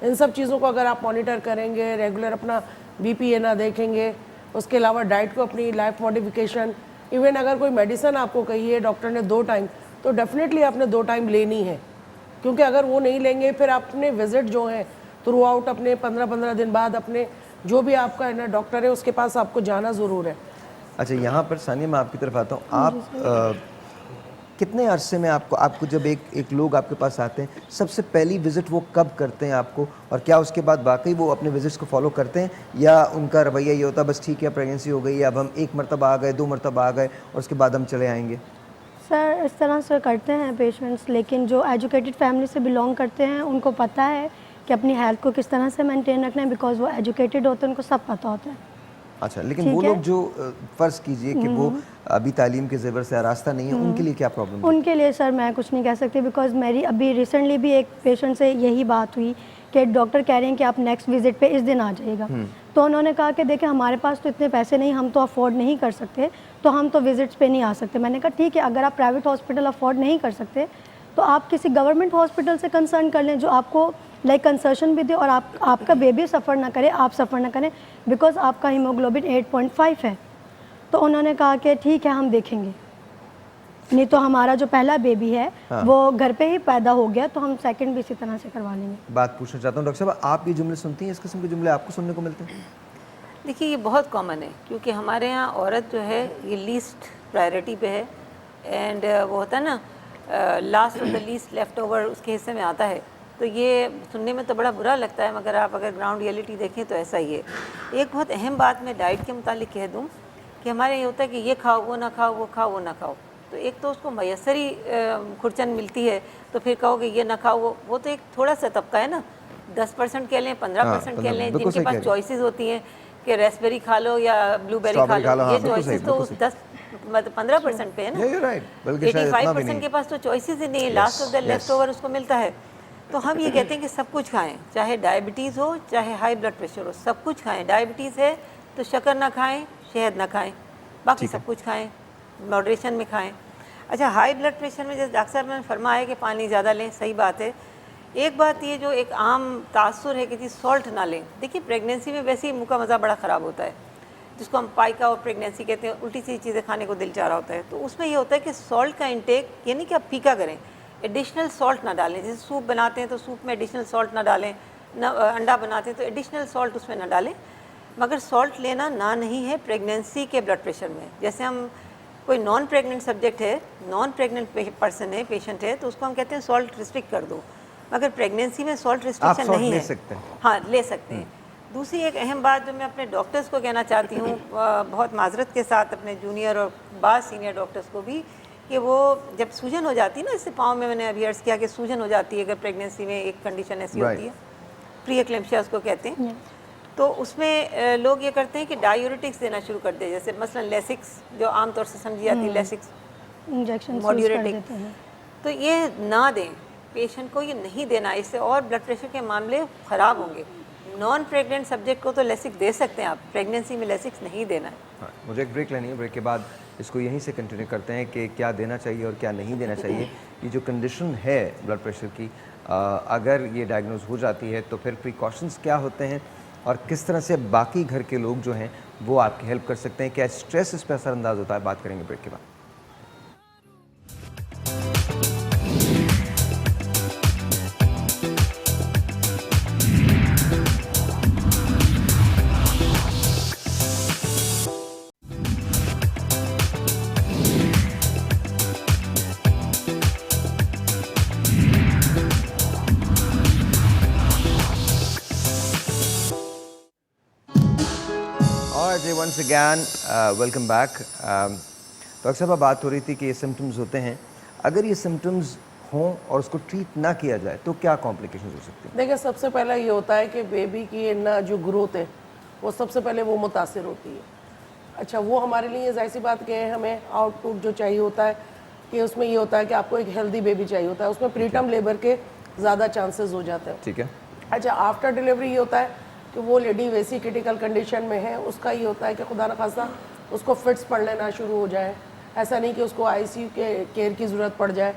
इन सब चीज़ों को अगर आप मॉनिटर करेंगे, रेगुलर अपना बीपी ना देखेंगे, उसके अलावा डाइट को अपनी लाइफ मॉडिफिकेशन, इवन अगर कोई मेडिसिन आपको कही है डॉक्टर ने 2 टाइम, तो डेफिनेटली आपने 2 टाइम लेनी है, क्योंकि अगर वो नहीं लेंगे फिर अपने विजिट जो हैं थ्रू आउट अपने 15-15 दिन बाद अपने जो भी आपका है ना डॉक्टर है उसके पास आपको जाना ज़रूर है। अच्छा, यहाँ पर सानिया मैं आपकी तरफ आता हूँ, आप कितने अरसे में आपको जब एक लोग आपके पास आते हैं, सबसे पहली विज़िट वो कब करते हैं आपको, और क्या उसके बाद वाकई वो अपने विज़िट्स को फॉलो करते हैं या उनका रवैया ये होता है बस ठीक है प्रेगनेंसी हो गई, अब हम 1 मरतबा आ गए, 2 मरतबा आ गए और उसके बाद हम चले आएंगे? सर इस तरह से करते हैं पेशेंट्स, लेकिन जो एजुकेटेड फैमिली से बिलोंग करते हैं उनको पता है कि अपनी हेल्थ को किस तरह से मेंटेन रखना है, बिकॉज वो एजुकेटेड होते हैं, उनको सब पता होता है। अच्छा, लेकिन वो लोग जो फ़र्ज़ कीजिए कि वो अभी तालीम के ज़ेवर से आरास्ता नहीं है, उनके लिए क्या प्रॉब्लम? उनके लिए सर मैं कुछ नहीं कह सकती, बिकॉज मेरी अभी रिसेंटली भी एक पेशेंट से यही बात हुई कि डॉक्टर कह रहे हैं कि आप नेक्स्ट विजिट पे इस दिन आ जाइएगा। तो उन्होंने कहा कि देखिए हमारे पास तो इतने पैसे नहीं, हम तो अफोर्ड नहीं कर सकते, तो हम तो विजिट्स पे नहीं आ सकते। मैंने कहा ठीक है, अगर आप प्राइवेट हॉस्पिटल अफोर्ड नहीं कर सकते तो आप किसी गवर्नमेंट हॉस्पिटल से कंसर्न कर लें जो आपको लाइक कंसेशन भी दे और आपका बेबी सफ़र ना करे, आप सफ़र ना करें, बिकॉज आपका हीमोग्लोबिन 8.5 है। तो उन्होंने कहा कि ठीक है हम देखेंगे, नहीं तो हमारा जो पहला बेबी है वो घर पे ही पैदा हो गया तो हम सेकंड भी इसी तरह से करवा लेंगे। बात पूछना चाहता हूँ डॉक्टर साहब, आप ये जुमले सुनती हैं, इस किस्म के जुमले आपको सुनने को मिलते हैं? देखिए, ये बहुत कॉमन है क्योंकि हमारे यहाँ औरत जो है ये लीस्ट प्रायोरिटी पे है, एंड वो होता है ना last of the least left over उसके हिस्से में आता है। तो ये सुनने में तो बड़ा बुरा लगता है, मगर आप अगर ग्राउंड रियलिटी देखें तो ऐसा ही है। एक बहुत अहम बात मैं डाइट के मुतालिक कह दूँ कि हमारे ये होता है कि ये खाओ, वो ना खाओ, वो खाओ, वो ना खाओ। तो एक तो उसको मैसरी खुरचन मिलती है, तो फिर कहोगे ये ना खाओ, वो तो एक थोड़ा सा तबका है ना, 10% कह लें, 15% कह लें, जिनके पास चॉइसेस होती हैं कि रेसबेरी खा लो या ब्लूबेरी खा लो, ये चॉइसेस तो 15% पे है ना। 85% के पास तो चॉइसेस ही नहीं है, last of the left over उसको मिलता है। तो हम ये कहते हैं कि सब कुछ खाएं, चाहे डायबिटीज़ हो चाहे हाई ब्लड प्रेशर हो, सब कुछ खाएं। डायबिटीज़ है तो शक्कर ना खाएं, शहद ना खाएं, बाकी सब कुछ खाएं, मॉडरेशन में खाएं। अच्छा, हाई ब्लड प्रेशर में जैसे डॉक्टर साहब ने फरमाया कि पानी ज़्यादा लें, सही बात है। एक बात ये जो एक आम तासुर है कि जी सॉल्ट ना लें। देखिए, प्रेगनेंसी में वैसे ही मुँह का मज़ा बड़ा ख़राब होता है, जिसको हम पाइका और प्रेगनेंसी कहते हैं, उल्टी सी चीज़ें खाने को दिल चाह रहा होता है। तो उसमें ये होता है कि सॉल्ट का इंटेक, यानी कि आप फीका करें, एडिशनल सॉल्ट ना डालें। जैसे सूप बनाते हैं तो सूप में एडिशनल सॉल्ट ना डालें, ना अंडा बनाते हैं तो एडिशनल सॉल्ट उसमें ना डालें। मगर सॉल्ट लेना ना नहीं है प्रेगनेंसी के ब्लड प्रेशर में। जैसे हम कोई नॉन प्रेग्नेंट सब्जेक्ट है, नॉन प्रेग्नेंट पर्सन है, पेशेंट है, तो उसको हम कहते हैं सॉल्ट रिस्ट्रिक्ट कर दो। मगर प्रेगनेंसी में सॉल्ट रिस्ट्रिक्शन नहीं है। सकते हैं। हाँ, ले सकते हैं। दूसरी एक अहम बात जो मैं अपने डॉक्टर्स को कहना चाहती हूँ, बहुत माजरत के साथ अपने जूनियर और बाद सीनियर डॉक्टर्स को भी, कि वो जब सूजन हो जाती है ना, इससे पाँव में मैंने अभी अर्ज़ किया कि सूजन हो जाती है अगर प्रेगनेंसी में, एक कंडीशन ऐसी होती है, प्री एक्लेम्पशिया उसको कहते हैं, तो उसमें लोग ये करते हैं कि डायूरेटिक्स देना शुरू कर दे, जैसे मसलन लेसिक्स जो आमतौर से समझी जाती है, लेसिक्स इंजेक्शन मॉड्यूरेटिक, तो ये ना दें पेशेंट को, ये नहीं देना, इससे और ब्लड प्रेशर के मामले ख़राब होंगे। नॉन प्रेग्नेंट सब्जेक्ट को तो लेसिक दे सकते हैं आप, प्रेगनेंसी में लेसिक्स नहीं देना है। हाँ, मुझे एक ब्रेक लेनी है, ब्रेक के बाद इसको यहीं से कंटिन्यू करते हैं कि क्या देना चाहिए और क्या नहीं देना चाहिए। ये जो कंडीशन है ब्लड प्रेशर की, अगर ये डायग्नोज हो जाती है तो फिर प्रिकॉशंस क्या होते हैं और किस तरह से बाकी घर के लोग जो हैं वो आपकी हेल्प कर सकते हैं, क्या स्ट्रेस इस पर असरअंदाज होता है, बात करेंगे ब्रेक के बाद। Once again welcome back. तो अक्सर बात हो रही थी कि ये सिम्टम्स होते हैं, अगर ये सिम्टम्स हों और उसको ट्रीट ना किया जाए तो क्या कॉम्प्लिकेशंस हो सकती हैं? देखिए, सबसे पहला ये होता है कि बेबी की ना जो ग्रोथ है वो सबसे पहले वो मुतासिर होती है। अच्छा, वो हमारे लिए जाहिर सी बात है, हमें आउटपुट जो चाहिए होता है कि उसमें ये होता है कि आपको एक हेल्दी बेबी चाहिए होता है, उसमें प्रीटर्म लेबर के ज़्यादा चांसेस हो जाते हैं। ठीक है। अच्छा, आफ्टर डिलीवरी ये होता है कि वो लेडी वैसी क्रिटिकल कंडीशन में है, उसका ये होता है कि खुदा न खास्ता उसको फिट्स पड़ लेना शुरू हो जाए। ऐसा नहीं कि उसको आईसीयू के केयर की ज़रूरत पड़ जाए,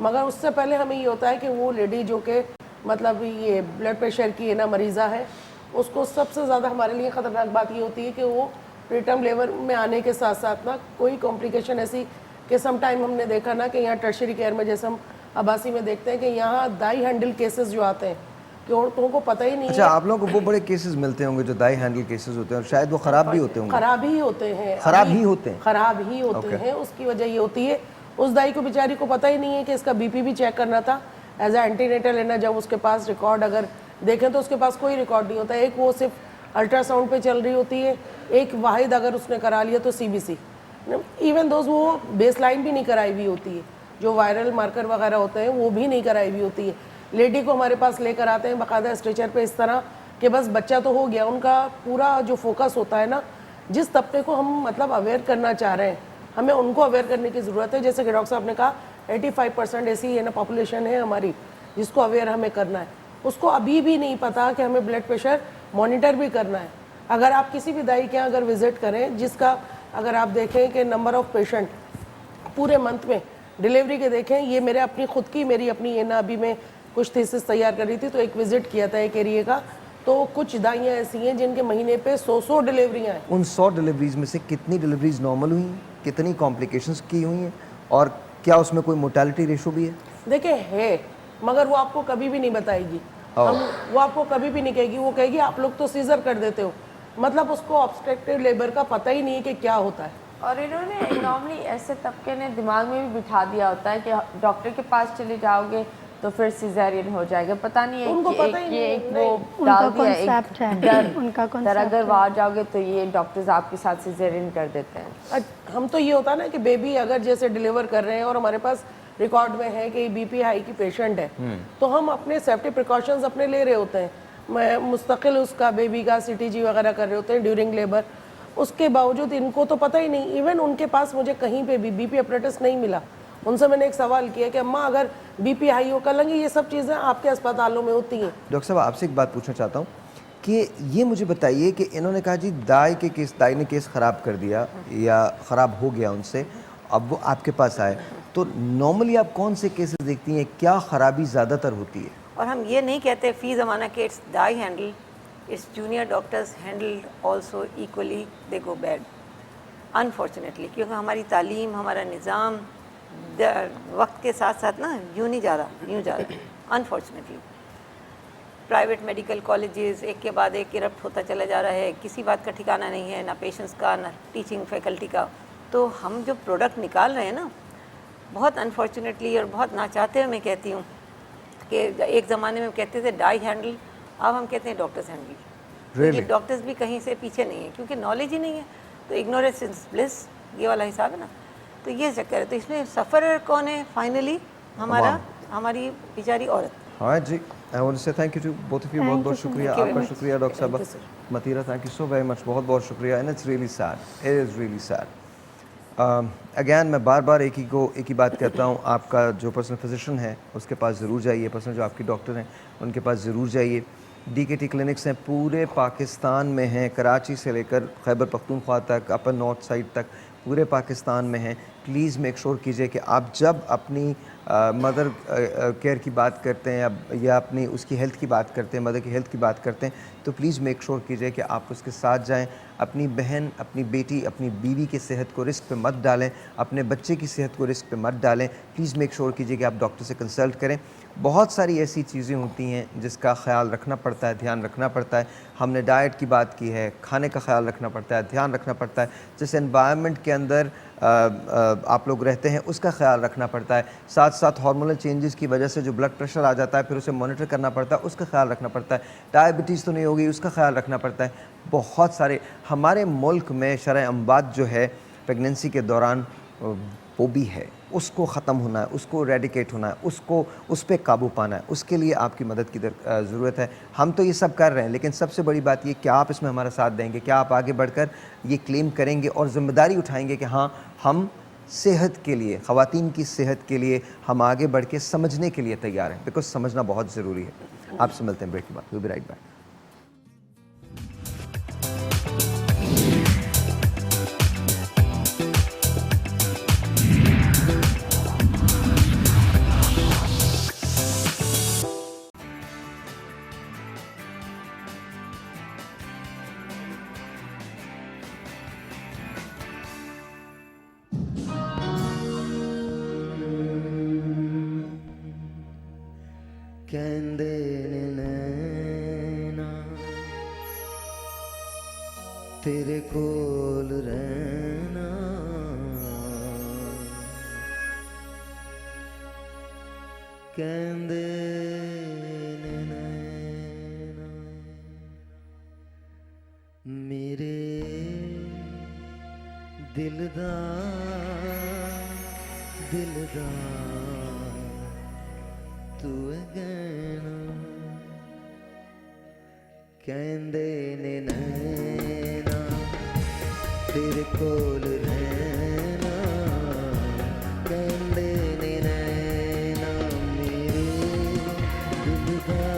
मगर उससे पहले हमें ये होता है कि वो लेडी जो कि मतलब ये ब्लड प्रेशर की ना मरीज़ा है, उसको सबसे ज़्यादा हमारे लिए ख़तरनाक बात ये होती है कि वो प्रीटर्म लेबर में आने के साथ साथ ना कोई कॉम्प्लिकेशन ऐसी कि सम टाइम हमने देखा ना कि यहाँ टर्शरी केयर में, जैसे हम अब्बासी में देखते हैं कि यहाँ दाई हैंडल केसेस जो आते हैं कि औरतों को पता ही नहीं अच्छा, है। आप लोगों को वो बड़े केसेस मिलते होंगे जो दाई हैंडल केसेस होते हैं और शायद वो ख़राब भी होते होंगे। ख़राब ही होते हैं, ख़राब ही होते हैं, ख़राब ही होते हैं। उसकी वजह ये होती है उस दाई को बेचारी को पता ही नहीं है कि इसका बीपी भी चेक करना था एज ए एंटीनेटल है ना। जब उसके पास रिकॉर्ड अगर देखें तो उसके पास कोई रिकॉर्ड नहीं होता। एक वो सिर्फ अल्ट्रासाउंड पे चल रही होती है, एक वाहिद अगर उसने करा लिया तो सीबीसी, इवन दोस्त वो बेस लाइन भी नहीं कराई हुई होती है, जो वायरल मार्कर वगैरह होते हैं वो भी नहीं कराई हुई होती है। लेडी को हमारे पास लेकर आते हैं बाकायदा स्ट्रेचर पे इस तरह कि बस बच्चा तो हो गया। उनका पूरा जो फोकस होता है ना, जिस तबके को हम मतलब अवेयर करना चाह रहे हैं, हमें उनको अवेयर करने की ज़रूरत है। जैसे कि डॉक्टर साहब ने कहा 85% ऐसी है ना पॉपुलेशन है हमारी जिसको अवेयर हमें करना है। उसको अभी भी नहीं पता कि हमें ब्लड प्रेशर मॉनिटर भी करना है। अगर आप किसी भी दाई के यहाँ अगर विज़िट करें, जिसका अगर आप देखें कि नंबर ऑफ़ पेशेंट पूरे मंथ में डिलीवरी के देखें, ये मेरे अपनी खुद की मेरी अपनी ये ना अभी मैं कुछ थीसिस तैयार कर रही थी तो एक विज़िट किया था एक एरिए का, तो कुछ दाइयाँ ऐसी हैं जिनके महीने पे 100 डिलीवरियाँ हैं। उन 100 डिलीवरीज में से कितनी डिलीवरीज नॉर्मल हुई हैं, कितनी कॉम्प्लिकेशंस की हुई हैं और क्या उसमें कोई मोर्टेलिटी रेशो भी है? देखिए है, मगर वो आपको कभी भी नहीं बताएगी। वो आपको कभी भी नहीं कहेगी। वो कहेगी आप लोग तो सीजर कर देते हो, मतलब उसको ऑब्स्ट्रक्टिव लेबर का पता ही नहीं है कि क्या होता है। और इन्होंने नॉर्मली ऐसे तबके ने दिमाग में भी बिठा दिया होता है कि डॉक्टर के पास चले जाओगे तो फिर सिजेरियन हो जाएगा। पता नहीं है उनको कि पता ही नहीं, एक वो डाल दिया एक डर, उनका डर अगर वहाँ जाओगे तो ये डॉक्टर्स आपके साथ सिजेरियन कर देते हैं। हम तो ये होता है ना कि बेबी अगर जैसे डिलीवर कर रहे हैं और हमारे पास रिकॉर्ड में है कि बीपी हाई की पेशेंट है, तो हम अपने सेफ्टी प्रिकॉशंस अपने ले रहे होते हैं। मैं मुस्तकिल उसका बेबी का सीटीजी वगैरह कर रहे होते हैं ड्यूरिंग लेबर। उसके बावजूद इनको तो पता ही नहीं। इवन उनके पास मुझे कहीं पे भी बीपी अपरेटस नहीं मिला। उनसे मैंने एक सवाल किया कि अम्मा अगर बीपी हाई हो कर लेंगे, ये सब चीज़ें आपके अस्पतालों में होती हैं। डॉक्टर साहब, आपसे एक बात पूछना चाहता हूँ कि ये मुझे बताइए कि इन्होंने कहा जी दाई ने केस ख़राब कर दिया या ख़राब हो गया उनसे, अब वो आपके पास आए, तो नॉर्मली आप कौन से केसेस देखती हैं, क्या ख़राबी ज़्यादातर होती है? और हम ये नहीं कहते फी ज़माना कि it's Dai handle, it's junior doctors handle also equally they go bad unfortunately, क्योंकि हमारी तालीम, हमारा निज़ाम वक्त के साथ साथ ना यूँ नहीं जा रहा, यूँ जा रहा है अनफॉर्चुनेटली। प्राइवेट मेडिकल कॉलेजेस एक के बाद एक करप्ट होता चला जा रहा है, किसी बात का ठिकाना नहीं है, ना पेशेंट्स का ना टीचिंग फैकल्टी का। तो हम जो प्रोडक्ट निकाल रहे हैं ना, बहुत अनफॉर्चुनेटली और बहुत ना चाहते हुए मैं कहती हूँ कि एक ज़माने में कहते थे डाई हैंडल, अब हम कहते हैं डॉक्टर्स हैंडल। Really? ये डॉक्टर्स भी कहीं से पीछे नहीं है क्योंकि नॉलेज ही नहीं है, तो इग्नोरेंस इज ब्लिस, ये वाला हिसाब है ना। तो ये चक्कर है। तो इसमें सफ़र कौन है फाइनली? हमारी बेचारी औरत। हाँ जी, I want to say thank you to both of you. बहुत बहुत शुक्रिया आपका, शुक्रिया डॉक्टर साहब Matira, thank you so very much, बहुत बहुत शुक्रिया। And it's really sad, it is really sad. Again मैं बार बार एक ही बात कहता हूँ, आपका जो पर्सनल फिजिशियन है उसके पास ज़रूर जाइए, पर्सनल जो आपकी डॉक्टर हैं उनके पास ज़रूर जाइए। DKT क्लिनिक्स हैं, पूरे पाकिस्तान में हैं, कराची से लेकर खैबर पख्तूनख्वा तक, अपर नॉर्थ साइड तक पूरे पाकिस्तान में हैं। प्लीज़ मेक श्योर कीजिए कि आप जब अपनी मदर केयर की बात करते हैं या अपनी उसकी हेल्थ की बात करते हैं, मदर की हेल्थ की बात करते हैं, तो प्लीज़ मेक श्योर कीजिए कि आप उसके साथ जाएं। अपनी बहन, अपनी बेटी, अपनी बीवी की सेहत को रिस्क पे मत डालें, अपने बच्चे की सेहत को रिस्क पे मत डालें। प्लीज़ मेक श्योर कीजिए कि आप डॉक्टर से कंसल्ट करें। बहुत सारी ऐसी चीज़ें होती हैं जिसका ख्याल रखना पड़ता है, ध्यान रखना पड़ता है। हमने डाइट की बात की है, खाने का ख्याल रखना पड़ता है, ध्यान रखना पड़ता है। जिस एनवायरनमेंट के अंदर आप लोग रहते हैं उसका ख्याल रखना पड़ता है। साथ साथ हार्मोनल चेंजेस की वजह से जो ब्लड प्रेशर आ जाता है फिर उसे मॉनिटर करना पड़ता है, उसका ख्याल रखना पड़ता है। डायबिटीज़ तो नहीं होगी, उसका ख्याल रखना पड़ता है। बहुत सारे हमारे मुल्क में शरह अम्बात जो है प्रेगनेंसी के दौरान वो भी है, उसको ख़त्म होना है, उसको रेडिकेट होना है, उस पर काबू पाना है। उसके लिए आपकी मदद की ज़रूरत है। हम तो ये सब कर रहे हैं, लेकिन सबसे बड़ी बात ये, क्या आप इसमें हमारा साथ देंगे? क्या आप आगे बढ़कर ये क्लेम करेंगे और ज़िम्मेदारी उठाएंगे कि हाँ, हम सेहत के लिए, ख़वातीन की सेहत के लिए हम आगे बढ़ के समझने के लिए तैयार हैं? बिकॉज समझना बहुत ज़रूरी है। आपसे मिलते हैं ब्रेक के बाद। Will be right back. कहंदे ने नैना तेरे कोल रहना, कहंदे ने नैना मेरे दिलदार तू गैना, कहंदे ने नैना तेरे कोल रहना, कहंदे ने नैना मेरे दिलदार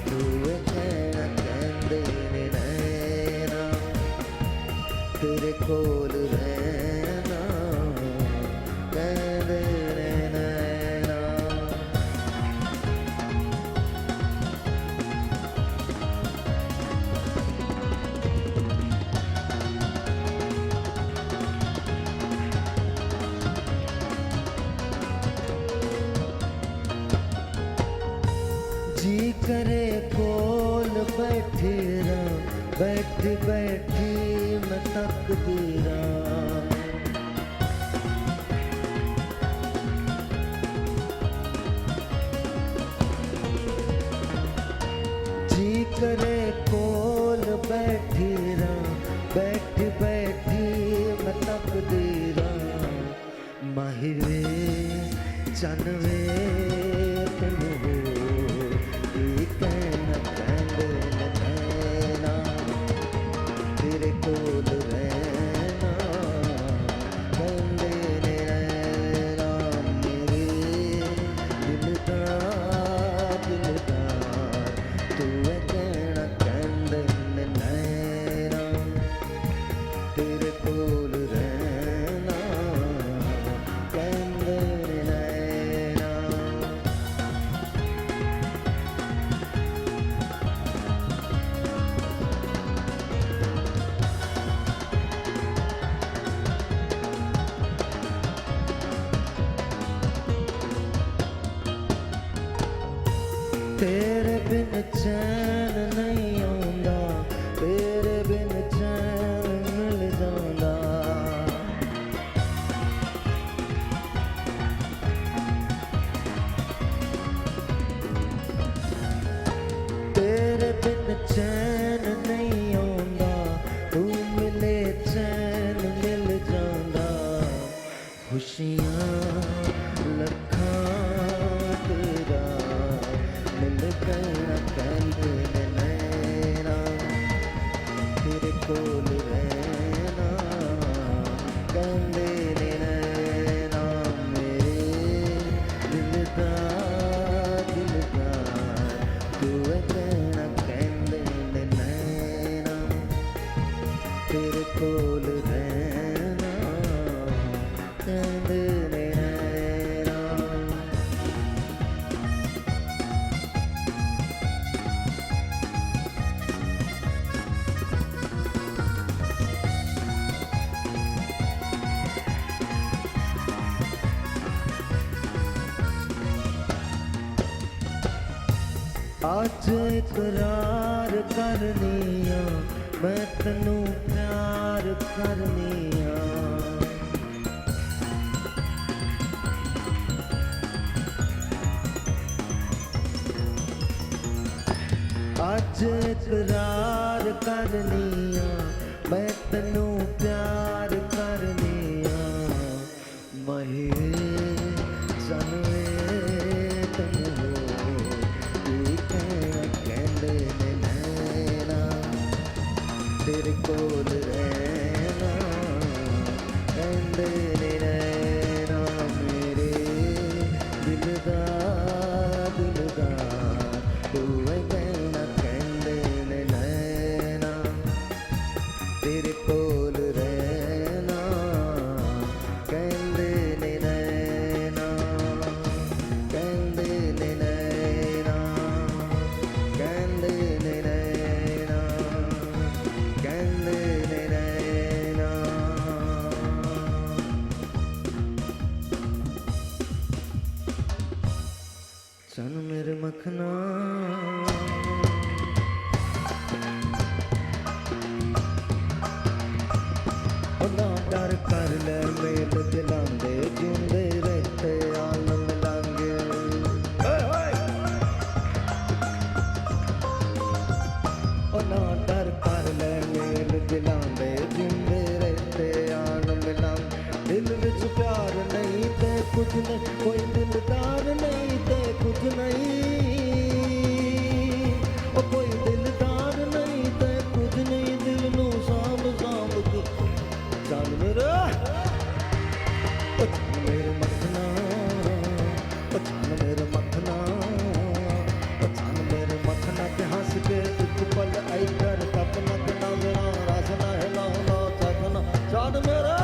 तू गैना, कहंदे ने नैना तेरे कोल रहना, कहंदे जी करे कोल बैठे बैठी मैं तकदी रहा, जी करे कोल बैठी मैं तकदी रहा, माहिर जानवे तेरे बिन चैन नहीं आਉਂਦਾ, तेरे बिन चैन मिल खुशियाँ लखा तेरा मिल गया कहते नैना तेरे कोल रहना कहते नैना मेरे दिलदार तू है कहना कहते नैना तेरे कोल रहना कहते नैना आज इकरार करनिया मैं तैनू प्यार करनिया आज इकरार करनिया मैं तैनू प्यार करनिया मही जानवे तैनू कहते नैना तेरे कोल रहना कहते नैना मेरे दिलदार तू है कहना कहते नैना तेरे कोल रहना कहते नैना कहते नैना कहते नैना कहते नैना चल मेरे मखना ना डर कर ले मेल दिलांदे जिंदे रहते आलम लांगे ना डर कर ले मेल दिलांदे जिंदे रहते आलम लांगे दिल विच प्यार नहीं ते कुछ नहीं कोई दिलदार नहीं ते कुछ नहीं ओ कोई दिलदार नहीं ते कुछ नहीं दिल नू साम साम के जान मेरे मखना जान मेरे मखना जान मेरे मखना के हंस के एक पल आई कर तपना के नजरा राजना है लाना तकना जान मेरा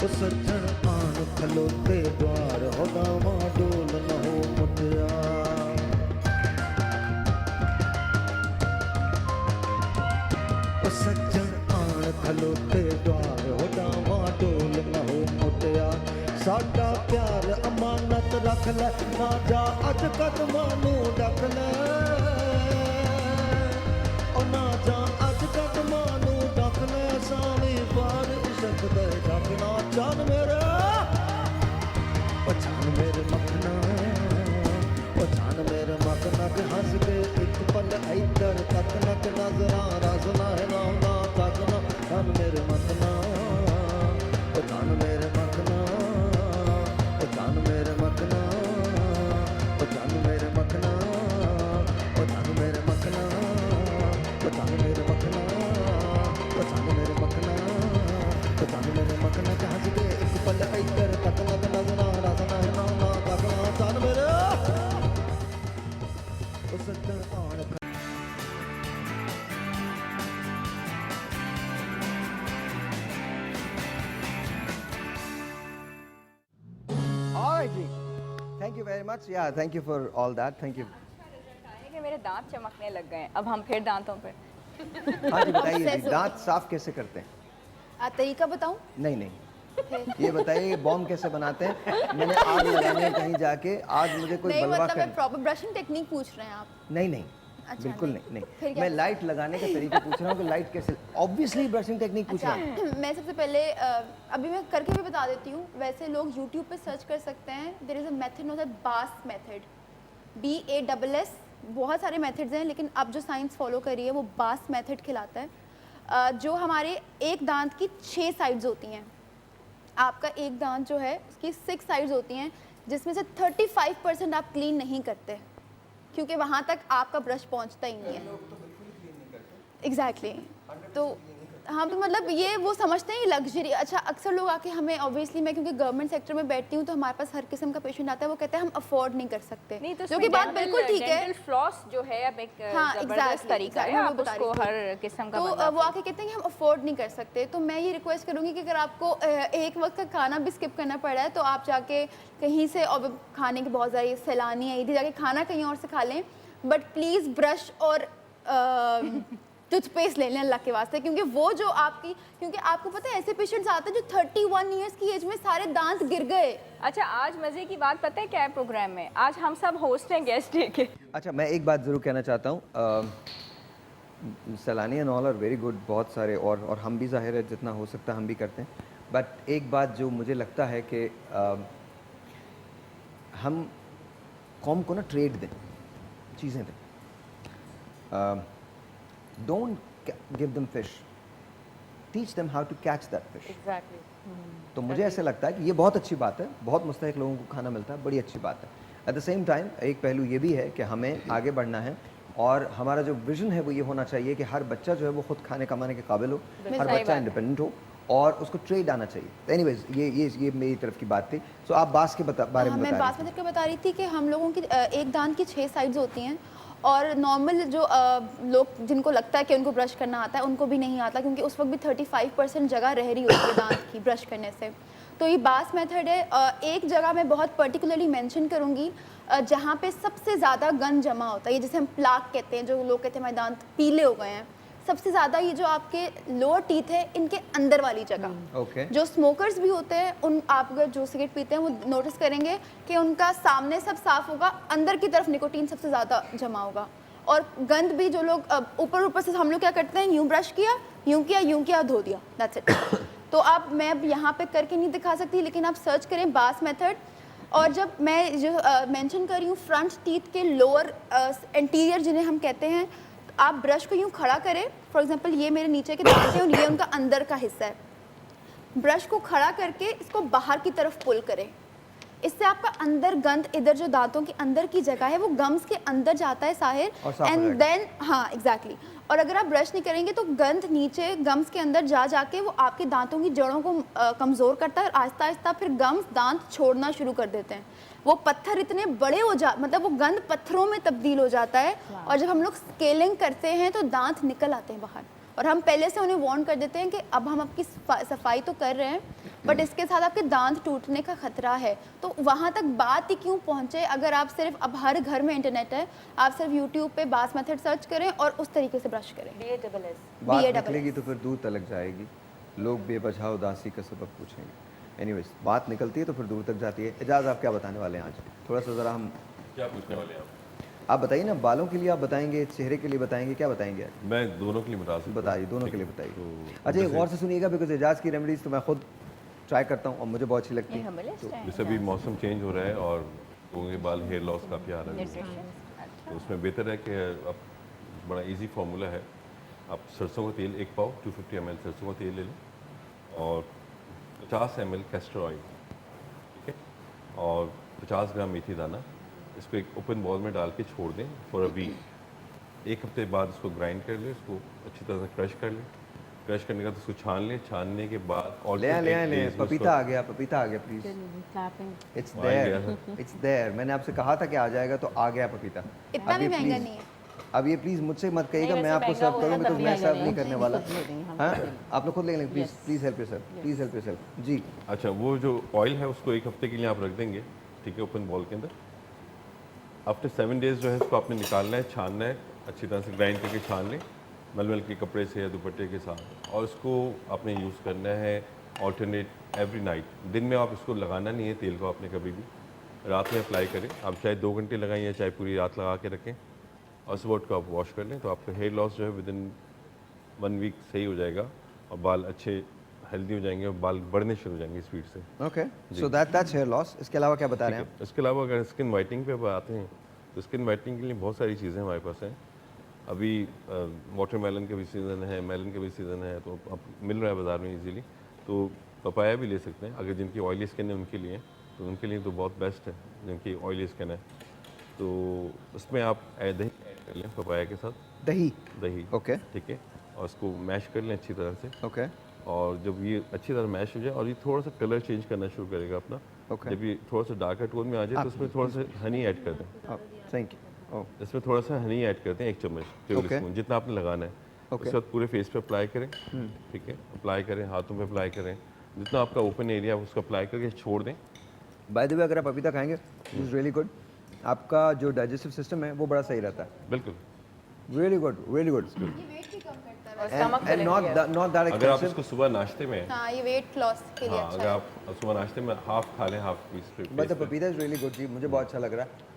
ओ सज्जन आन खलोते द्वार हो दामा डोल न हो मुटिया ओ सज्जन आन खलोते द्वार हो दामा डोल न हो मुटिया साडा प्यार अमानत रख ले ना जा अज कदमां नू डक ले ओ ना जा अज कदमां नू डक ले सावी पार इश्क दे डकना जान मेरा ओ जान मेरे मखना ओ जान मेरे मखना के हंस के एक पल इधर तकना के नजरा राजना है ना तकना जान मेरे मखना ओ जान मेरे मखना ओ जान मेरे मखना ओ जान मेरे मखना ओ जान मेरे मखना ओ जान मेरे मखना ओ जान मेरे मखना ओ जान मेरे मखना के हंस के एक पल इधर तकना के नजरा राजना है ना तकना जान मेरे ओ सज्जन आन All right, ji. Thank you very much. Yeah, thank you for all that. Thank you. कि मेरे दांत चमकने लग गए अब हम फिर दांतों पे हाँ जी बताइए जी, दांत साफ कैसे करते हैं? तरीका बताऊं? नहीं नहीं, ये बताइए बॉम्ब कैसे बनाते हैं? मैंने आग लगाने कहीं जाके आज मुझे कोई नहीं बलवा मतलब कर मैं प्रॉपर ब्रशिंग टेक्निक पूछ रहे हैं आप? नहीं नहीं अच्छा, बिल्कुल नहीं। नहीं फिर नहीं क्या मैं लाइट लगाने का तरीका पूछ रहा हूँ कि लाइट कैसे, ऑब्वियसली ब्रशिंग टेक्निक पूछ रहा हूँ। मैं सबसे पहले अभी मैं करके भी बता देती हूँ। वैसे लोग YouTube पे सर्च कर सकते हैं, there is a method known that bass method, BASS। बहुत सारे मेथड्स हैं लेकिन अब जो साइंस फॉलो करी है वो बास मेथड खिलाता है। जो हमारे एक दांत की 6 साइड्स होती हैं, आपका एक दांत जो है उसकी 6 साइड्स होती हैं, जिसमें से 35% आप क्लीन नहीं करते क्योंकि वहाँ तक आपका ब्रश पहुँचता ही नहीं है। एग्जैक्टली तो हम तो मतलब ये वो समझते हैं लग्जरी। अच्छा, अक्सर लोग आके हमें, ऑब्वियसली मैं क्योंकि गवर्नमेंट सेक्टर में बैठती हूँ तो हमारे पास हर किस्म का पेशेंट आता है, वो कहते हैं हम अफोर्ड नहीं कर सकते, नहीं तो जो कि बात बिल्कुल ठीक है। डेंटल फ्लॉस जो है अब एक हाँ, जबरदस्त तरीका है, आप उसको हर किस्म का तो वो आके कहते हैं कि हम अफोर्ड नहीं कर सकते। तो मैं ये रिक्वेस्ट करूँगी कि अगर आपको एक वक्त का खाना भी स्किप करना पड़ रहा है तो आप जाके कहीं से, और खाने की बहुत ज़्यादा सैलानी है, इधर जाके खाना कहीं और से खा लें, बट प्लीज़ ब्रश और टूथपेस्ट ले लें अल्लाह के वास्ते, क्योंकि वो जो आपकी, क्योंकि आपको पता है ऐसे पेशेंट्स आते हैं जो 31 ईयर्स की एज में सारे दांत गिर गए। अच्छा, आज मजे की बात पता है क्या है प्रोग्राम में? आज हम सब होस्ट हैं गेस्ट डे के। अच्छा, मैं एक बात ज़रूर कहना चाहता हूँ, सैलानी and all are very good, बहुत सारे, और हम भी ज़ाहिर है जितना हो सकता है हम भी करते हैं, बट एक बात जो मुझे लगता है कि हम कौम को ना ट्रेड दें, चीज़ें दें। Don't give them fish, teach them how to catch that fish. Exactly. तो मुझे ऐसे लगता है कि ये बहुत अच्छी बात है, बहुत मुस्तहिक लोगों को खाना मिलता है, बड़ी अच्छी बात है। एट द सेम टाइम एक पहलू ये भी है कि हमें आगे बढ़ना है और हमारा जो विजन है वो ये होना चाहिए कि हर बच्चा जो है वो खुद खाने कमाने के काबिल हो, हर बच्चा इंडिपेंडेंट हो और उसको ट्रेड आना चाहिए। एनीवेज ये मेरी तरफ की बात थी। सो आप बास के बारे में मैं बास में बता रही थी कि हम लोगों की एक दांत की 6 साइड्स होती हैं और नॉर्मल जो लोग जिनको लगता है कि उनको ब्रश करना आता है उनको भी नहीं आता, क्योंकि उस वक्त भी 35% जगह रह रही होती है दांत की ब्रश करने से। तो ये बास मेथड है। एक जगह मैं बहुत पर्टिकुलरली मेंशन करूँगी जहाँ पे सबसे ज़्यादा गंद जमा होता है, ये जिसे हम प्लाक कहते हैं, जो लोग कहते हैं हमारे दांत पीले हो गए हैं, सबसे ज़्यादा ये जो आपके लोअर टीथ है इनके अंदर वाली जगह। जो स्मोकर्स भी होते हैं, उन आप अगर जो सिगरेट पीते हैं वो नोटिस करेंगे कि उनका सामने सब साफ होगा, अंदर की तरफ निकोटीन सबसे ज़्यादा जमा होगा। और गंद भी जो लोग ऊपर से हम लोग क्या करते हैं, यूँ ब्रश किया, यूँ किया, धो दिया, दैट्स इट। तो आप, मैं अब यहाँ पे करके नहीं दिखा सकती, लेकिन आप सर्च करें बास मेथड। और जब मैं जो मेंशन कर रही हूँ फ्रंट टीथ के लोअर एंटीरियर जिन्हें हम कहते हैं, आप ब्रश को यूँ खड़ा करें। फॉर एग्जांपल ये मेरे नीचे के दांत हैं और ये उनका अंदर का हिस्सा है। ब्रश को खड़ा करके इसको बाहर की तरफ पुल करें। इससे आपका अंदर गंद, इधर जो दांतों की अंदर की जगह है वो गम्स के अंदर जाता है साहिर, एंड देन हाँ एग्जैक्टली। और अगर आप ब्रश नहीं करेंगे तो गंद नीचे गम्स के अंदर जाके वो आपके दांतों की जड़ों को कमज़ोर करता है और आहिस्ता आहिस्ता फिर गम्स दांत छोड़ना शुरू कर देते हैं। वो पत्थर इतने बड़े हो मतलब वो गंद पत्थरों में तब्दील हो जाता है। और जब हम लोग स्केलिंग करते हैं तो दांत निकल आते हैं बाहर, और हम पहले से उन्हें वार्न कर देते हैं कि अब हम आपकी सफाई तो कर रहे हैं बट इसके साथ आपके दांत टूटने का खतरा है। तो वहाँ तक बात ही क्यों पहुँचे अगर आप सिर्फ, अब हर घर में इंटरनेट है, आप सिर्फ यूट्यूब पे बास मेथड सर्च करें और उस तरीके से ब्रश करें। बात निकलेगी तो फिर दूर तक जाएगी, लोग बेवजह उदासी का सबब पूछेंगे। एनीवेज, बात निकलती है तो फिर दूर तक जाती है। एजाज, आप क्या बताने वाले हैं आज? थोड़ा सा ज़रा हम क्या पूछने वाले हैं आप बताइए ना। बालों के लिए आप बताएंगे, चेहरे के लिए बताएंगे, क्या बताएंगे? मैं दोनों के लिए बता सकता हूं। बताइए, दोनों के लिए बताइए। अच्छा, एक गौर से सुनिएगा, बिकॉज एजाज की रेमेडीज तो मैं खुद ट्राई करता हूँ और मुझे बहुत अच्छी लगती है। जैसे अभी मौसम चेंज हो रहा है और लोगों के बाल हेयर लॉस काफ़ी आ रहा है, तो उसमें बेहतर है कि आप, बड़ा इजी फार्मूला है, आप सरसों का तेल 1 पाव 250 ml सरसों का तेल ले लें और 50 ml कैस्टर ऑयल, ठीक है, और 50 ग्राम मेथी दाना, इसको एक ओपन बॉल में डाल के छोड़ दें फॉर अ वीक। 1 हफ्ते बाद इसको ग्राइंड कर लें, इसको अच्छी तरह से क्रश कर लें। क्रश करने का तो उसको छान लें, छानने के बाद और ले पपीता आ गया, पपीता आ गया, प्लीज। It's there. मैंने आपसे कहा था कि आ जाएगा, तो आ गया पपीता। इतना भी महंगा नहीं है। अब ये प्लीज मुझसे मत कहिएगा, मैं आपको सर्व करूँ, तो मैं सर्व नहीं करने वाला। हाँ, आप लोग खुद ले लेंगे। Please help yourself, please help yourself जी। अच्छा, वो जो ऑयल है उसको 1 हफ्ते के लिए आप रख देंगे, ठीक है, ओपन बॉल के अंदर। आफ्टर 7 डेज जो है इसको आपने निकालना है, छानना है, अच्छी तरह से ग्राइंड करके छान लें मलमल के कपड़े से या दुपट्टे के साथ, और इसको आपने यूज़ करना है ऑल्टरनेट एवरी नाइट। दिन में आप इसको लगाना नहीं है तेल को, आपने कभी भी रात में अप्लाई करें। आप चाहे 2 घंटे लगाएं या चाहे पूरी रात लगा के रखें और सुबह उठ कर आप वॉश कर लें, तो आपका हेयर लॉस जो है विदिन 1 वीक सही हो जाएगा और बाल अच्छे हेल्दी हो जाएंगे और बाल बढ़ने शुरू हो जाएंगे स्पीड से। Okay, so that's hair loss. इसके अलावा क्या बता रहे हैं आप? इसके अलावा अगर स्किन वाइटनिंग पे अब आते हैं तो स्किन वाइटनिंग के लिए बहुत सारी चीज़ें हमारे पास हैं। अभी वाटरमेलन का भी सीज़न है, मेलन का भी सीज़न है, तो अब मिल रहा है बाज़ार में इजीली। तो पपाया भी ले सकते हैं, अगर जिनकी ऑयली स्किन है उनके लिए, तो उनके लिए तो बहुत बेस्ट है जिनकी ऑयली स्किन है। तो उसमें आप दही ऐड कर लें पपाया के साथ, दही ओके ठीक है, और उसको मैश कर लें अच्छी तरह से। ओके और जब ये अच्छी तरह मैश हो जाए और ये थोड़ा सा कलर चेंज करना शुरू करेगा अपना, जब ये थोड़ा सा डार्कर टोन में आ जाए तो उसमें थोड़ा सा हनी ऐड कर दें। Thank you. इसमें थोड़ा सा हनी ऐड करते हैं, 1 चम्मच टेबल स्पून जितना आपने लगाना है। उसके बाद पूरे फेस पे अप्लाई करें, ठीक है, अप्लाई करें, हाथों पे अप्लाई करें, जितना आपका ओपन एरिया है उसको अप्लाई करके छोड़ दें। बाय द वे अगर आप पपीता खाएंगे इज़ रियली गुड, आपका जो डाइजेस्टिव सिस्टम है वो बड़ा सही रहता है। बिल्कुल, really good, really good. And not that अगर आप इसको सुबह नाश्ते में, हाँ ये वेट लॉस के लिए अच्छा अगर आप सुबह नाश्ते में हाफ खा लें, हाफ पीस बट द पपीता इज़ रियली गुड जी, मुझे बहुत अच्छा लग रहा है।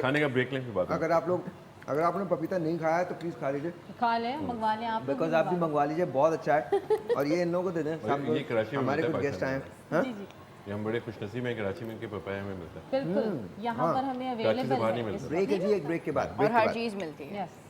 खाने का ब्रेक लें फिर बात। अगर आपने पपीता नहीं खाया है तो प्लीज़ खा लीजिए, खा लें, मंगवा लें आप, बिकॉज आप भी मंगवा लीजिए, बहुत अच्छा है। और ये इन लोगों को दे दें, ये कराची में हमारे मिलता कुछ है गेस्ट आए पाकिस्तान हैं। ये हम बड़े खुशनसीब हैं, कराची में इनके पपाया में मिलता है। बिल्कुल यहाँ पर हमें कराची से अवेलेबल बाहर नहीं है। मिलता। ब्रेक है जी, एक ब्रेक के बाद, और ब्रेक के हर बाद। चीज़ मिलती है। यस।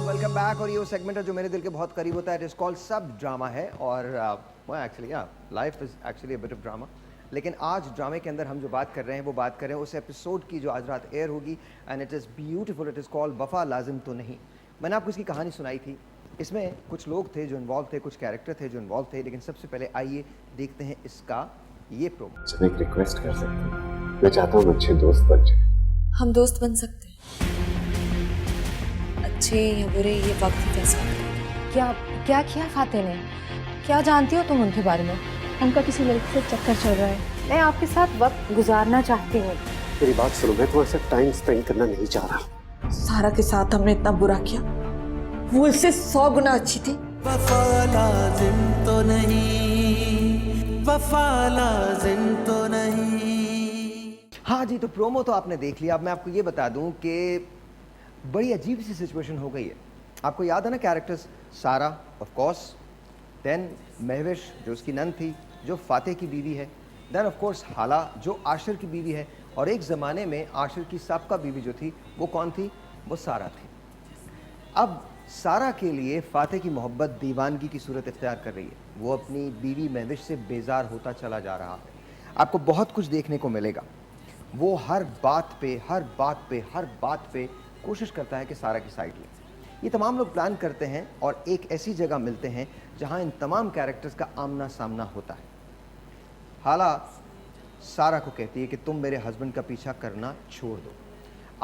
Welcome back. और ये वो सेगमेंट है जो मेरे दिल के बहुत करीब होता है, इट इज कॉल्ड सब ड्रामा है। और actually life is actually a bit of drama. लेकिन आज ड्रामे के अंदर हम जो बात कर रहे हैं वो बात कर रहे हैं उस एपिसोड की जो आज रात एयर होगी, and it is beautiful. It is called वफा लाजिम तो नहीं। मैंने आपको इसकी कहानी सुनाई थी, इसमें कुछ लोग थे जो इन्वॉल्व थे, कुछ कैरेक्टर थे जो इन्वॉल्व थे। लेकिन सबसे पहले आइए देखते हैं इसका ये प्रोमो। जब एक रिक्वेस्ट कर सकते हैं, मैं चाहता हूँ अच्छे दोस्त बन जाए। हम दोस्त बन सकते हैं, अच्छे या बुरे ये वक्त ही फैसला करेगा। क्या क्या किया फाते ने? क्या जानती हो तुम उनके बारे में? उनका किसी लड़की से चक्कर चल रहा है। मैं आपके साथ वक्त गुजारना चाहती हूँ। मेरी बात सुनो, मैं तुम्हारे साथ टाइम स्पेंड करना नहीं चाह रहा। सारा के साथ हमने इतना बुरा किया, वो इससे 100 गुना अच्छी थी। वफा लाजिम तो नहीं, वफा लाजिम तो नहीं। हाँ जी, तो प्रोमो तो आपने देख लिया। अब मैं आपको ये बता दूं कि बड़ी अजीब सी सिचुएशन हो गई है। आपको याद है ना कैरेक्टर्स, सारा ऑफ कोर्स, देन महविश जो उसकी नन थी, जो फातेह की बीवी है, देन ऑफ कोर्स हाला जो आशिर की बीवी है, और एक ज़माने में आशिर की साबका बीवी जो थी वो कौन थी? वो सारा थी। अब सारा के लिए फातेह की मोहब्बत दीवानगी की सूरत इख्तियार कर रही है। वो अपनी बीवी महविश से बेजार होता चला जा रहा है। आपको बहुत कुछ देखने को मिलेगा। वो हर बात पे कोशिश करता है कि सारा की साइड ले। ये तमाम लोग प्लान करते हैं और एक ऐसी जगह मिलते हैं जहां इन तमाम कैरेक्टर्स का आमना सामना होता है। हाला सारा को कहती है कि तुम मेरे हस्बैंड का पीछा करना छोड़ दो।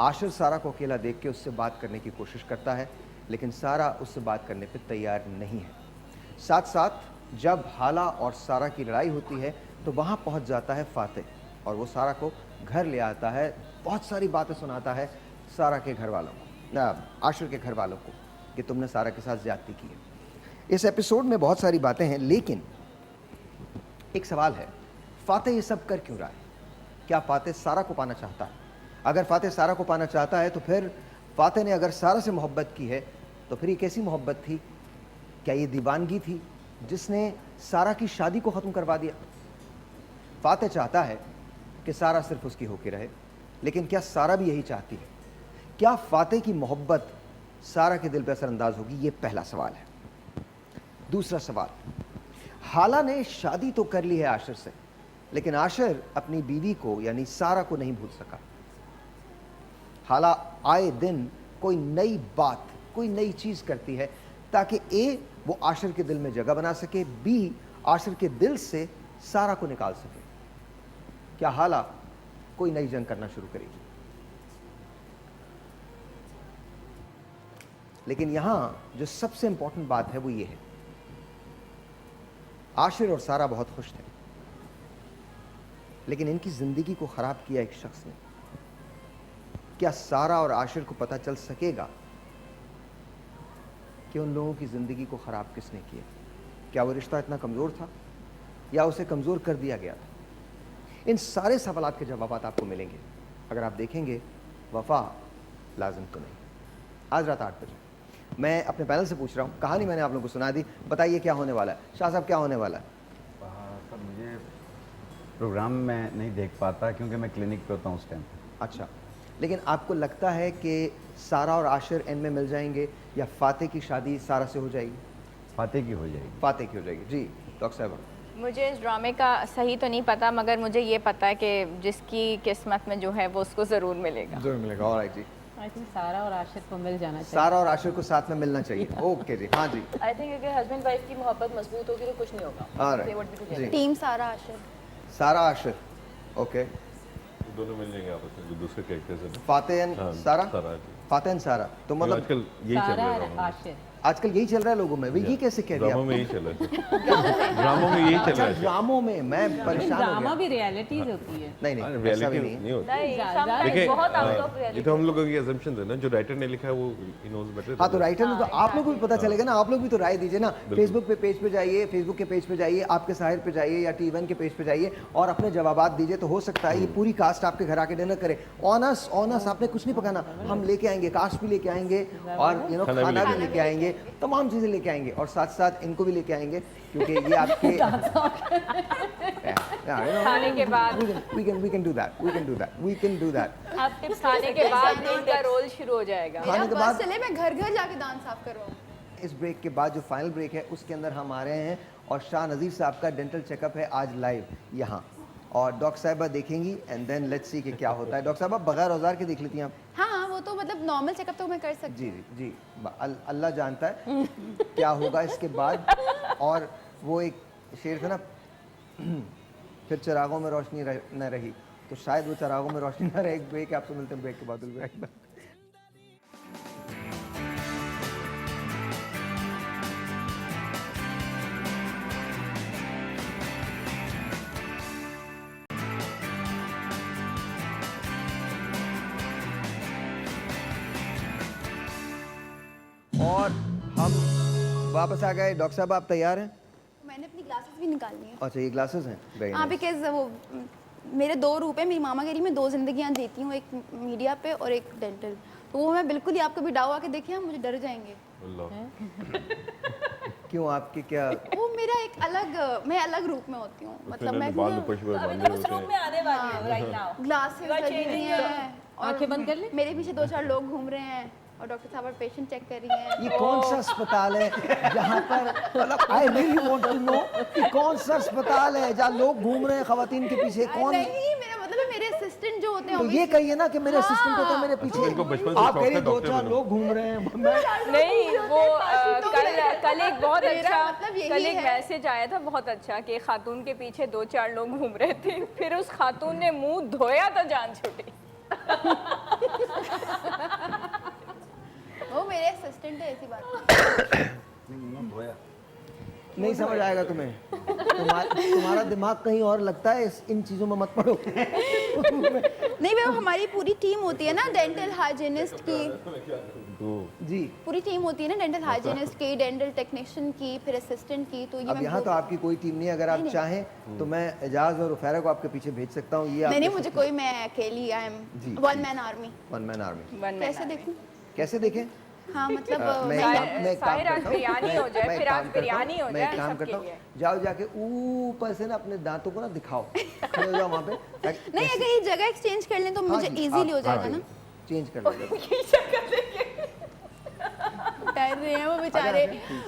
आशिर सारा को अकेला देख के उससे बात करने की कोशिश करता है, लेकिन सारा उससे बात करने पर तैयार नहीं है। साथ साथ जब हाला और सारा की लड़ाई होती है तो वहाँ पहुँच जाता है फातेह, और वो सारा को घर ले आता है, बहुत सारी बातें सुनाता है सारा के घर वालों को, आशिर के घर वालों को, कि तुमने सारा के साथ ज्यादती की है। इस एपिसोड में बहुत सारी बातें हैं, लेकिन एक सवाल है, फातेह ये सब कर क्यों रहा है? क्या फातेह सारा को पाना चाहता है? अगर फातेह सारा को पाना चाहता है तो फिर फातेह ने अगर सारा से मोहब्बत की है तो फिर ये कैसी मोहब्बत थी? क्या ये दीवानगी थी जिसने सारा की शादी को ख़त्म करवा दिया? फातेह चाहता है कि सारा सिर्फ उसकी होके रहे, लेकिन क्या सारा भी यही चाहती है? क्या फातेह की मोहब्बत सारा के दिल पर असरअंदाज होगी? ये पहला सवाल है। दूसरा सवाल, हाला ने शादी तो कर ली है आशिर से, लेकिन आशिर अपनी बीवी को यानी सारा को नहीं भूल सका। हाला आए दिन कोई नई बात, कोई नई चीज़ करती है ताकि ए वो आशिर के दिल में जगह बना सके, बी आशिर के दिल से सारा को निकाल सके। क्या हाला कोई नई जंग करना शुरू करेगी? लेकिन यहां जो सबसे इंपॉर्टेंट बात है वो ये है, आशिर और सारा बहुत खुश थे, लेकिन इनकी जिंदगी को खराब किया एक शख्स ने। क्या सारा और आशिर को पता चल सकेगा कि उन लोगों की जिंदगी को खराब किसने किया? क्या वो रिश्ता इतना कमजोर था? या उसे कमज़ोर कर दिया गया था? इन सारे सवालात के जवाब आपको मिलेंगे अगर आप देखेंगे वफा लाजिम तो नहीं। आज रात 8 बजे मैं अपने पैनल से पूछ रहा हूँ, कहानी मैंने आप लोगों को सुना दी, बताइए क्या होने वाला है? शाह साहब क्या होने वाला है? सर मुझे प्रोग्राम में नहीं देख पाता क्योंकि मैं क्लिनिक पे होता हूँ उस टाइम। अच्छा, लेकिन आपको लगता है कि सारा और आशिर एंड में मिल जाएंगे या फातेह की शादी सारा से हो जाएगी? फातेह की हो जाएगी। फातेह की हो जाएगी। जी डॉक्टर साहब। मुझे इस ड्रामे का सही तो नहीं पता, मगर मुझे ये पता है कि जिसकी किस्मत में जो है वो उसको ज़रूर मिलेगा। ज़रूर मिलेगा। Alright ji. आई थिंक सारा और आशिर को मिल जाना चाहिए। सारा और आशिर को साथ में मिलना चाहिए। ओके जी। हाँ जी। आई थिंक अगर हस्बैंड वाइफ की मोहब्बत मजबूत होगी तो कुछ नहीं होगा। ऑलराइट जी। टीम सारा आशिर। सारा आशिर। ओके। दोनों मिल जाएंगे आपस में जो दूसरे कैरेक्टर्स हैं। फातेह एंड सारा। फातेह एंड सारा। तो मतलब आजकल यही चल रहा है। आशिर आजकल यही चल रहा है लोगों में। ये कैसे कह दिया? ड्रामों में यही चल रहा है। ड्रामों में यही चल रहा है। ड्रामों में मैं परेशान हो ड्रामा गया। भी रियलिटीज होती है। नहीं नहीं ऐसा भी नहीं होता। देखिए ये तो हम लोगों की assumptions है ना, जो राइटर ने लिखा है वो he knows better। हाँ तो राइटर ने तो आप लोगों को भी पता चलेगा ना, आप लोग भी तो राय दीजिए ना। फेसबुक पे पेज पे जाइए, फेसबुक के पेज पे जाइए, आपके साहिर पे जाइए या टी1 के पेज पे जाइए और अपने जवाबात दीजिए। तो हो सकता है ये पूरी कास्ट आपके घर आके डिनर करे। ऑनस आपने कुछ नहीं पकाना, हम लेके आएंगे, कास्ट भी लेके आएंगे और खाना भी लेके आएंगे, तमाम चीजें लेके आएंगे और साथ साथ इनको भी लेके आएंगे क्योंकि ये आपके खाने के बाद we can do that। आप टिप्स खाने के बाद इनका रोल शुरू हो जाएगा। खाने के बाद चले मैं घर घर जाके दांत साफ करवाऊं। इस ब्रेक के बाद जो फाइनल ब्रेक है उसके अंदर हम आ रहे हैं और शाह नज़ीर साहब का डेंटल चेकअप है आज लाइव यहाँ और डॉक्टर साहिबा देखेंगी एंड देन लेट्स सी कि क्या होता है। डॉक्टर साहबा बगैर औजार के देख लेती हैं आप? हाँ वो तो मतलब नॉर्मल चेकअप तो मैं कर सकती हूँ। जी अल्लाह जानता है क्या होगा इसके बाद। और वो एक शेर था ना, फिर चिरागों में रोशनी न रही, तो शायद वो चिरागों में रोशनी न रहे। एक ब्रेक आपसे मिलते हैं, ब्रेक के बाद और हम वापस आ गए। डॉक्टर साहब आप तैयार हैं? मैंने अपनी ग्लासेस भी निकालनी है। अच्छा ये ग्लासेस हैं। हाँ बिकॉज वो मेरे 2 रूप है। मेरी मामा कह रही मैं 2 जिंदगियाँ जीती हूँ, एक मीडिया पे और एक डेंटल। तो वो मैं बिल्कुल ही आपको भी डाव आके देखे मुझे डर जाएंगे। क्यों आपके क्या? वो मेरा एक अलग, मैं अलग रूप में होती हूँ। मतलब मैं उस रूम में आने वाली हूँ राइट नाउ। ग्लासेस लगी हुई हैं और आंखें बंद कर ले। मेरे पीछे 2-4 लोग घूम रहे हैं और डॉक्टर साहब पेशेंट चेक कर रही हैं। ये कौन सा अस्पताल है जहाँ पर मतलब I really want to know कि कौन सा अस्पताल है जहाँ लोग घूम रहे हैं खवातीन के पीछे? कौन? नहीं मेरा मतलब है मेरे असिस्टेंट जो होते हैं। तो ये कहिए ना कि मेरे असिस्टेंट होते हैं मेरे पीछे। आप कह रही 2-4 लोग घूम रहे हैं। नहीं वो कल एक बहुत अच्छा कल एक मैसेज आया था बहुत अच्छा कि खातून के पीछे 2-4 लोग घूम रहे थे, फिर उस खातून ने मुंह धोया तो जान छूटी। वो मेरे असिस्टेंट है, ऐसी बात नहीं समझ आएगा तुम्हें। तुम्हारा दिमाग कहीं और लगता है, इन चीजों में मत पड़ो। नहीं वो हमारी पूरी टीम होती है ना डेंटल हाइजीनिस्ट की। जी पूरी टीम होती है ना डेंटल हाइजीनिस्ट की, डेंटल टेक्नीशियन की, फिर असिस्टेंट की। तो ये अब यहाँ तो आपकी कोई टीम नहीं है। अगर आप चाहें तो मैं एजाज और उफैरा को आपके पीछे भेज सकता हूँ। ये नहीं मुझे कोई, मैं अकेली, I am one man army. कैसे देखूं? कैसे देखें? हाँ मतलब मैं साहिर आज बिरयानी हो जाए, फिर आज बिरयानी हो जाए। मैं काम करता हूँ, जाओ जाके ऊपर से ना अपने दांतों को ना दिखाओो, खड़े हो जाओ वहाँ पे। नहीं अगर ये जगह एक्सचेंज कर लें तो मुझे इजीली हो जाएगा ना। चेंज कर लो। डर रहे हैं वो बेचारे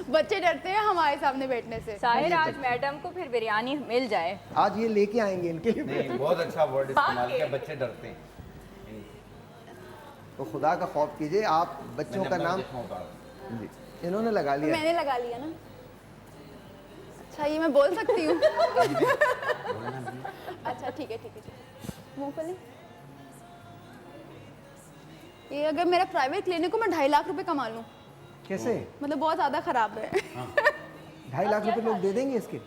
बच्चे, डरते हैं हमारे सामने बैठने से। साहिर आज मैडम को फिर बिरयानी मिल जाए। आज ये लेके आएंगे इनके लिए। बहुत अच्छा वर्ड इस्तेमाल किया, बच्चे डरते हैं। तो खुदा का खौफ कीजिए। आप बच्चों का नाम जी इन्होंने लगा लिया। मैंने लगा लिया ना। अच्छा ये मैं बोल सकती हूँ? अच्छा ठीक है मूंगफली। ये अगर मेरा प्राइवेट क्लिनिक को मैं 2.5 लाख रुपए कमा लूँ। कैसे? मतलब बहुत ज्यादा खराब है। 2.5 लाख रुपए लोग दे देंगे इसके?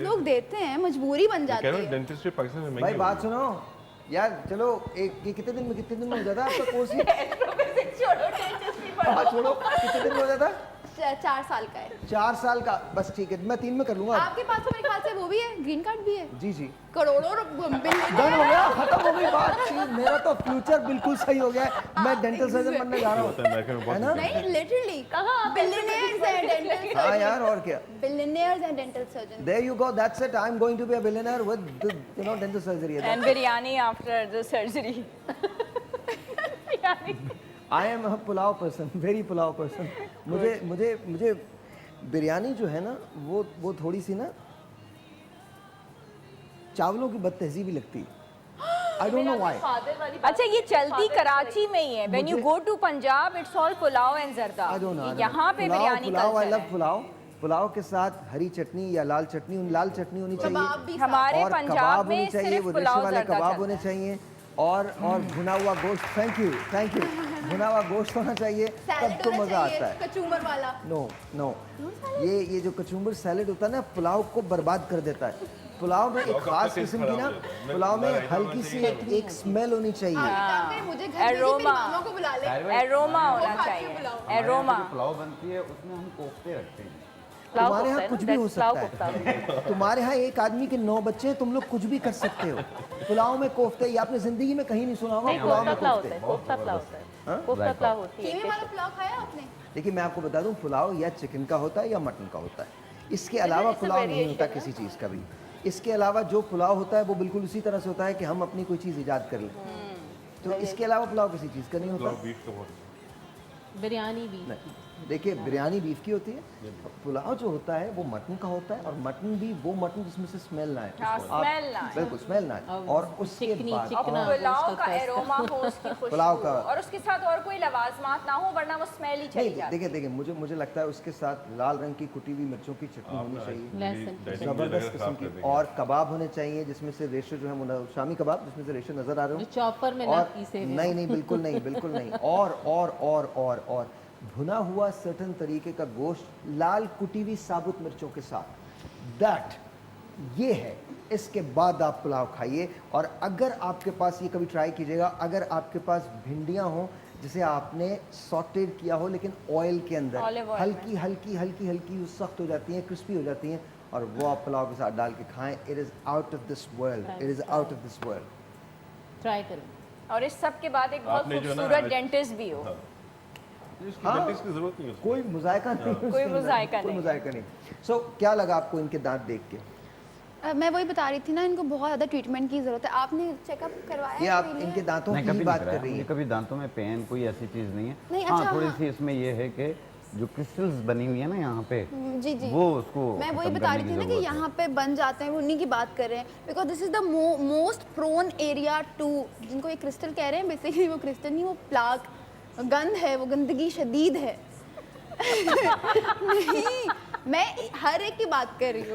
लोग देते हैं, मजबूरी बन जाती है। डेंटिस्ट्री पाकिस्तान में भाई बात सुनो यार, चलो ये कितने दिन में हो जाता है आपका कोर्स? छोड़ो कितने दिन में हो जाता? 4 साल का है। 4 साल का, बस ठीक है, मैं 3 में कर लूंगा। आपके पास तो मेरे ख्याल से वो भी है, ग्रीन कार्ड भी है। जी जी, करोड़ों डन हो गया, खत्म हो गई बात। मेरा तो फ्यूचर बिल्कुल सही हो गया है, मैं डेंटल सर्जन बनने जा रहा हूँ, है ना? नहीं, लिटरली बिलियनियर्स एंड डेंटल हाँ यार, और क्या, billionaires and dental surgeon. There you go, that's it. I'm going to be a billionaire with the, dental surgery. And biryani after the surgery. I am a pulao person, very pulao person. मुझे बिरयानी जो है ना, वो थोड़ी सी ना चावलों की बदतहजीबी लगती है। I don't know why. अच्छा, ये चलती कराची में ही है। When you go to Punjab, it's all pulao and जर्दा। I don't know. यहाँ पे बिरयानी पुलाव, I love पुलाव। पुलाव के साथ हरी चटनी या लाल चटनी, लाल चटनी होनी चाहिए। हमारे और पंजाब कबाब में होने चाहिए, वो रेशे वाले कबाब होने चाहिए, और भुना हुआ गोश्त। थैंक यू, भुना हुआ गोश्त होना चाहिए, तब तो मजा आता है। कचूमर वाला। नो, ये जो कचूमर सैलेड होता है ना, पुलाव को बर्बाद कर देता है। पुलाव में एक खास किस्म की ना, पुलाव में हल्की सी एक स्मेल होनी चाहिए। मुझे घर मामा को बुला ले। एरोमा होना चाहिए, एरोमा। पुलाव बनती है उसमें हम कोफ्ते रखते हैं। तुम्हारे यहाँ कुछ भी हो सकता है। तुम्हारे यहाँ एक आदमी के 9 बच्चे हैं, तुम लोग कुछ भी कर सकते हो। पुलाव में कोफ्ते, ये आपने जिंदगी में कहीं नहीं सुना होगा। पुलाव में कोफ्ते, कोफ्ता पुलाव होती है। कीमे वाला पुलाव खाया आपने? देखिए मैं आपको बता दूं, पुलाव या चिकन का होता है या मटन का होता है। इसके अलावा पुलाव नहीं होता किसी चीज़ का भी। इसके अलावा जो पुलाव होता है वो बिल्कुल उसी तरह से होता है कि हम अपनी कोई चीज़ ईजाद कर लें। तो इसके अलावा पुलाव किसी चीज़ का नहीं होता। बिरयानी भी देखिए, बिरयानी बीफ की होती है, पुलाव जो होता है वो मटन का होता है, और मटन भी वो मटन जिसमें से स्मेल ना आए। बिल्कुल स्मेल ना आए। और उसके बाद पुलाव का एरोमा हो, उसकी खुशबू, पुलाव का, और उसके साथ और कोई लवाजमात ना हो, वरना वो स्मेल ही चली जाती है। देखिए मुझे लगता है उसके साथ लाल रंग की कुटी हुई मिर्चों की चटनी होनी चाहिए, जबरदस्त किस्म की, और कबाब होने चाहिए जिसमें से रेशे जो है, शामी कबाब जिसमें से रेशे नजर आ रहे हो, चॉपर में ना पीसे हुए। नहीं, बिल्कुल नहीं। और भुना हुआ सर्टन तरीके का गोश्त लाल कुटी हुई साबुत मिर्चों के साथ, ये है। इसके बाद आप पुलाव खाइए। और अगर आपके पास, ये कभी ट्राई कीजिएगा, अगर आपके पास भिंडियां हो जिसे आपने सॉटेड किया हो लेकिन ऑयल के अंदर, हल्की सख्त हो जाती हैं, क्रिस्पी हो जाती हैं, और वो आप पुलाव के साथ डाल के खाएं, it is out of this world. Try करें। और इस सब के बाद एक बहुत खूबसूरत डेंटिस्ट भी हो। डेंटिस्ट की जरूरत नहीं है, कोई मुजायका नहीं, कोई मुजायका नहीं। सो क्या लगा आपको इनके दांत देख के? मैं वही बता रही थी ना, इनको बहुत ज़्यादा ट्रीटमेंट की ज़रूरत है। आपने चेकअप करवाया? ये आप इनके दांतों की बात कर रही हैं? कभी दांतों में पेन कोई ऐसी चीज़ नहीं है। हाँ, थोड़ी सी इसमें ये है कि जो क्रिस्टल्स बनी हुई है ना यहाँ पे, जी वो उसको मैं वही बता रही थी ना कि यहाँ पे बन जाते हैं, वो उन्हीं की बात कर रहे हैं, because this is the most prone area to, जिनको ये क्रिस्टल कह रहे हैं, बेसिकली वो क्रिस्टल नहीं, वो प्लाक, गंद है, वो गंदगी शदीद है। नहीं, मैं हर एक की बात कर रही हूँ।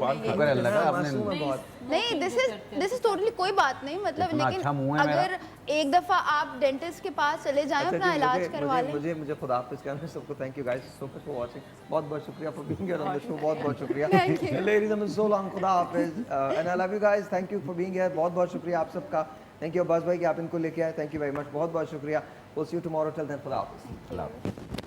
नहीं, दिस इज टोटली कोई बात नहीं, मतलब लेकिन अगर एक दफा आप डेंटिस्ट के पास चले जाएं, अपना इलाज करवा लें। मुझे खुदा हाफिज़ कहना है सबको। Thank you guys so much for watching. बहुत शुक्रिया for being here on the show. बहुत शुक्रिया लेडीज एंड सो लॉन्ग। खुदा हाफिज़ and I love you guys. Thank you for being here. बहुत शुक्रिया आप सबका। थैंक यू अब्बास भाई कि आप इनको लेके आए। Thank you very much. बहुत शुक्रिया। We'll see you tomorrow. Till then, खुदा हाफिज़।